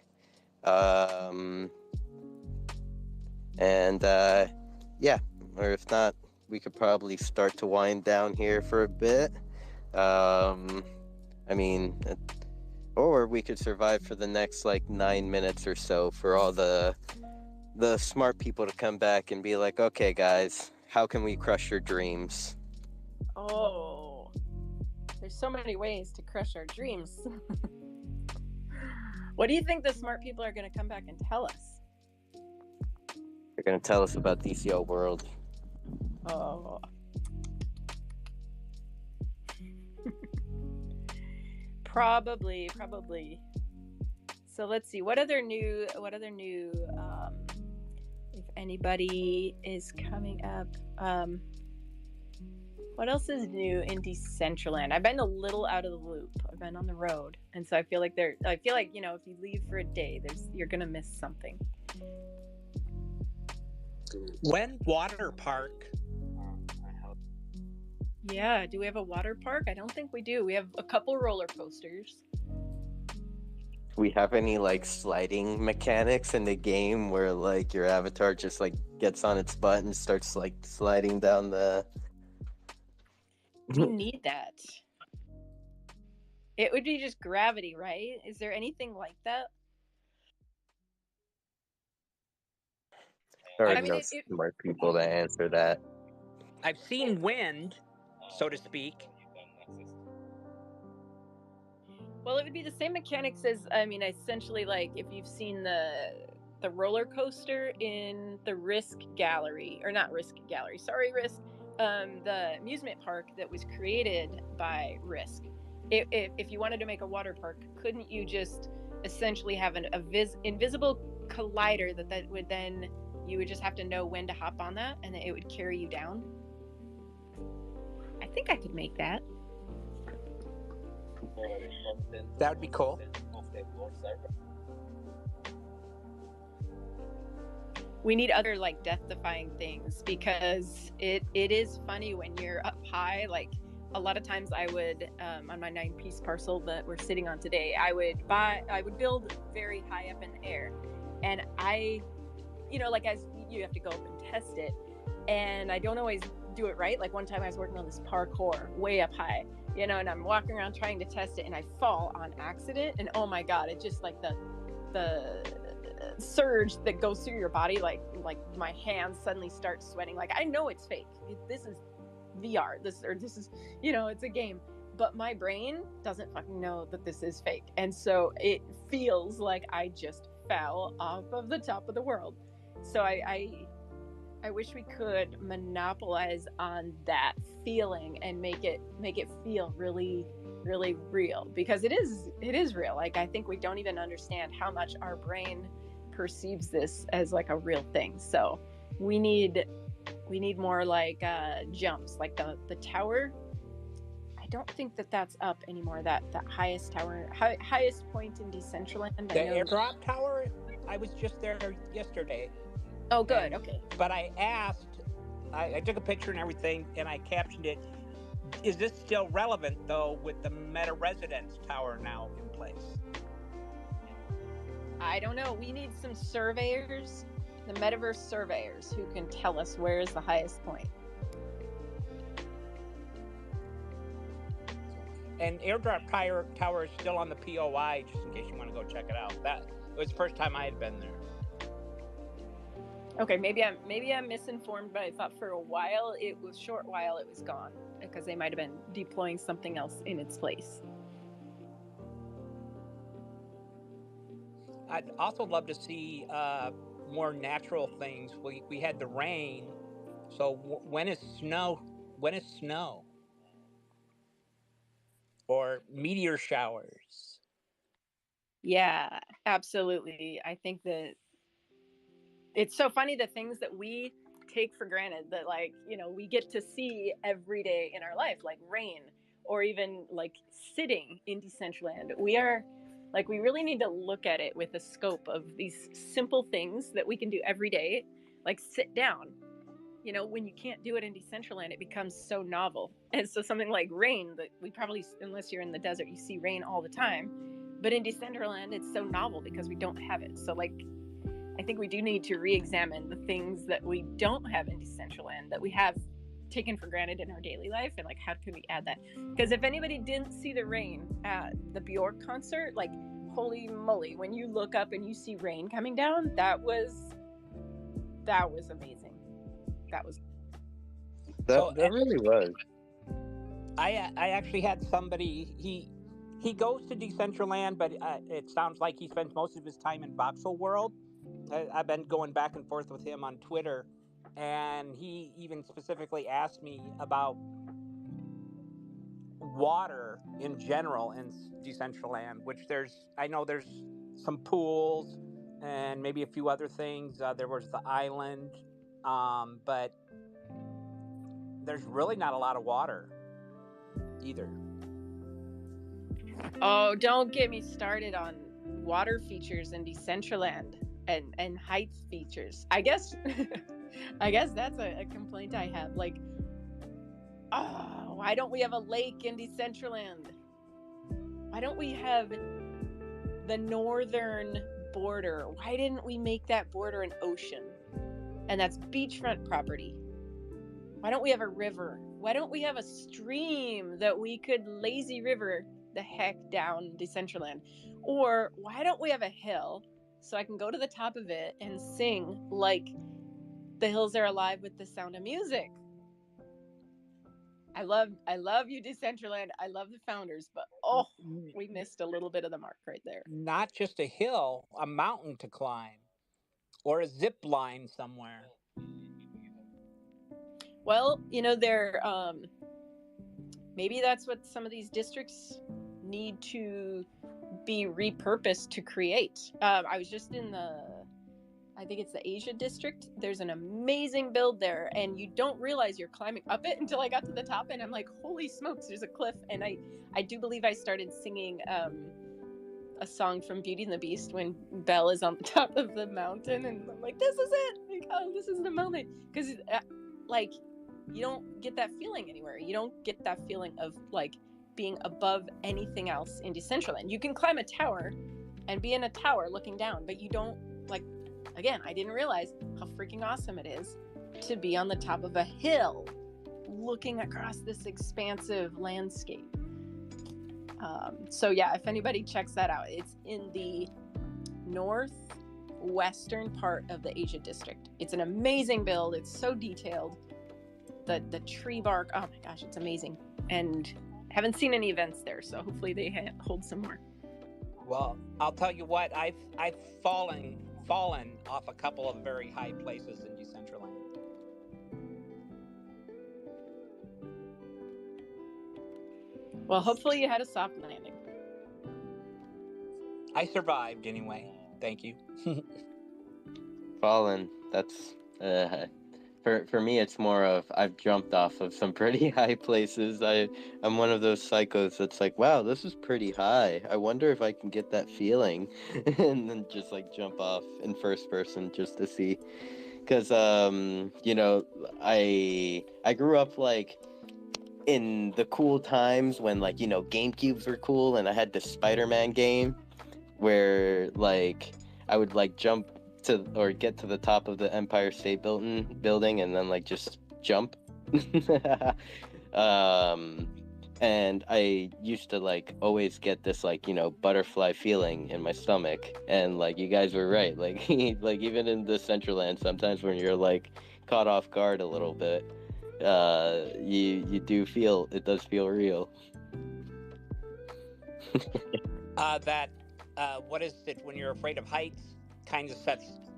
[SPEAKER 2] Yeah, or if not, we could probably start to wind down here for a bit. I mean, or we could survive for the next like 9 minutes or so for all the smart people to come back and be like, okay, guys, how can we crush your dreams?
[SPEAKER 3] Oh, there's so many ways to crush our dreams. What do you think the smart people are going to come back and tell us?
[SPEAKER 2] They're going to tell us about DCO World.
[SPEAKER 3] Oh. Probably. So let's see. What other new if anybody is coming up, what else is new in Decentraland? I've been a little out of the loop. I've been on the road, and so I feel like if you leave for a day, you're gonna miss something.
[SPEAKER 4] When water park?
[SPEAKER 3] Yeah, do we have a water park? I don't think we do. We have a couple roller coasters.
[SPEAKER 2] Do we have any like sliding mechanics in the game where like your avatar just like gets on its butt and starts like sliding down the...
[SPEAKER 3] We need that. It would be just gravity, right? Is there anything like that?
[SPEAKER 2] There are no smart people to answer that.
[SPEAKER 4] I've seen wind, so to speak.
[SPEAKER 3] Well, it would be the same mechanics as, essentially, like if you've seen the roller coaster in the Risk Gallery, or not Risk Gallery, sorry, Risk, the amusement park that was created by Risk. If you wanted to make a water park, couldn't you just essentially have an invisible collider that would then, you would just have to know when to hop on that, and it would carry you down? I think I could make that.
[SPEAKER 4] That would be cool.
[SPEAKER 3] We need other like death-defying things, because it is funny when you're up high. Like a lot of times I would on my 9-piece parcel that we're sitting on today, I would build very high up in the air, and as you have to go up and test it, and I don't always do it right. Like one time I was working on this parkour way up high, and I'm walking around trying to test it, and I fall on accident, and oh my god, it just like the surge that goes through your body, like my hands suddenly start sweating. Like I know it's fake. This is VR. This is it's a game, but my brain doesn't fucking know that this is fake, and so it feels like I just fell off of the top of the world. So I wish we could monopolize on that feeling and make it feel really, really real, because it is real. Like I think we don't even understand how much our brain perceives this as like a real thing. So we need more like jumps, like the tower. I don't think that's up anymore. That highest tower, highest point in Decentraland.
[SPEAKER 4] The airdrop tower. I was just there yesterday.
[SPEAKER 3] Oh, good. Okay.
[SPEAKER 4] But I asked, I took a picture and everything, and I captioned it. Is this still relevant, though, with the Meta Residence Tower now in place?
[SPEAKER 3] I don't know. We need some surveyors, the metaverse surveyors, who can tell us where is the highest point.
[SPEAKER 4] And airdrop tower is still on the POI, just in case you want to go check it out. That was the first time I had been there.
[SPEAKER 3] Okay, maybe I'm misinformed, but I thought for a short while it was gone, because they might have been deploying something else in its place.
[SPEAKER 4] I'd also love to see more natural things. We had the rain, so when is snow? When is snow? Or meteor showers?
[SPEAKER 3] Yeah, absolutely. I think that it's so funny the things that we take for granted that, like, you know, we get to see every day in our life, like rain, or even like sitting in Decentraland. We are like, we really need to look at it with the scope of these simple things that we can do every day, like sit down. You know, when you can't do it in Decentraland, it becomes so novel. And so something like rain, that we probably, unless you're in the desert, you see rain all the time. But in Decentraland, it's so novel because we don't have it. So, like, I think we do need to re-examine the things that we don't have in Decentraland that we have taken for granted in our daily life, and like, how can we add that? Because if anybody didn't see the rain at the Bjork concert, like, holy moly, when you look up and you see rain coming down, that was amazing. That was
[SPEAKER 2] That really was.
[SPEAKER 4] I actually had somebody, he goes to Decentraland, but it sounds like he spends most of his time in Voxel World. I've been going back and forth with him on Twitter, and he even specifically asked me about water in general in Decentraland, which I know there's some pools and maybe a few other things. There was the island, but there's really not a lot of water either.
[SPEAKER 3] Oh, don't get me started on water features in Decentraland and height features. I guess I guess that's a complaint I have. Like, oh, why don't we have a lake in Decentraland? Why don't we have the northern border? Why didn't we make that border an ocean? And that's beachfront property. Why don't we have a river? Why don't we have a stream that we could lazy river the heck down Decentraland? Or why don't we have a hill so I can go to the top of it and sing like the hills are alive with the sound of music? I love you, Decentraland. I love the founders, but oh, we missed a little bit of the mark right there.
[SPEAKER 4] Not just a hill, a mountain to climb, or a zip line somewhere.
[SPEAKER 3] Well, you know, maybe that's what some of these districts need to be repurposed to create. I was just in I think it's the Asia district. There's an amazing build there, and you don't realize you're climbing up it until I got to the top, and I'm like, holy smokes, there's a cliff. And I do believe I started singing a song from Beauty and the Beast when Belle is on the top of the mountain, and I'm like, this is it. Like, oh, this is the moment. Because like, you don't get that feeling anywhere. You don't get that feeling of like being above anything else in Decentraland. You can climb a tower and be in a tower looking down, but you don't, like, again, I didn't realize how freaking awesome it is to be on the top of a hill looking across this expansive landscape. So yeah, if anybody checks that out, it's in the northwestern part of the Asia district. It's an amazing build. It's so detailed. The tree bark, oh my gosh, it's amazing. And haven't seen any events there, so hopefully they hold some more.
[SPEAKER 4] Well, I'll tell you what, I've fallen off a couple of very high places in Decentraland.
[SPEAKER 3] Well, hopefully you had a soft landing.
[SPEAKER 4] I survived anyway. Thank you.
[SPEAKER 2] Fallen. That's for me. It's more of I've jumped off of some pretty high places. I'm one of those psychos that's like, wow, this is pretty high. I wonder if I can get that feeling, and then just like jump off in first person just to see. Because you know, I grew up like in the cool times when, like, you know, GameCubes were cool, and I had this Spider-Man game where like I would like jump to or get to the top of the Empire State building and then like just jump. And I used to like always get this like, you know, butterfly feeling in my stomach, and like you guys were right, like like even in the Decentraland, sometimes when you're like caught off guard a little bit, you do feel it does feel real.
[SPEAKER 4] What is it when you're afraid of heights? Kind of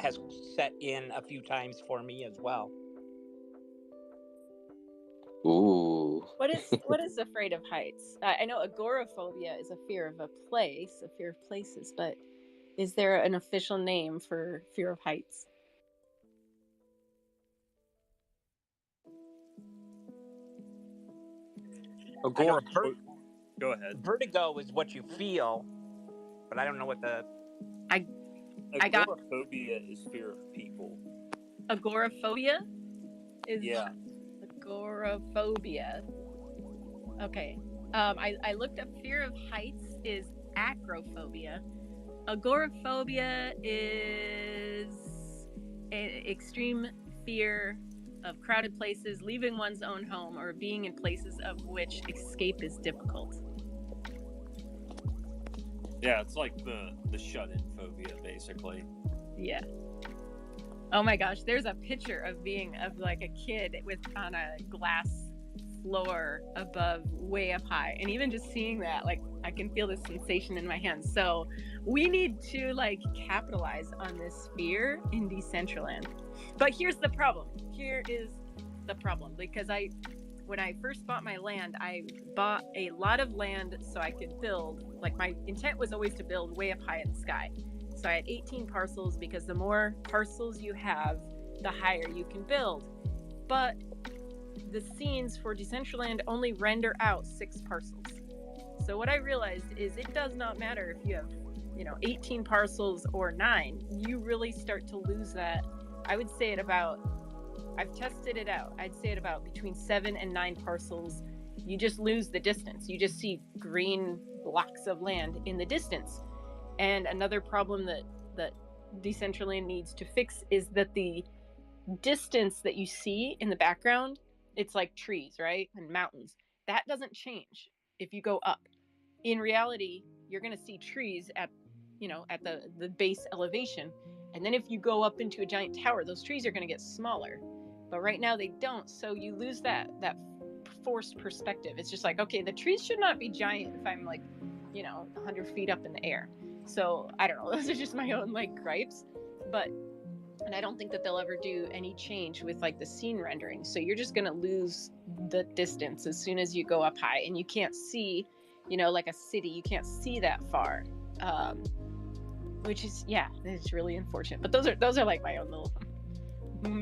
[SPEAKER 4] has set in a few times for me as well.
[SPEAKER 2] Ooh. Ooh.
[SPEAKER 3] What is afraid of heights? I know agoraphobia is a fear of a place, a fear of places, but is there an official name for fear of heights?
[SPEAKER 7] Go ahead.
[SPEAKER 4] Vertigo is what you feel, but I don't know what the.
[SPEAKER 3] I got
[SPEAKER 7] Agoraphobia is fear of people.
[SPEAKER 3] agoraphobia is
[SPEAKER 7] Yeah.
[SPEAKER 3] agoraphobia. Okay. I looked up fear of heights is acrophobia. Agoraphobia is an extreme fear of crowded places, leaving one's own home, or being in places of which escape is difficult.
[SPEAKER 7] Yeah, it's like the shut-in phobia, basically.
[SPEAKER 3] Yeah. Oh my gosh, there's a picture of like a kid on a glass floor above, way up high, and even just seeing that, like, I can feel the sensation in my hands. So we need to like capitalize on this fear in Decentraland. But here's the problem. Because when I first bought my land, I bought a lot of land so I could build. Like, my intent was always to build way up high in the sky. So I had 18 parcels, because the more parcels you have, the higher you can build. But the scenes for Decentraland only render out 6 parcels. So what I realized is it does not matter if you have, 18 parcels or 9. You really start to lose that. I would say I've tested it out. I'd say at about between 7 and 9 parcels, you just lose the distance. You just see green blocks of land in the distance. And another problem that Decentraland needs to fix is that the distance that you see in the background, it's like trees, right? And mountains. That doesn't change if you go up. In reality, you're going to see trees at the base elevation. And then if you go up into a giant tower, those trees are going to get smaller. But right now they don't. So you lose that forced perspective. It's just like, okay, the trees should not be giant if I'm like, 100 feet up in the air. So I don't know. Those are just my own like gripes. And I don't think that they'll ever do any change with like the scene rendering. So you're just going to lose the distance as soon as you go up high, and you can't see, like a city, you can't see that far. Which is, it's really unfortunate. But those are like my own little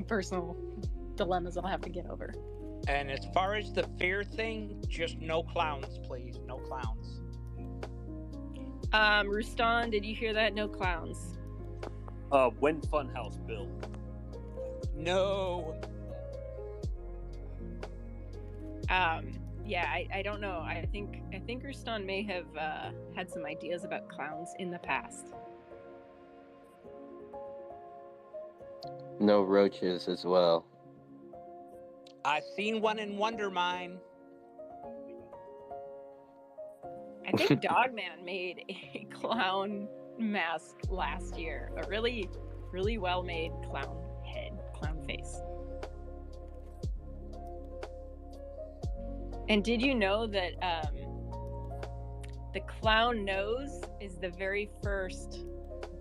[SPEAKER 3] personal dilemmas I'll have to get over.
[SPEAKER 4] And as far as the fear thing, just no clowns, please. No clowns.
[SPEAKER 3] Rustan, did you hear that? No clowns.
[SPEAKER 7] When Funhouse built.
[SPEAKER 4] No.
[SPEAKER 3] I don't know. I think Rustan may have had some ideas about clowns in the past.
[SPEAKER 2] No roaches as well.
[SPEAKER 4] I seen one in Wondermine.
[SPEAKER 3] I think Dogman made a clown mask last year. A really, really well-made clown face. And did you know that the clown nose is the very first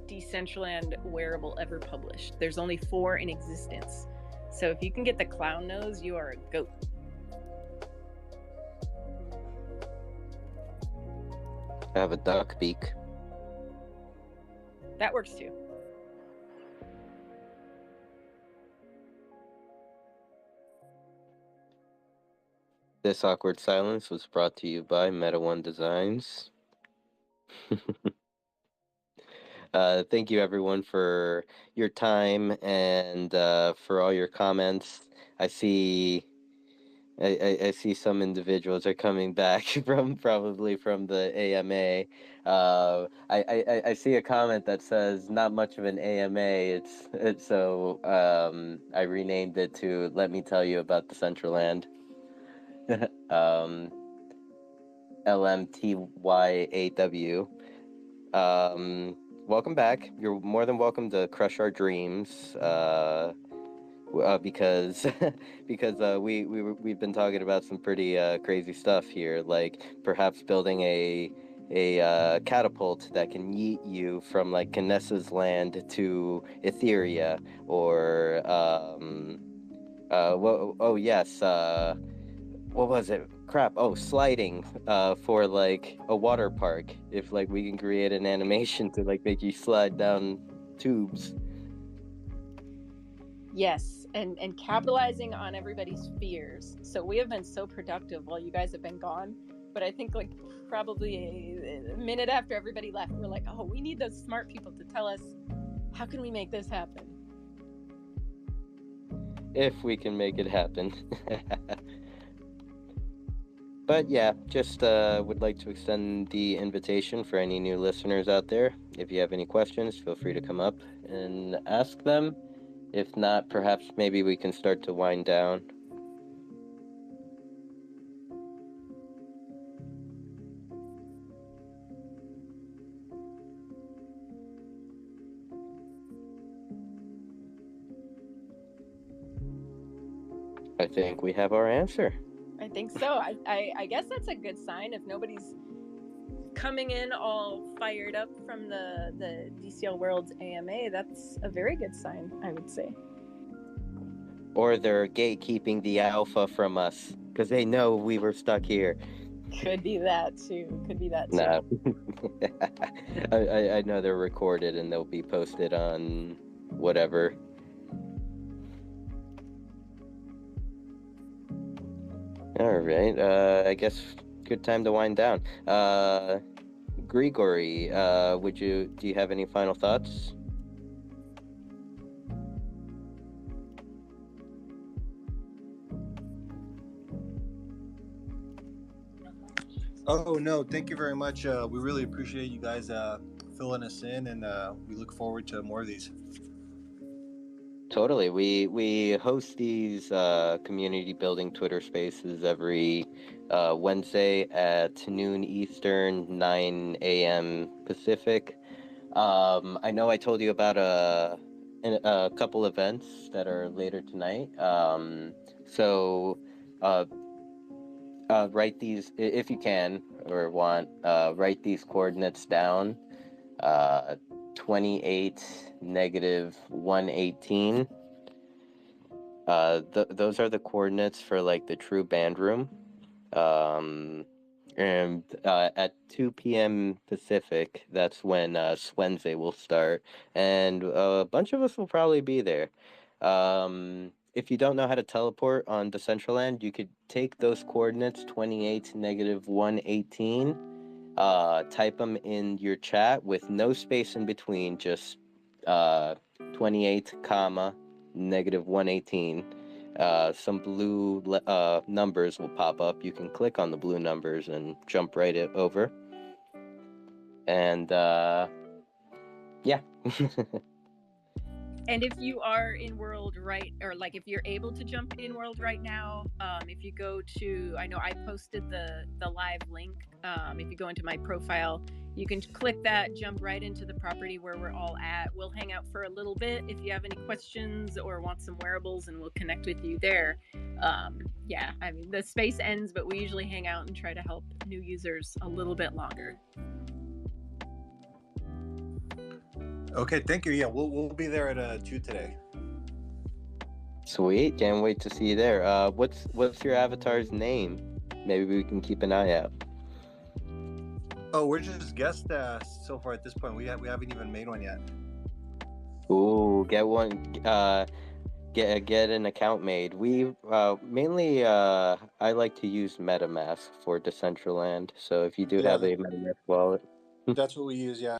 [SPEAKER 3] Decentraland wearable ever published? There's only 4 in existence. So if you can get the clown nose, you are a goat.
[SPEAKER 2] I have a duck beak.
[SPEAKER 3] That works too.
[SPEAKER 2] This awkward silence was brought to you by Meta One Designs. Thank you, everyone, for your time and for all your comments. I see some individuals are coming back probably from the AMA. I see a comment that says not much of an AMA. It's so I renamed it to Let Me Tell You About Decentraland. LMTYAW. Welcome back. You're more than welcome to crush our dreams. Because we've been talking about some pretty crazy stuff here, like perhaps building a catapult that can yeet you from like Kinessa's land to Etheria, or what was it? Crap. Oh, sliding. For like a water park. If like we can create an animation to like make you slide down tubes.
[SPEAKER 3] Yes, and capitalizing on everybody's fears. So we have been so productive while you guys have been gone. But I think like probably a minute after everybody left, we're like, oh, we need those smart people to tell us how can we make this happen.
[SPEAKER 2] If we can make it happen. But yeah, just would like to extend the invitation for any new listeners out there. If you have any questions, feel free to come up and ask them. If not, perhaps maybe we can start to wind down. I think we have our answer.
[SPEAKER 3] I think so. I guess that's a good sign if nobody's coming in all fired up from the DCL World's AMA. That's a very good sign, I would say.
[SPEAKER 2] Or they're gatekeeping the alpha from us because they know we were stuck here.
[SPEAKER 3] Could be that too.
[SPEAKER 2] No. I know they're recorded and they'll be posted on whatever. All right. I guess good time to wind down. Grigory, do you have any final thoughts?
[SPEAKER 10] Oh no, thank you very much. We really appreciate you guys filling us in, and we look forward to more of these.
[SPEAKER 2] Totally. We host these community building Twitter spaces every Wednesday at noon Eastern, 9 a.m. Pacific. I know I told you about a couple events that are later tonight. So write these, if you can or want, write these coordinates down. 28 negative 118. Those are the coordinates for like the true band room. And at 2 p.m. Pacific, that's when Swense will start, and a bunch of us will probably be there. If you don't know how to teleport on Decentraland, you could take those coordinates 28 negative 118, type them in your chat with no space in between, just 28 comma negative 118. Some blue numbers will pop up. You can click on the blue numbers and jump right over. And yeah.
[SPEAKER 3] And if you are in world right, or like if you're able to jump in world right now, if you go to, I know I posted the live link. If you go into my profile, you can click that, jump right into the property where we're all at. We'll hang out for a little bit if you have any questions or want some wearables, and we'll connect with you there. Yeah, I mean, the space ends, but we usually hang out and try to help new users a little bit longer.
[SPEAKER 10] Okay, thank you. Yeah, we'll be there at 2 today.
[SPEAKER 2] Sweet, can't wait to see you there. What's your avatar's name? Maybe we can keep an eye out.
[SPEAKER 10] Oh, we're just guests so far at this point. We haven't even made one yet.
[SPEAKER 2] Ooh, get one. Get an account made. We mainly I like to use MetaMask for Decentraland. So if you do have a MetaMask wallet,
[SPEAKER 10] that's what we use. Yeah.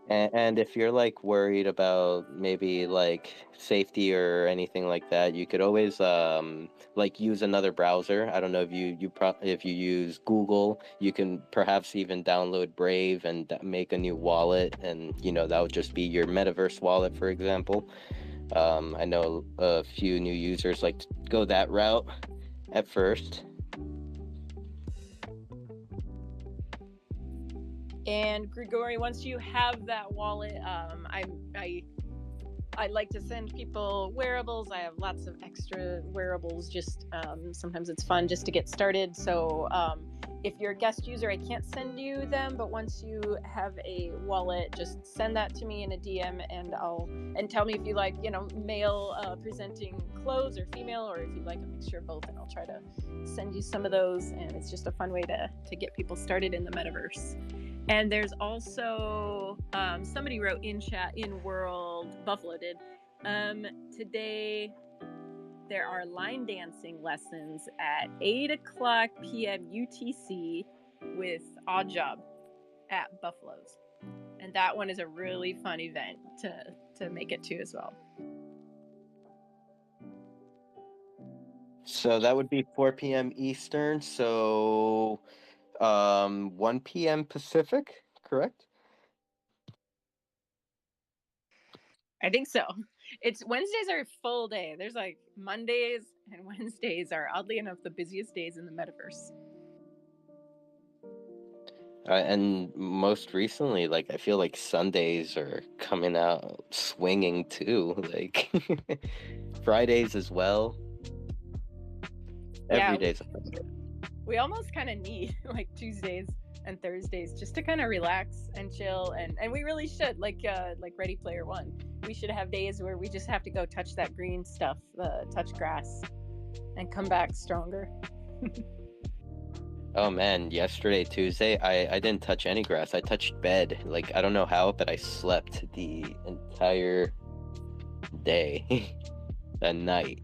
[SPEAKER 2] And if you're like worried about maybe like safety or anything like that, you could always like use another browser. I don't know if if you use Google, you can perhaps even download Brave and make a new wallet, and that would just be your metaverse wallet, for example. I know a few new users like to go that route at first.
[SPEAKER 3] And Grigori, once you have that wallet, I like to send people wearables. I have lots of extra wearables. Just sometimes it's fun just to get started. So if you're a guest user, I can't send you them, but once you have a wallet, just send that to me in a DM, and tell me if you like, male presenting clothes or female, or if you like a mixture of both, and I'll try to send you some of those. And it's just a fun way to get people started in the metaverse. And there's also somebody wrote in chat, in world, Buffalo did, today there are line dancing lessons at 8:00 p.m. UTC with Odd Job at Buffalo's. And that one is a really fun event to make it to as well.
[SPEAKER 2] So that would be 4 p.m. Eastern, so 1 p.m. Pacific, correct?
[SPEAKER 3] I think so. It's Wednesdays are a full day. There's like Mondays and Wednesdays are oddly enough the busiest days in the metaverse.
[SPEAKER 2] And most recently, like, I feel like Sundays are coming out swinging too, like Fridays as well. Every day's a Friday.
[SPEAKER 3] We almost kind of need like Tuesdays and Thursdays just to kind of relax and chill, and we really should, like Ready Player One. We should have days where we just have to go touch that green stuff, touch grass, and come back stronger.
[SPEAKER 2] Oh man, yesterday, Tuesday, I didn't touch any grass. I touched bed. Like, I don't know how, but I slept the entire day and night.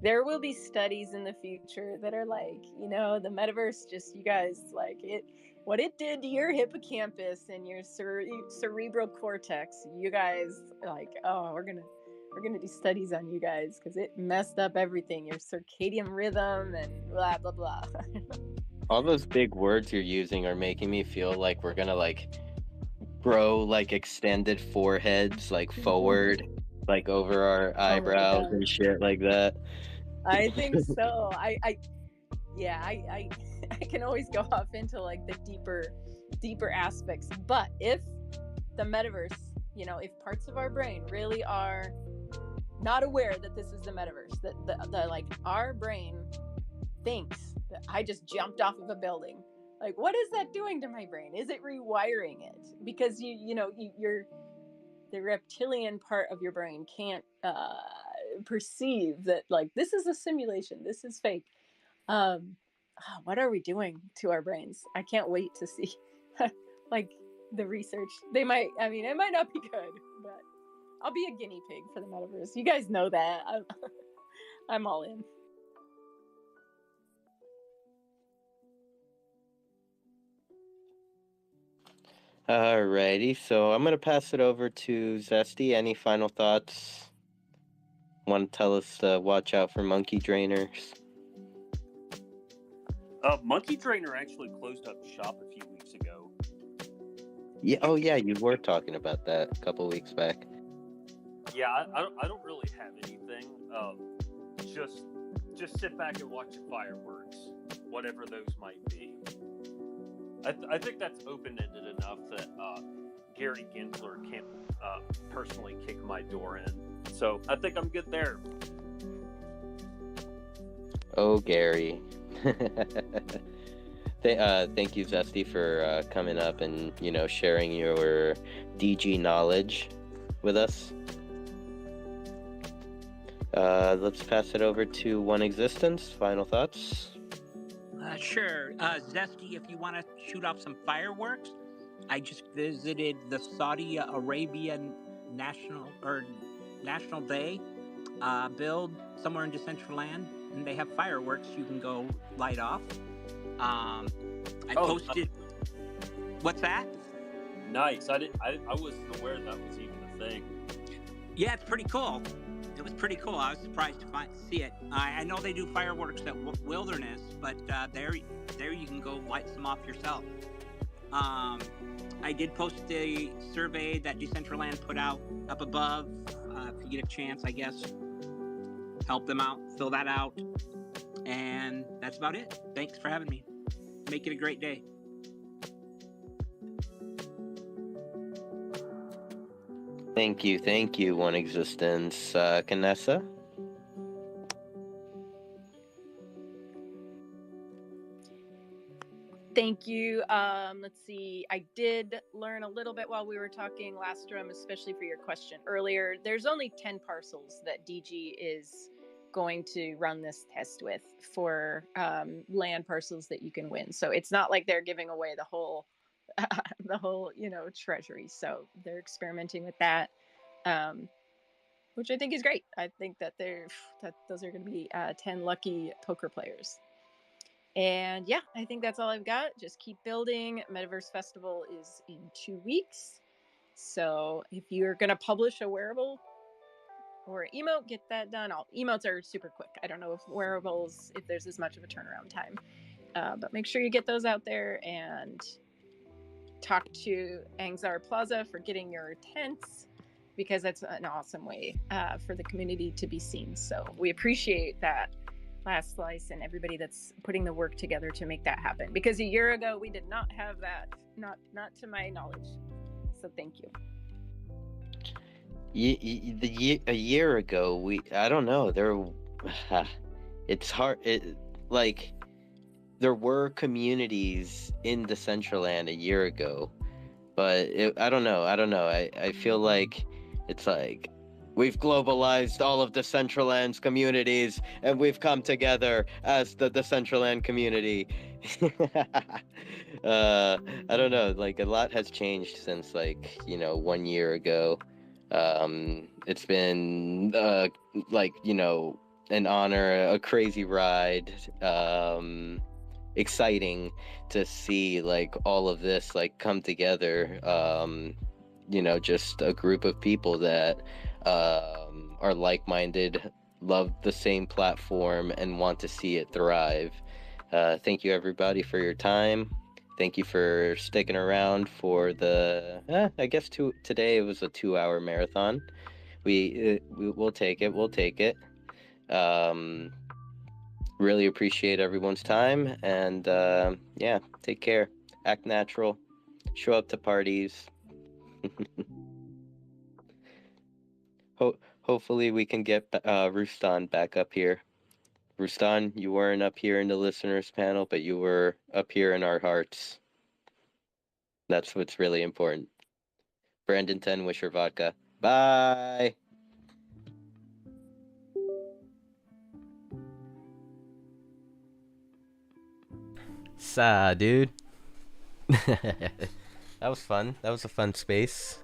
[SPEAKER 3] There will be studies in the future that are like, the metaverse, just, you guys, like, what it did to your hippocampus and your cerebral cortex. You guys, like, oh, we're gonna do studies on you guys because it messed up everything, your circadian rhythm and blah blah blah.
[SPEAKER 2] All those big words you're using are making me feel like we're gonna like grow like extended foreheads like forward, like over our eyebrows and shit like that.
[SPEAKER 3] I think so. I can always go off into like the deeper aspects. But if the metaverse, if parts of our brain really are not aware that this is the metaverse, that the like our brain thinks that I just jumped off of a building. Like, what is that doing to my brain? Is it rewiring it? Because you're the reptilian part of your brain can't perceive that, like, this is a simulation, this is fake. What are we doing to our brains? I can't wait to see like the research. It might not be good, but I'll be a guinea pig for the metaverse. You guys know that. I'm all in.
[SPEAKER 2] Alrighty, so I'm gonna pass it over to Zesty. Any final thoughts? Want to tell us to watch out for monkey drainers?
[SPEAKER 7] Monkey Drainer actually closed up shop a few weeks ago.
[SPEAKER 2] Yeah. Oh yeah, you were talking about that a couple weeks back.
[SPEAKER 7] Yeah, I don't really have anything. Just sit back and watch the fireworks, whatever those might be. I think that's open-ended enough that Gary Gensler can't personally kick my door in. So I think I'm good there.
[SPEAKER 2] Oh, Gary. Thank you, Zesty, for coming up and sharing your DG knowledge with us. Let's pass it over to One Existence. Final thoughts.
[SPEAKER 4] Sure. Zesty, if you want to shoot off some fireworks, I just visited the Saudi Arabian National Day build somewhere in Decentraland, and they have fireworks you can go light off. I posted. What's that?
[SPEAKER 7] Nice. I wasn't aware that was even a thing.
[SPEAKER 4] Yeah, it's pretty cool. It was pretty cool. I was surprised to see it. I know they do fireworks at Wilderness, but there you can go light some off yourself. I did post a survey that Decentraland put out up above. If you get a chance, I guess, help them out, fill that out. And that's about it. Thanks for having me. Make it a great day.
[SPEAKER 2] Thank you, One Existence. Kanessa?
[SPEAKER 3] thank you. Let's see. I did learn a little bit while we were talking last room, especially for your question earlier. There's only 10 parcels that DG is going to run this test with for land parcels that you can win. So it's not like they're giving away the whole treasury. So they're experimenting with that, which I think is great. I think that those are going to be 10 lucky poker players. And yeah, I think that's all I've got. Just keep building. Metaverse Festival is in 2 weeks. So if you're going to publish a wearable or emote, get that done. Emotes are super quick. I don't know if wearables, if there's as much of a turnaround time. But make sure you get those out there and talk to Angzar Plaza for getting your tents, because that's an awesome way for the community to be seen. So we appreciate that Last Slice and everybody that's putting the work together to make that happen, because a year ago we did not have that, not to my knowledge. So thank you.
[SPEAKER 2] A year ago, I don't know, it's hard, there were communities in Decentraland a year ago, but I don't know. I feel like it's like we've globalized all of Decentraland's communities, and we've come together as the Decentraland community. I don't know. Like, a lot has changed since 1 year ago. It's been an honor, a crazy ride. Exciting to see all of this come together. Just a group of people that are like-minded, love the same platform, and want to see it thrive. Thank you everybody for your time. Thank you for sticking around for the I guess today it was a 2-hour marathon. We'll take it. Really appreciate everyone's time, and yeah, take care, act natural, show up to parties. Hopefully we can get Rustan back up here. Rustan, you weren't up here in the listeners panel, but you were up here in our hearts. That's what's really important. Brandon 10 Wisher Vodka. Bye. Dude. That was fun. That was a fun space.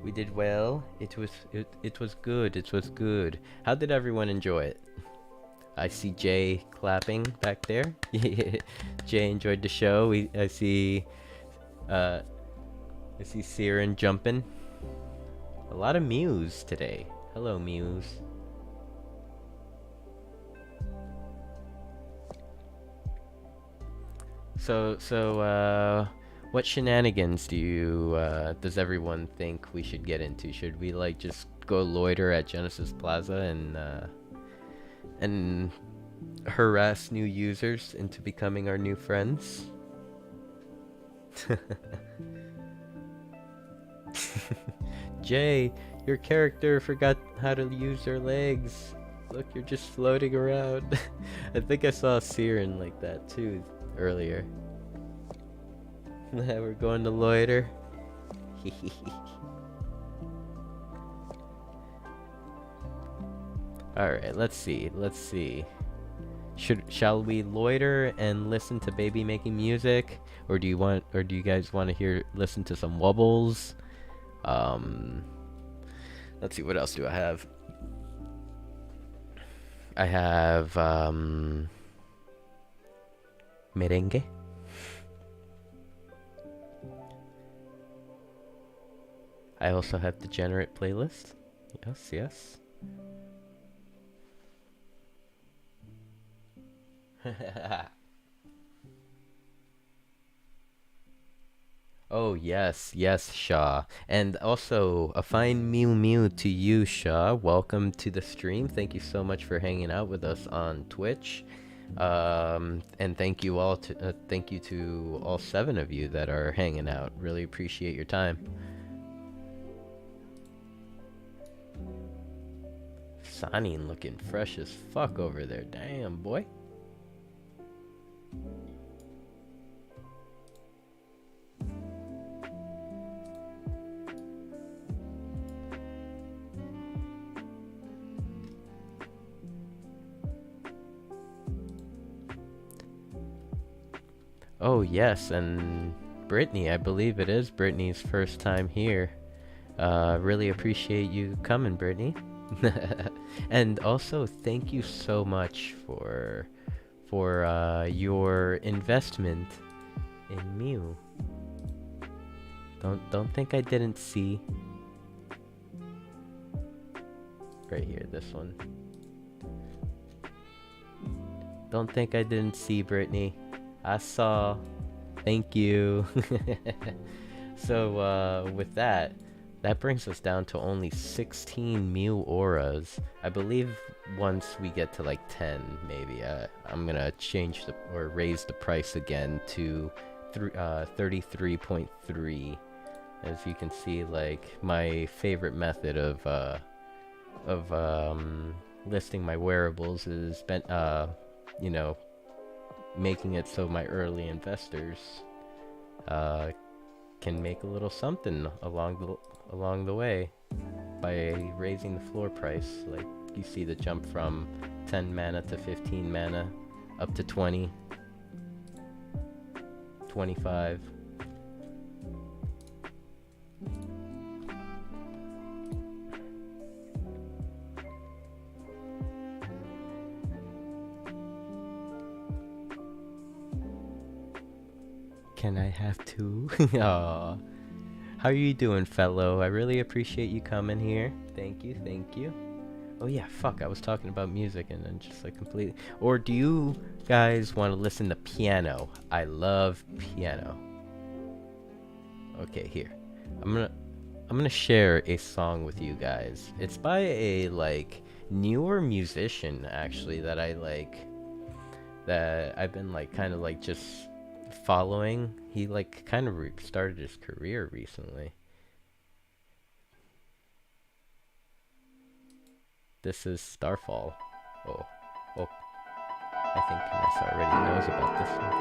[SPEAKER 2] We did well. It was good. It was good. How did everyone enjoy it? I see Jay clapping back there. Jay enjoyed the show. I see Siren jumping. A lot of Muse today. Hello, Muse. So what shenanigans does everyone think we should get into? Should we just go loiter at Genesis Plaza and harass new users into becoming our new friends? Jay, your character forgot how to use their legs. Look, you're just floating around. I think I saw Siren like that too earlier. We're going to loiter. Alright, let's see. Shall we loiter and listen to baby making music? Or do you guys want to listen to some wobbles? Let's see, what else do I have? I have merengue. I also have Degenerate playlist. Yes. Oh, yes, Shaw. And also, a fine mew to you, Shaw. Welcome to the stream. Thank you so much for hanging out with us on Twitch. And thank you to all 7 of you that are hanging out. Really appreciate your time. Sanin looking fresh as fuck over there. Damn, boy.
[SPEAKER 12] Oh, yes, and Brittany, I believe it is Brittany's first time here. Really appreciate you coming, Brittany. And also, thank you so much for your investment in Mew. Don't think I didn't see. Right here, this one. Don't think I didn't see, Brittany. I saw. Thank you. So, with that brings us down to only 16 Mew auras. I believe once we get to like 10, maybe, I'm gonna change or raise the price again to 33.3. As you can see, like, my favorite method of listing my wearables is you know, making it so my early investors can make a little something along the way by raising the floor price. Like, you see the jump from 10 mana to 15 mana up to 20, 25. Can I have two? Aw. How are you doing, fellow? I really appreciate you coming here. Thank you, thank you. Oh yeah, fuck, I was talking about music and then just like completely... Or do you guys want to listen to piano? I love piano. Okay, here. I'm gonna share a song with you guys. It's by a, like, newer musician, actually, that I like... That I've been, like, kind of, like, just... following. He like kind of started his career recently. This is Starfall. Oh, I think Vanessa already knows about this one.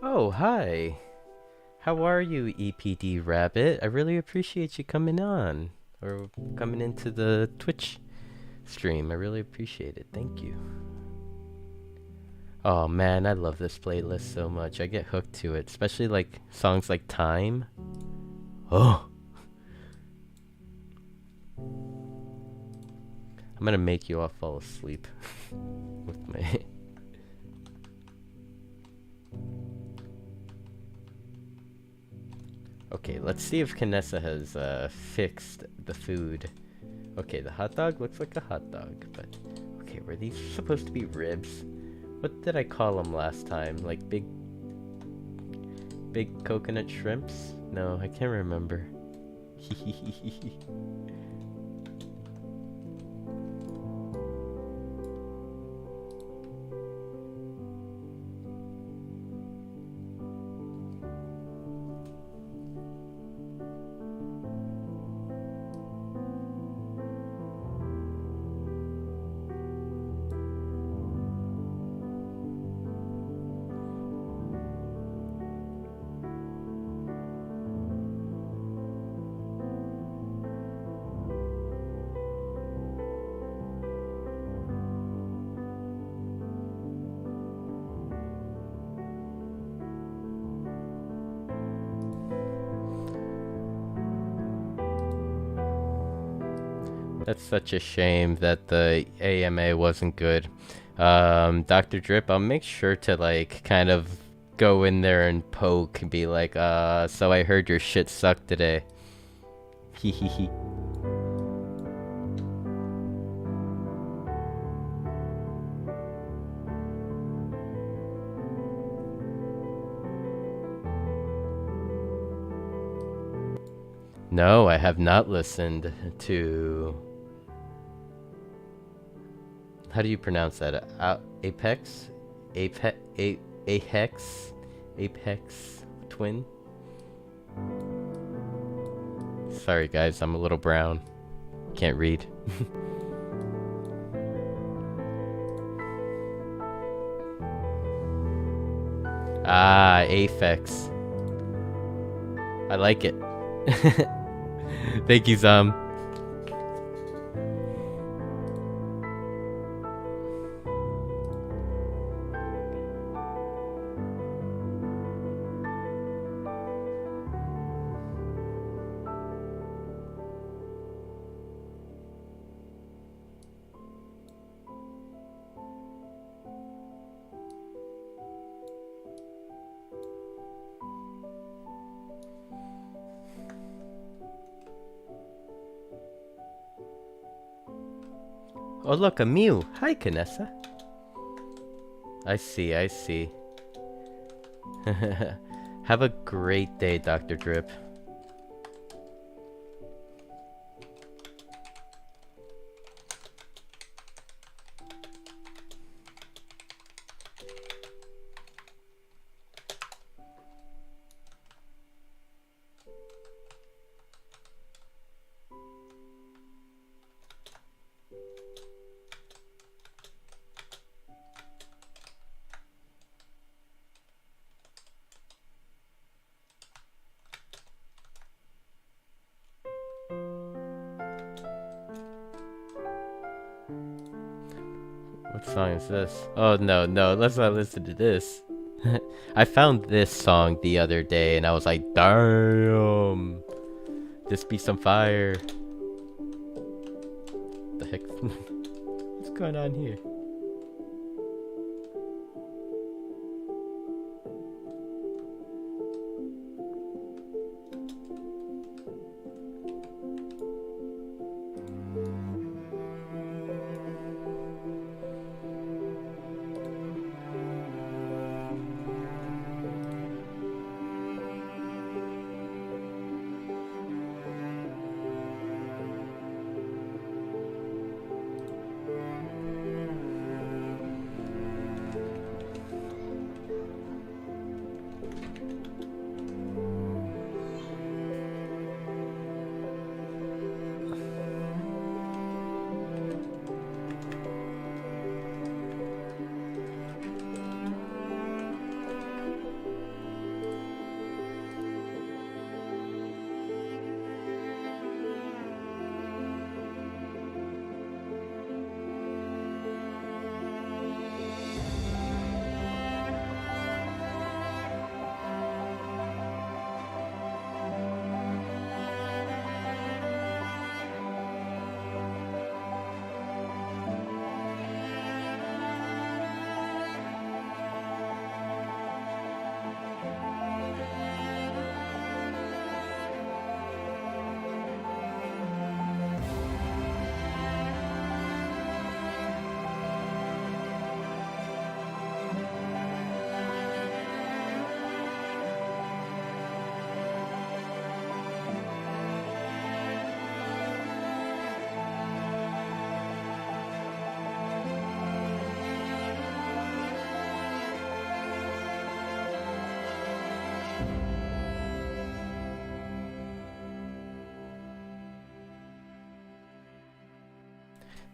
[SPEAKER 12] Oh, hi. How are you, EPD Rabbit? I really appreciate you coming on. Or coming into the Twitch stream. I really appreciate it. Thank you. Oh man, I love this playlist so much. I get hooked to it, especially like songs like Time. Oh, I'm gonna make you all fall asleep with my. Okay, let's see if Kanessa has fixed the food. Okay, the hot dog looks like a hot dog, but okay, were these supposed to be ribs? What did I call them last time? Like big coconut shrimps? No, I can't remember. That's such a shame that the AMA wasn't good. Dr. Drip, I'll make sure to like kind of go in there and poke and be like, so I heard your shit sucked today. Hehehe. No, I have not listened to... How do you pronounce that? Apex? Apex? Apex Twin? Sorry guys, I'm a little brown. Can't read. Ah, Aphex. I like it. Thank you, Zam. Oh look, a Mew. Hi, Kanessa. I see, I see. Have a great day, Dr. Drip. What song is this? Oh no, no, let's not listen to this. I found this song the other day and I was like, damn, this be some fire. The heck? What's going on here?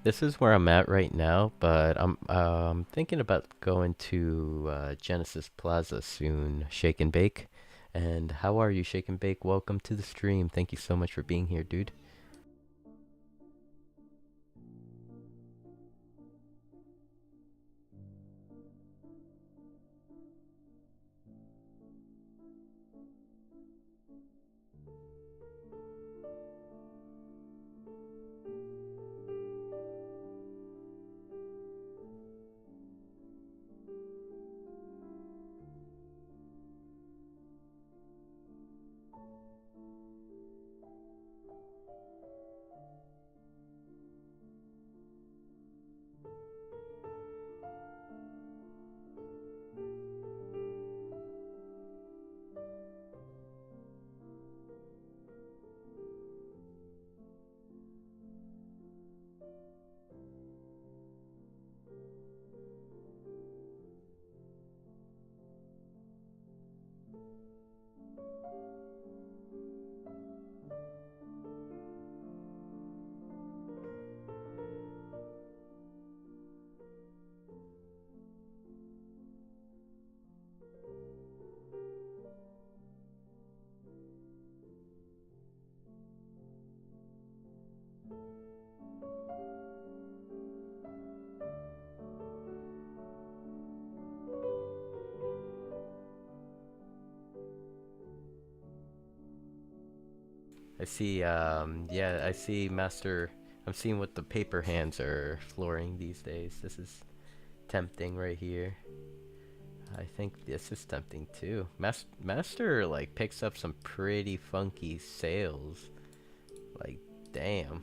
[SPEAKER 12] This is where I'm at right now, but I'm thinking about going to Genesis Plaza soon. Shake and Bake. And how are you, Shake and Bake? Welcome to the stream. Thank you so much for being here, dude. I see, yeah, I see Master. I'm seeing what the paper hands are flooring these days. This is tempting right here. I think this is tempting too. Master, like, picks up some pretty funky sales. Like, damn.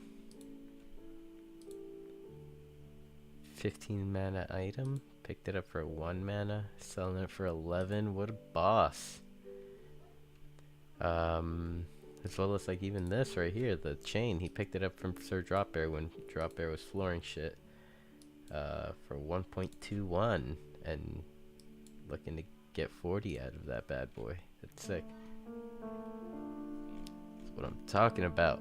[SPEAKER 12] 15 mana item. Picked it up for 1 mana. Selling it for 11. What a boss. As well as, like, even this right here, the chain. He picked it up from Sir Dropbear when Dropbear was flooring shit. For 1.21. And looking to get 40 out of that bad boy. That's sick. That's what I'm talking about.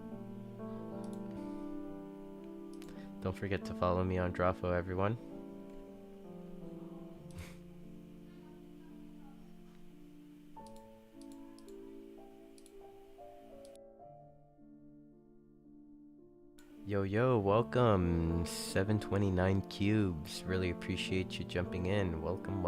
[SPEAKER 12] Don't forget to follow me on Drawfo, everyone. Yo, welcome. 729 cubes. Really appreciate you jumping in. Welcome.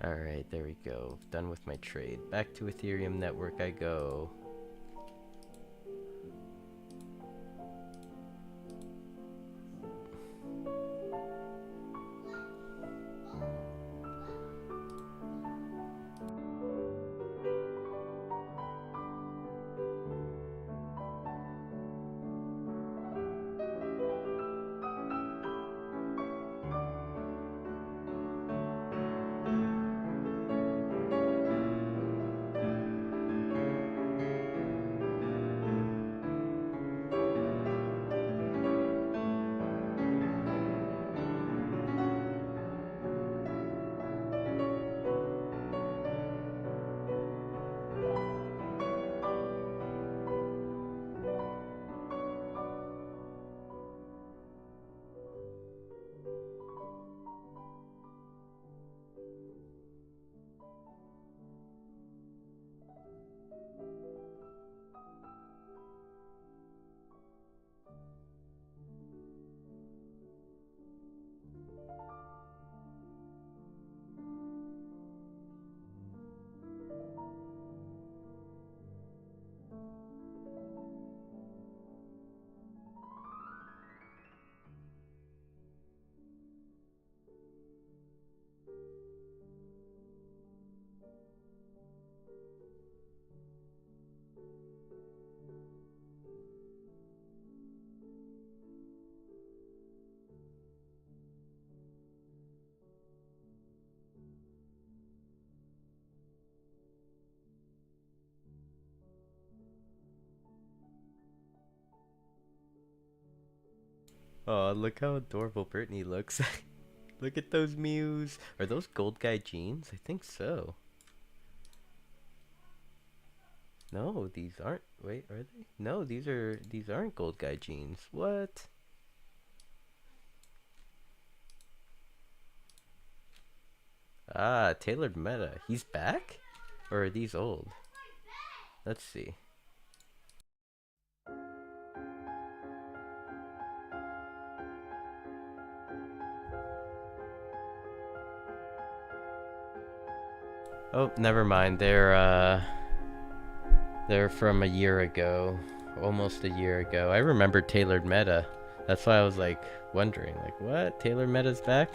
[SPEAKER 12] Alright, there we go. Done with my trade. Back to Ethereum network I go. Oh, look how adorable Brittany looks. Look at those mews. Are those gold guy jeans? I think so. No, these aren't. Wait, are they? No, these aren't gold guy jeans. What? Ah, tailored meta. He's back? Or are these old? Let's see. Oh, never mind. They're from a year ago. Almost a year ago. I remember tailored meta. That's why I was like wondering, like, what? Tailored meta's back?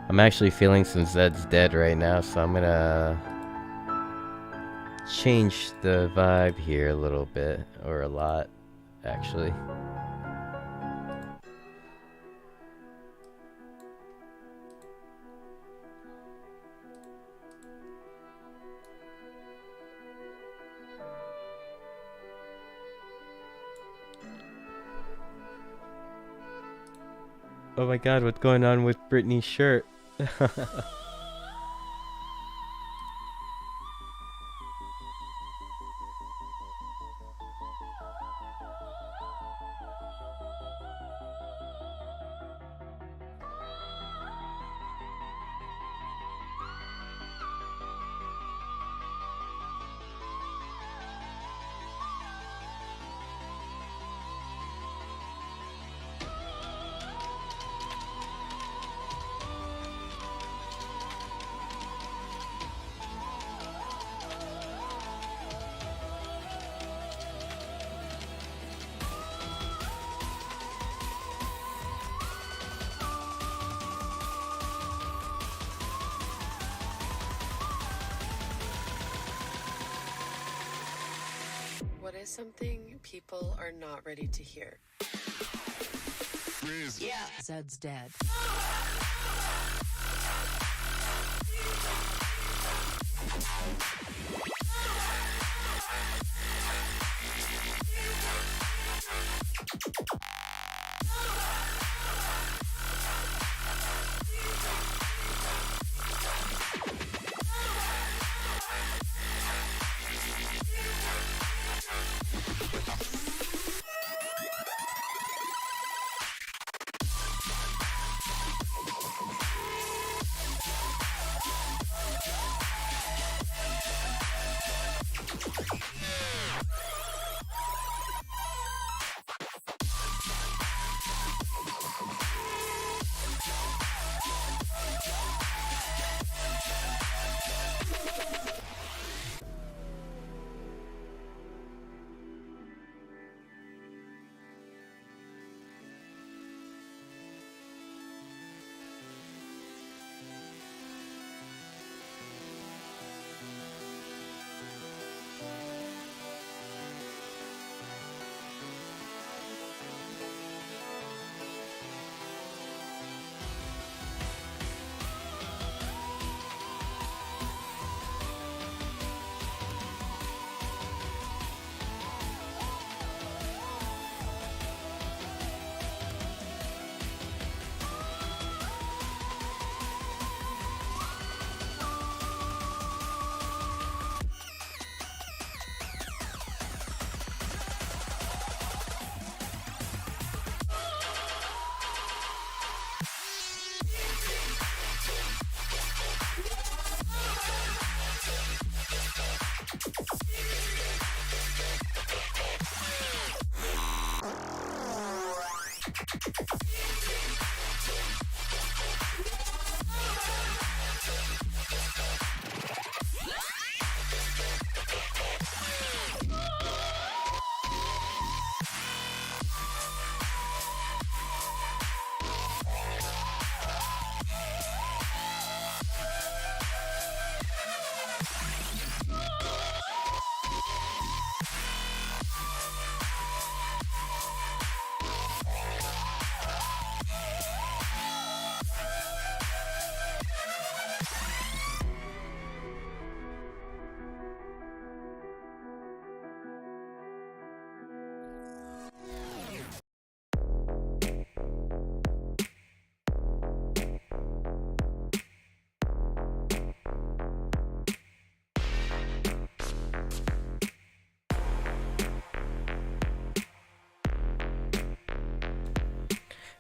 [SPEAKER 12] I'm actually feeling some Zed's dead right now, so I'm gonna change the vibe here a little bit, or a lot, actually. Oh my god, what's going on with Brittany's shirt?
[SPEAKER 13] What is something people are not ready to hear? Yeah. Zed's dead.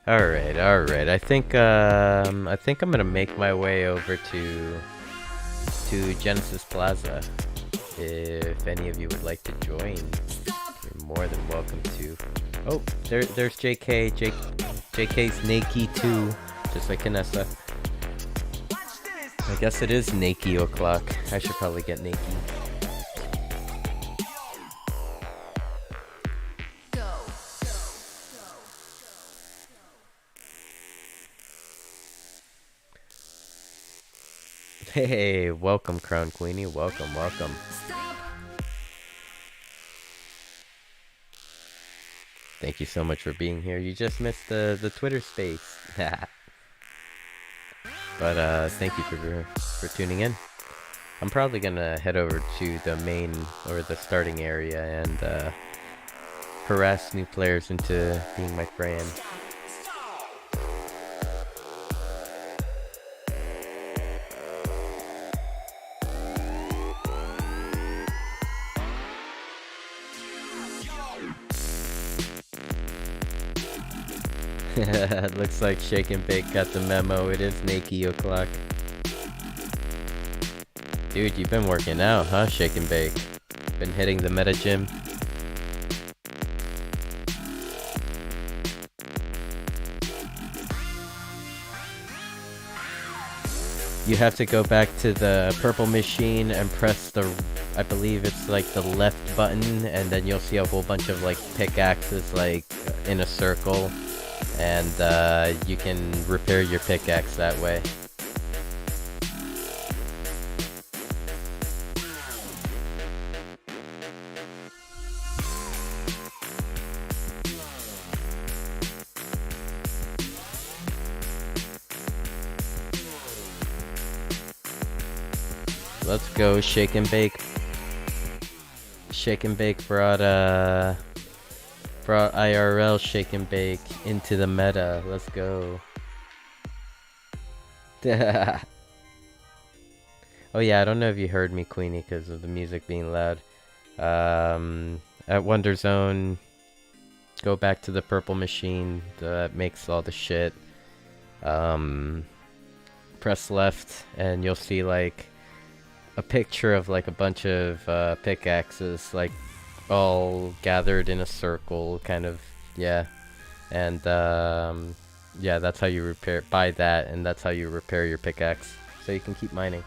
[SPEAKER 12] Alright, alright. I think I'm gonna make my way over to Genesis Plaza. If any of you would like to join, you're more than welcome to. Oh, there's JK. JK's Nakey too, just like Kanessa. I guess it is Nakey o'clock. I should probably get Nakey. Hey, welcome, Crown Queenie. Welcome, welcome. Thank you so much for being here. You just missed the Twitter space. But thank you for tuning in. I'm probably gonna head over to the main or the starting area and harass new players into being my friend. Looks like Shake and Bake got the memo. It is Nakey o'clock. Dude, you've been working out, huh, Shake and Bake? Been hitting the meta gym? You have to go back to the purple machine and press the, I believe it's like the left button, and then you'll see a whole bunch of like pickaxes like in a circle. And you can repair your pickaxe that way. Let's go. Shake and Bake. Shake and Bake brought IRL Shake and Bake into the meta. Let's go. Oh yeah, I don't know if you heard me, Queenie, because of the music being loud. At Wonder Zone, go back to the purple machine that makes all the shit. Press left and you'll see like a picture of like a bunch of pickaxes, like all gathered in a circle, kind of. Yeah, and yeah, that's how you buy that, and that's how you repair your pickaxe, so you can keep mining.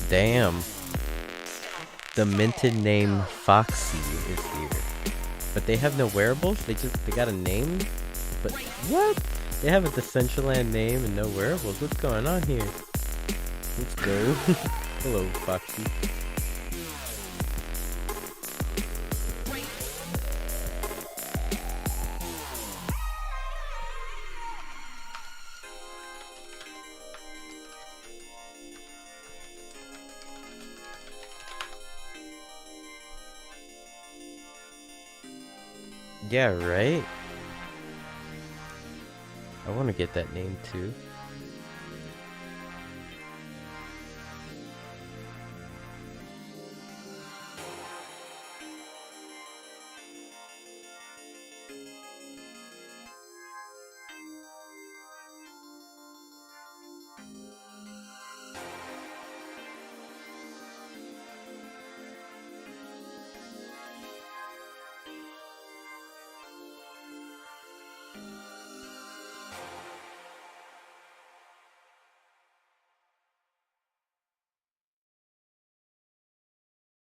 [SPEAKER 12] Damn. The minted name Foxy is here. But they have no wearables? They got a name? But what? They have a Decentraland name and no wearables? What's going on here? Let's go. Hello, Foxy. Yeah, right? I want to get that name too.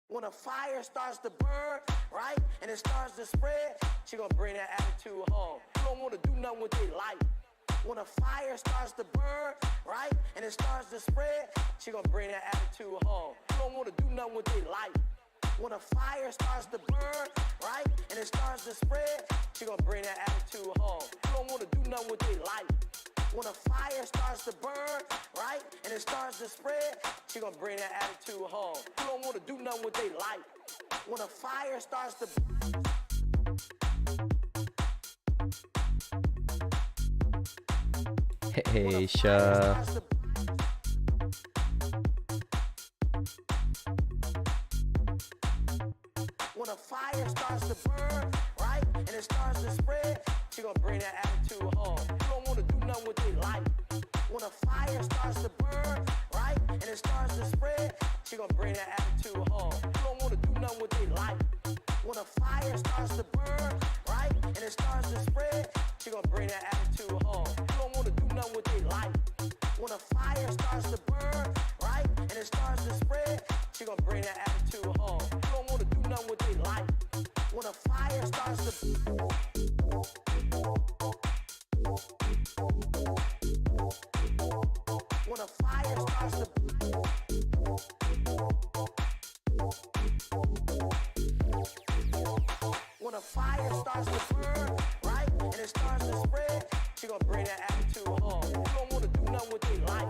[SPEAKER 14] When a fire starts to burn, right, and it starts to spread, she gonna bring that attitude home. You don't wanna do nothing with their life. When a fire starts to burn, right, and it starts to spread, she gonna bring that attitude home. You don't wanna do nothing with their life. When a fire starts to burn, right, and it starts to spread, she gonna bring that attitude home. You don't wanna do nothing with their life. When a fire starts to burn, right, and it starts to spread, she gonna bring that attitude home. You don't wanna do nothing with their life. When a fire starts to
[SPEAKER 12] Hey, Sha.
[SPEAKER 14] When a fire starts to burn, right, and it starts to spread, she gonna bring that attitude home. You don't wanna do nothing with their life. When a fire starts to burn, right, and it starts to spread, she gonna bring that attitude home. You don't wanna do nothing with their life. When a fire starts to burn, right, and it starts to spread, she gonna bring that attitude home. You don't wanna do nothing with their life. When a fire starts to burn, right, and it starts to spread, she gonna bring that attitude home. You don't wanna do nothing with their life. When a fire starts to when a fire starts to when a fire starts to burn, right, and it starts to spread, she gonna bring that attitude home. You don't wanna do nothing with their life.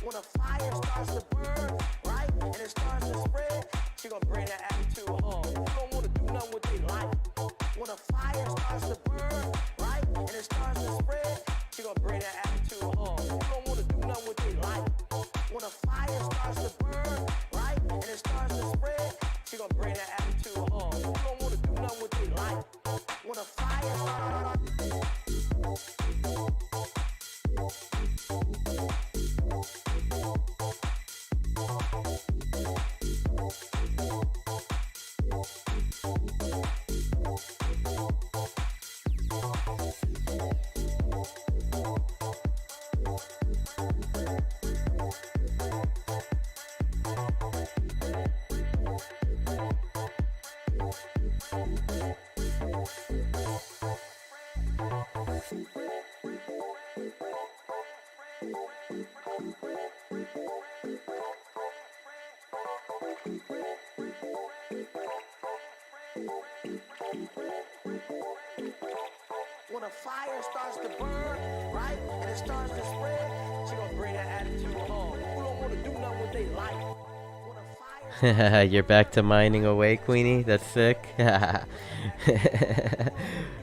[SPEAKER 14] When a fire starts to burn, right, and it starts to spread, she gonna bring that attitude home. You don't wanna do nothing with their life. When a fire starts to burn, right, and it starts to spread, she gonna bring that attitude home. You don't wanna do nothing with their life. When a fire starts to burn, right, and it starts to spread, she gonna bring that attitude home. You don't wanna do nothing with their life. When a fire When a fire starts to burn, right, and it starts to spread, she gonna bring that attitude home. Who don't wanna do nothing with their life? When a fire
[SPEAKER 12] You're back to mining away, Queenie. That's sick.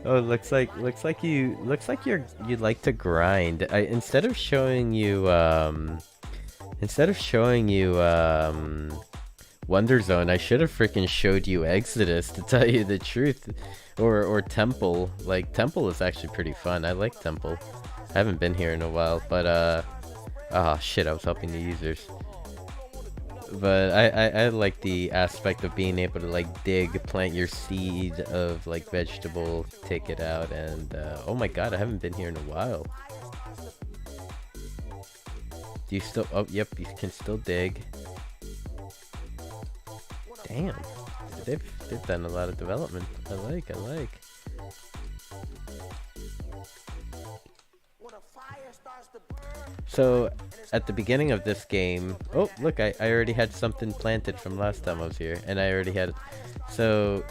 [SPEAKER 12] Oh, you'd like to grind. Instead of showing you Wonder Zone, I should have freaking showed you Exodus, to tell you the truth. Or Temple. Like, Temple is actually pretty fun. I like Temple. I haven't been here in a while, but oh shit, I was helping the users. But I like the aspect of being able to like dig, plant your seed of like vegetable, take it out, and oh my god, I haven't been here in a while. Do you still? Oh, yep, you can still dig. Damn, they've done a lot of development. I like. So, at the beginning of this game, oh look, I already had something planted from last time I was here, and I already had, so,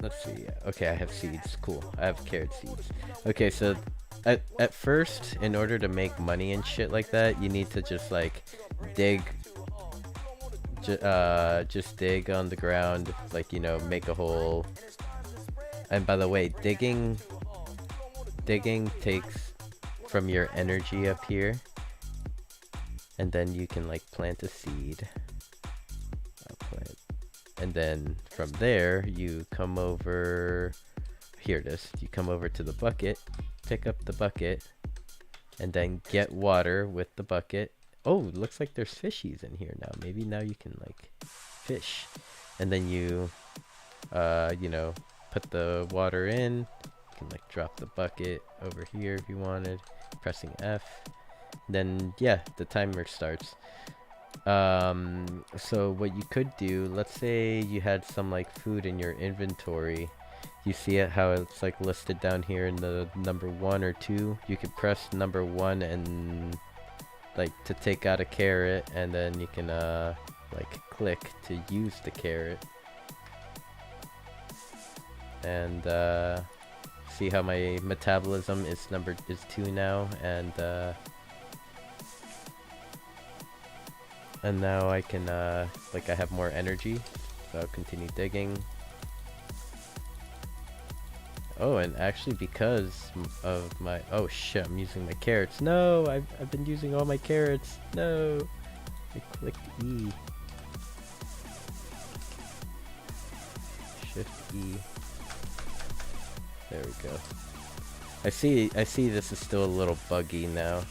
[SPEAKER 12] let's see, okay, I have seeds, cool, I have carrot seeds. Okay, so, at first, in order to make money and shit like that, you need to just, like, dig, just dig on the ground, like, you know, make a hole. And by the way, digging takes from your energy up here, and then you can like plant a seed. And then from there you come over, here it is, you come over to the bucket, pick up the bucket, and then get water with the bucket. Oh, looks like there's fishies in here now. Maybe now you can like fish, and then you you know, put the water in. You can like drop the bucket over here if you wanted, pressing F. Then yeah, the timer starts. So what you could do, let's say you had some like food in your inventory. You see it how it's like listed down here in the number 1 or 2. You could press number 1 and like to take out a carrot, and then you can like click to use the carrot. And see how my metabolism is 2 now, and now I can like I have more energy, so I'll continue digging. Oh, and actually because of my, oh shit, I'm using my carrots. No, I've been using all my carrots. No, I clicked E. Shift E. There we go. I see this is still a little buggy now.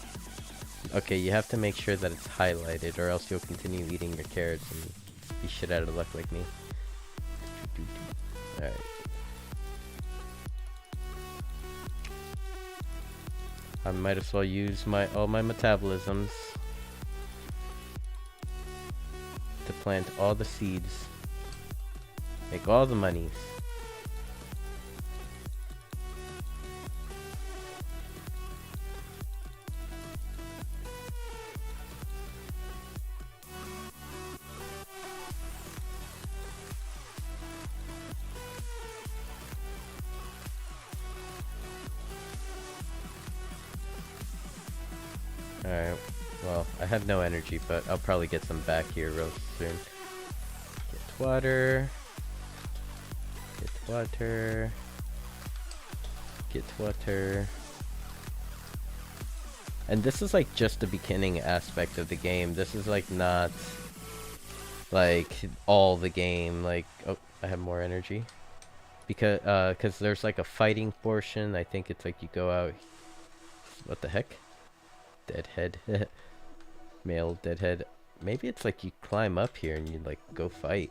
[SPEAKER 12] Okay, you have to make sure that it's highlighted, or else you'll continue eating your carrots and be shit out of luck like me. Alright. I might as well use all my metabolisms to plant all the seeds. Make all the monies. Alright, well, I have no energy, but I'll probably get some back here real soon. Get water. Get water. Get water. And this is like just the beginning aspect of the game. This is like not like all the game. Like, oh, I have more energy. Because there's like a fighting portion. I think it's like you go out. What the heck? Deadhead. Male deadhead. Maybe it's like you climb up here and you like go fight.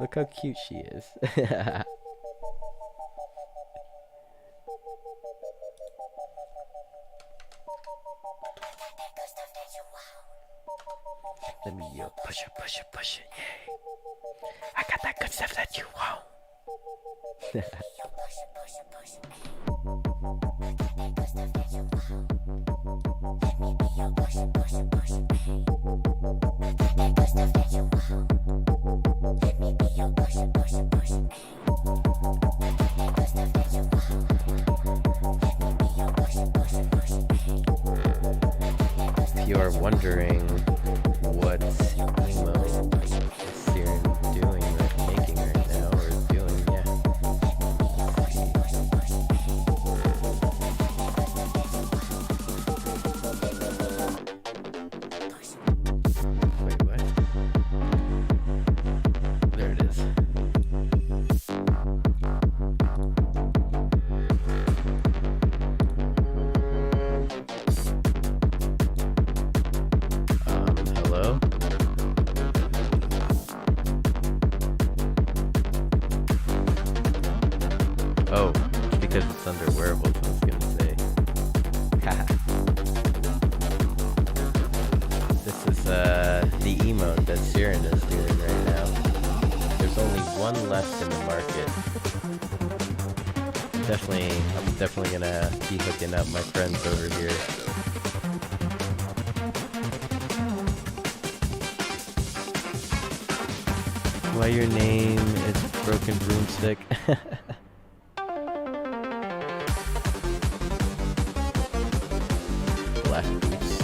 [SPEAKER 12] Look how cute she is. Let me push it, push it, push it, yay. I got that good stuff that you want. If you are wondering what emo is Siren doing or making right now or doing, yeah. Wait, what? There it is. Hello? Oh, because it's under wearables, I was gonna say. This is the emote that Siren is doing right now. There's only one left in the market. I'm definitely gonna be hooking up my friends over here. Why your name is Broken Broomstick? Black boots.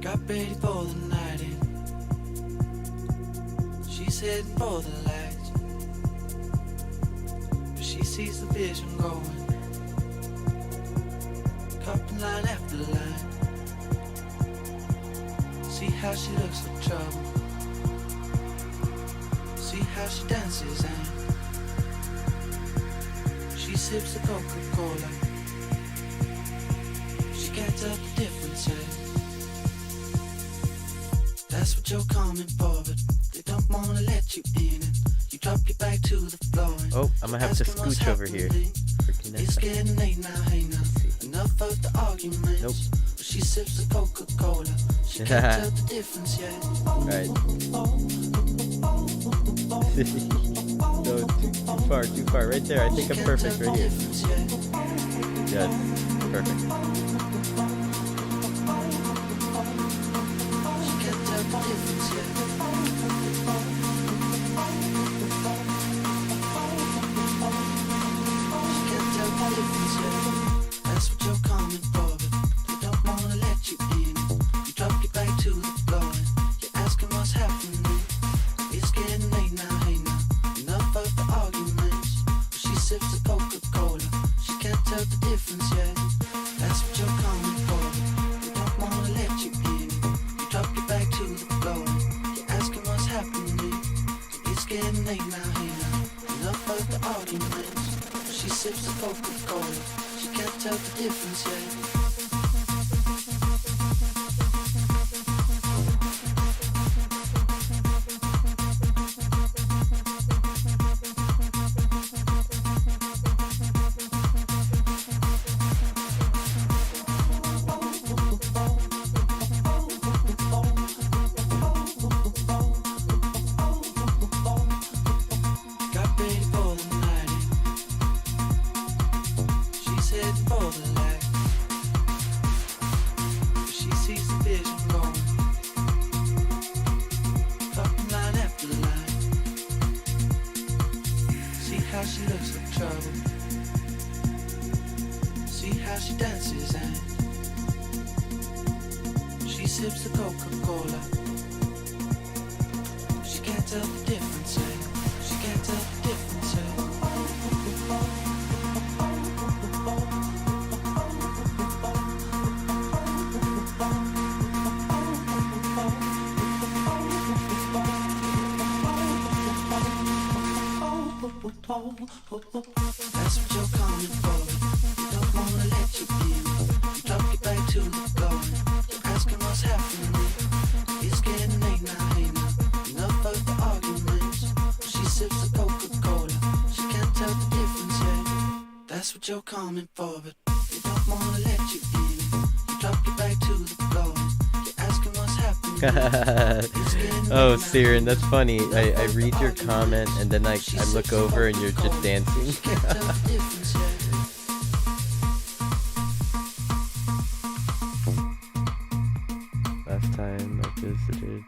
[SPEAKER 15] Got ready for the night in. She's heading for the lights, but she sees the vision going. Cupping line after line. See how she looks for trouble. See how she dances and she sips the Coca-Cola. She can't tell the difference yet. That's what you're coming for, but they don't wanna let you in it. You drop your back to the floor.
[SPEAKER 12] Oh, I'm gonna have to scooch over here.
[SPEAKER 15] It's getting late now, hey now. Enough of the arguments.
[SPEAKER 12] Nope.
[SPEAKER 15] She sips the Coca-Cola. She can't tell the difference yet.
[SPEAKER 12] Alright. No, too far. Right there. I think I'm perfect right here. Yes, perfect.
[SPEAKER 15] That's what you're coming for, but they don't wanna let you in. You drop your back to the floor and you're asking what's happening. It's getting late now, hey now. Enough of the arguments. She sips the Coca-Cola. She can't tell the difference yet. That's what you're coming for, but they don't wanna let you in. You drop your back to the floor and you're asking what's happening. It's getting late now, hey now. Enough of the arguments. She sips the Coca-Cola. She can't tell the difference yet. See how she dances and she sips the Coca-Cola. She can't tell the difference, eh? She can't tell the difference, eh? That's what you're coming for. You don't wanna let you in. You drop your back to the floor. You're asking what's happening. It's getting late now, hey now. Enough of the arguments. She sips the Coca-Cola. She can't tell the difference yet. That's what you're coming for, but you don't wanna let you in. You drop your back to the floor. You're asking what's happening.
[SPEAKER 12] Oh, Siren, that's funny. I read your comment and then I look over and you're just dancing. Last time I visited.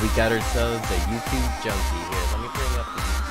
[SPEAKER 12] We got ourselves a YouTube junkie here. Let me bring up the YouTube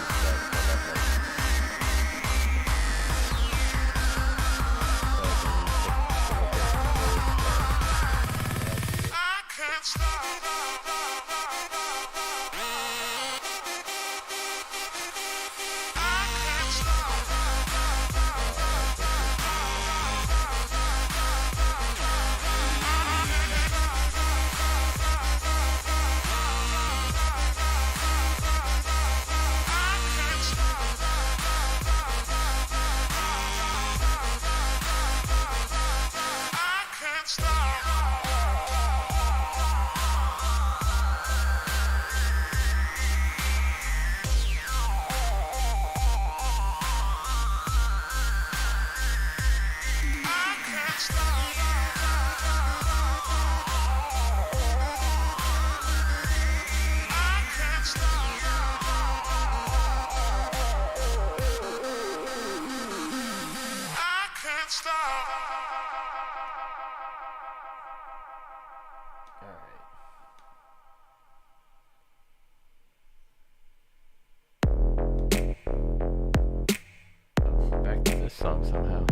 [SPEAKER 12] this song somehow.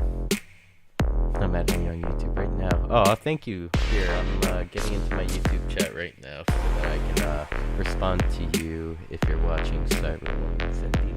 [SPEAKER 12] I'm adding on YouTube right now. Oh, thank you. Here, I'm getting into my YouTube chat right now so that I can respond to you if you're watching Cyberwoman and Cindy.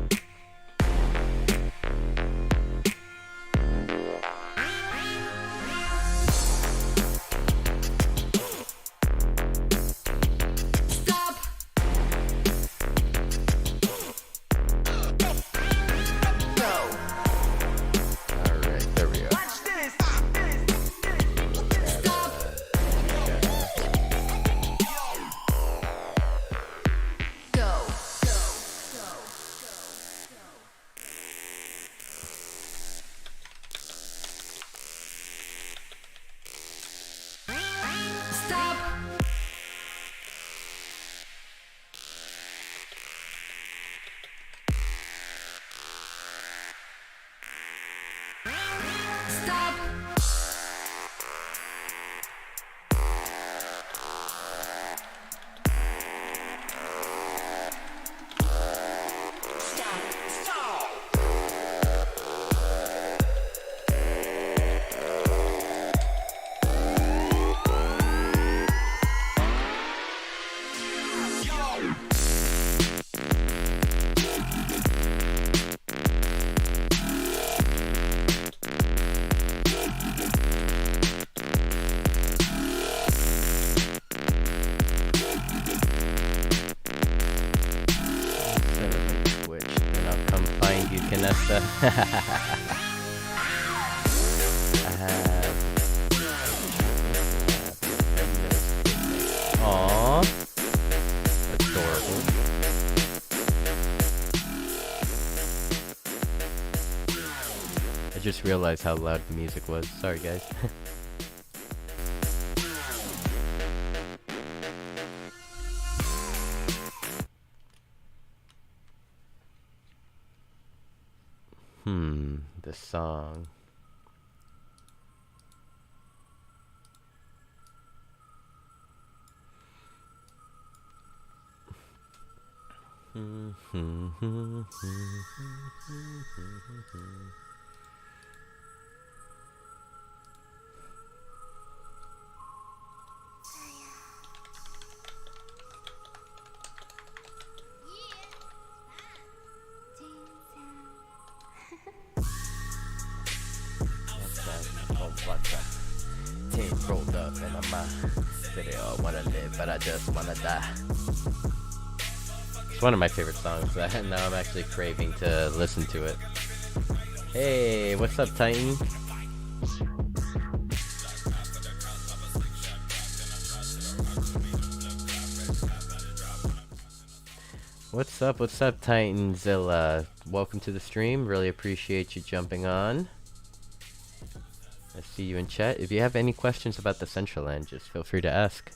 [SPEAKER 12] Aww, adorable. I just realized how loud the music was. Sorry, guys. The song. Team rolled up and I'm say they all wanna live, but I just wanna die. It's one of my favorite songs, and now I'm actually craving to listen to it. Hey, what's up, Titan? What's up, Titanzilla? Welcome to the stream. Really appreciate you jumping on. I see you in chat. If you have any questions about the Decentraland, just feel free to ask.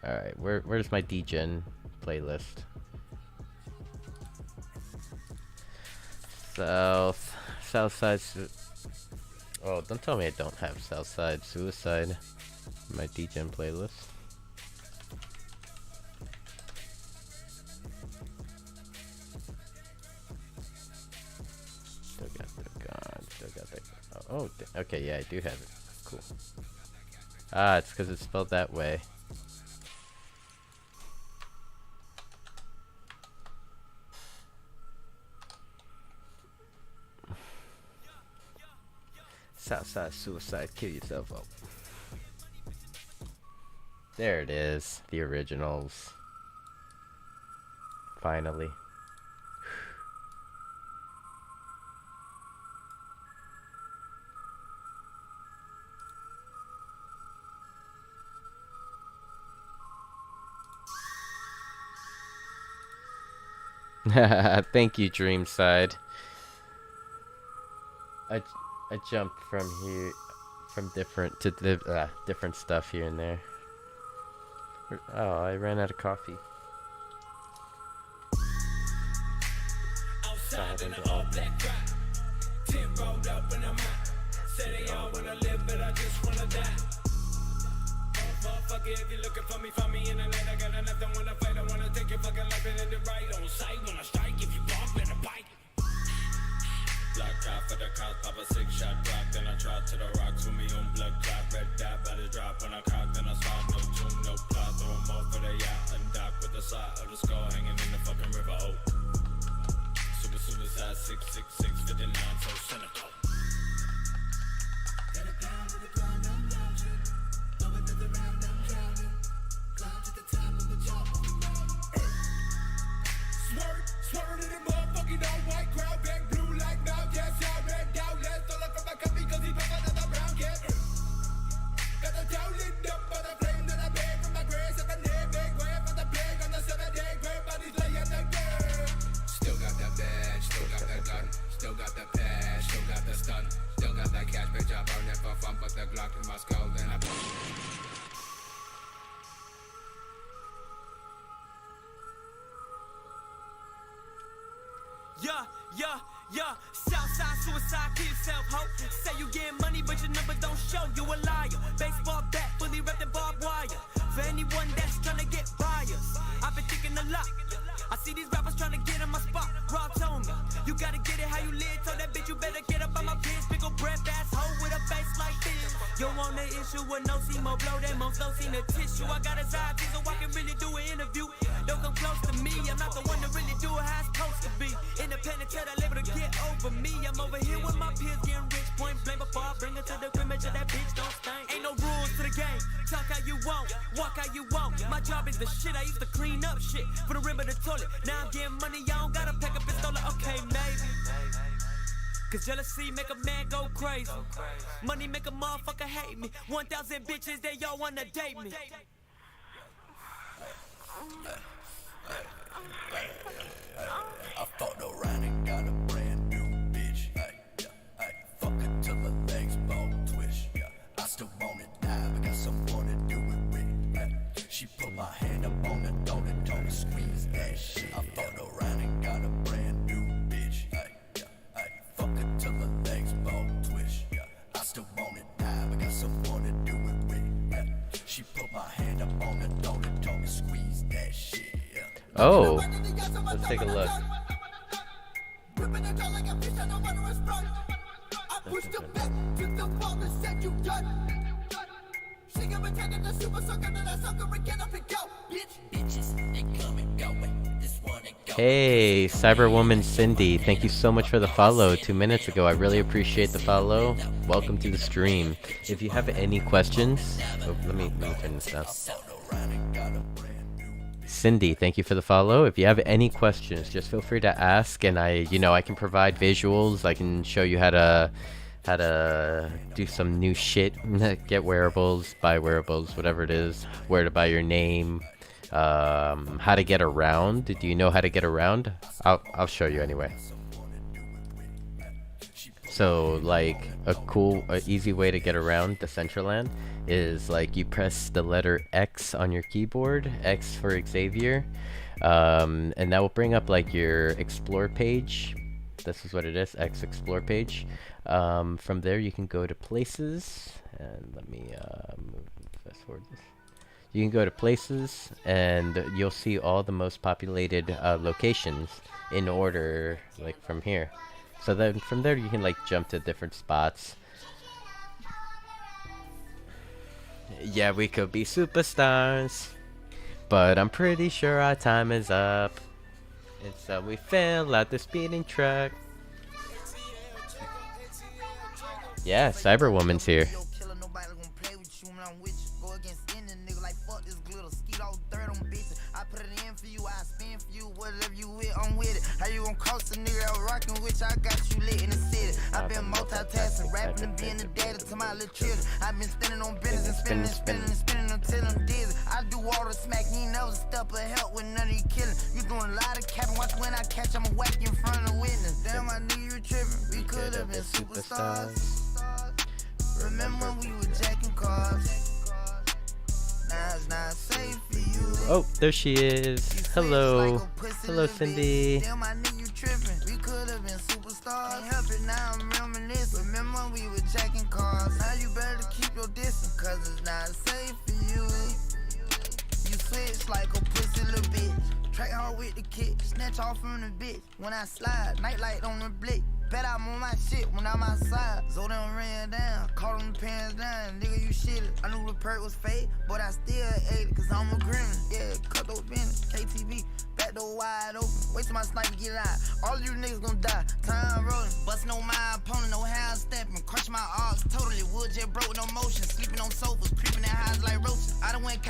[SPEAKER 12] Alright, where's my DGen playlist? Southside. Oh, don't tell me I don't have Southside Suicide in my DGen playlist. Still got the gun. Still got the. Oh, okay, yeah, I do have it. Cool. Ah, it's because it's spelled that way. Southside Suicide, kill yourself up. There it is, the originals. Finally. Thank you, Dreamside. I jumped from here, from different to different stuff here and there. Oh, I ran out of coffee. Outside into all black. Tent rolled up and I'm out. Say they all wanna live, but I just wanna die. Fuck it, if you're looking for me, find me in the night. I got nothing, wanna fight, I wanna take your fucking life and end it right on sight. When I strike, if you bump, better bite.
[SPEAKER 1] the cops, pop a 6-shot drop. Then I drop to the rocks with me on blood clot. Red dot by the drop when I cock. Then I swap, no tune, no plot. Throw 'em off for the yacht. Undock with the side of the skull hanging in the fucking river. Oh, suicide 666 59 so cynical.
[SPEAKER 15] Got it down to the ground, I'm lounging. Over another round, I'm drowning. Climb to the top of the job.
[SPEAKER 14] Swerve in the motherfucking all white crowd, back blue like now, yes, y'all red down, let's stole it from my cup because he put another round, yeah. Got the town lit up by the flame that I made from my grave, 7-day big grave for the pig on the 7-day grave, bodies laying the dead. Still got that badge, still got that gun, still got that patch, still got that stun, still got that cash, bitch, I burn it for fun, but the Glock in my skull, then I
[SPEAKER 1] Yeah, Southside suicide, kill yourself, ho. Say you getting money, but your number don't show, you a liar. Baseball bat, fully wrapped in barbed wire. For anyone that's trying to get buyers, I've been thinking a lot. I see these rappers trying to get in my spot. Rob told me, you gotta get it how you live. Told that bitch you better get up on my bitch. Pickle breath ass hoe with a face like this. You want the issue with no see more blow, that most don't see the tissue. I got a side so I can really do an interview. Don't come close to me, I'm not the one to really do it how it's supposed to be. Independent, tell that label to get over me. I'm over here with my peers getting rich. Point blank before I bring it to the crib, make sure that bitch don't stink. Ain't no rules to the game, talk how you want, walk how you want. My job is the shit, I used to clean up shit for the rim of the toilet. Now I'm getting money, y'all don't gotta pack a pistol. Okay, maybe. Cause jealousy make a man go crazy. Money make a motherfucker hate me. 1,000 bitches, they y'all wanna date me.
[SPEAKER 15] I fucked around and got a brand new bitch. Fuck it till the legs bone twitch. I still wanna die, but got someone to do it with. She put my hand up on the door and told me squeeze that shit. I fucked around and got a brand new bitch. Fuck it till the legs bone twitch. I still wanna die, but got someone to do it with. She put my hand up on the door and told me squeeze that shit.
[SPEAKER 12] Oh, let's take a look. Hey, Cyberwoman Cindy, thank you so much for the follow 2 minutes ago. I really appreciate the follow. Welcome to the stream. If you have any questions, let me turn this down. Cindy, thank you for the follow. If you have any questions, just feel free to ask, and I can provide visuals. I can show you how to do some new shit, get wearables, buy wearables, whatever it is, where to buy your name, how to get around. Do you know how to get around? I'll show you anyway. So like a easy way to get around Decentraland is like you press the letter X on your keyboard, X for Xavier, and that will bring up like your explore page. This is what it is, X explore page. From there you can go to places, and let me fast forward this. You can go to places and you'll see all the most populated locations in order, like from here. So then from there you can like jump to different spots. Yeah, we could be superstars, but I'm pretty sure our time is up. It's we fell out the speeding truck. Yeah, Cyberwoman's here.
[SPEAKER 16] How you gon' cost a nigga out rockin' which I got you lit in the city. I've been multitasking, rapping and being the daddy to my little children. I've been spending on business and spending until I'm dizzy. I do all the smack, you ain't never step of help with none of you killing. You doing a lot of capping, watch when I catch, I'ma whack in front of witness. Damn, I knew you were tripping, we could've been superstars. Remember when we were jacking cars. Now it's not safe for you.
[SPEAKER 12] Oh, there she is. Hello. Hello, Cindy.
[SPEAKER 16] Damn, I knew you tripping. We could have been superstars. Can't help it, now I'm reminiscing. Remember when we were jacking cars. Now you better keep your distance, cause it's not safe for you. You switch like a pussy little bitch. Track hard with the kick, snatch off from the bitch. When I slide, nightlight on the blick. Bet I'm on my shit when I'm outside. So them ran down, caught them pants down. Nigga, you shitted. I knew the perk was fake, but I still ate it, cause I'm a grin. Yeah, cut those business, KTV. Back door wide open, wait till my sniper get out. All you niggas gon' die, time rolling. Bustin' on my opponent, no half stepping. Crush my arms totally, wood jet broke, no motion. Sleeping on sofas, creeping in highs like roaches. I done went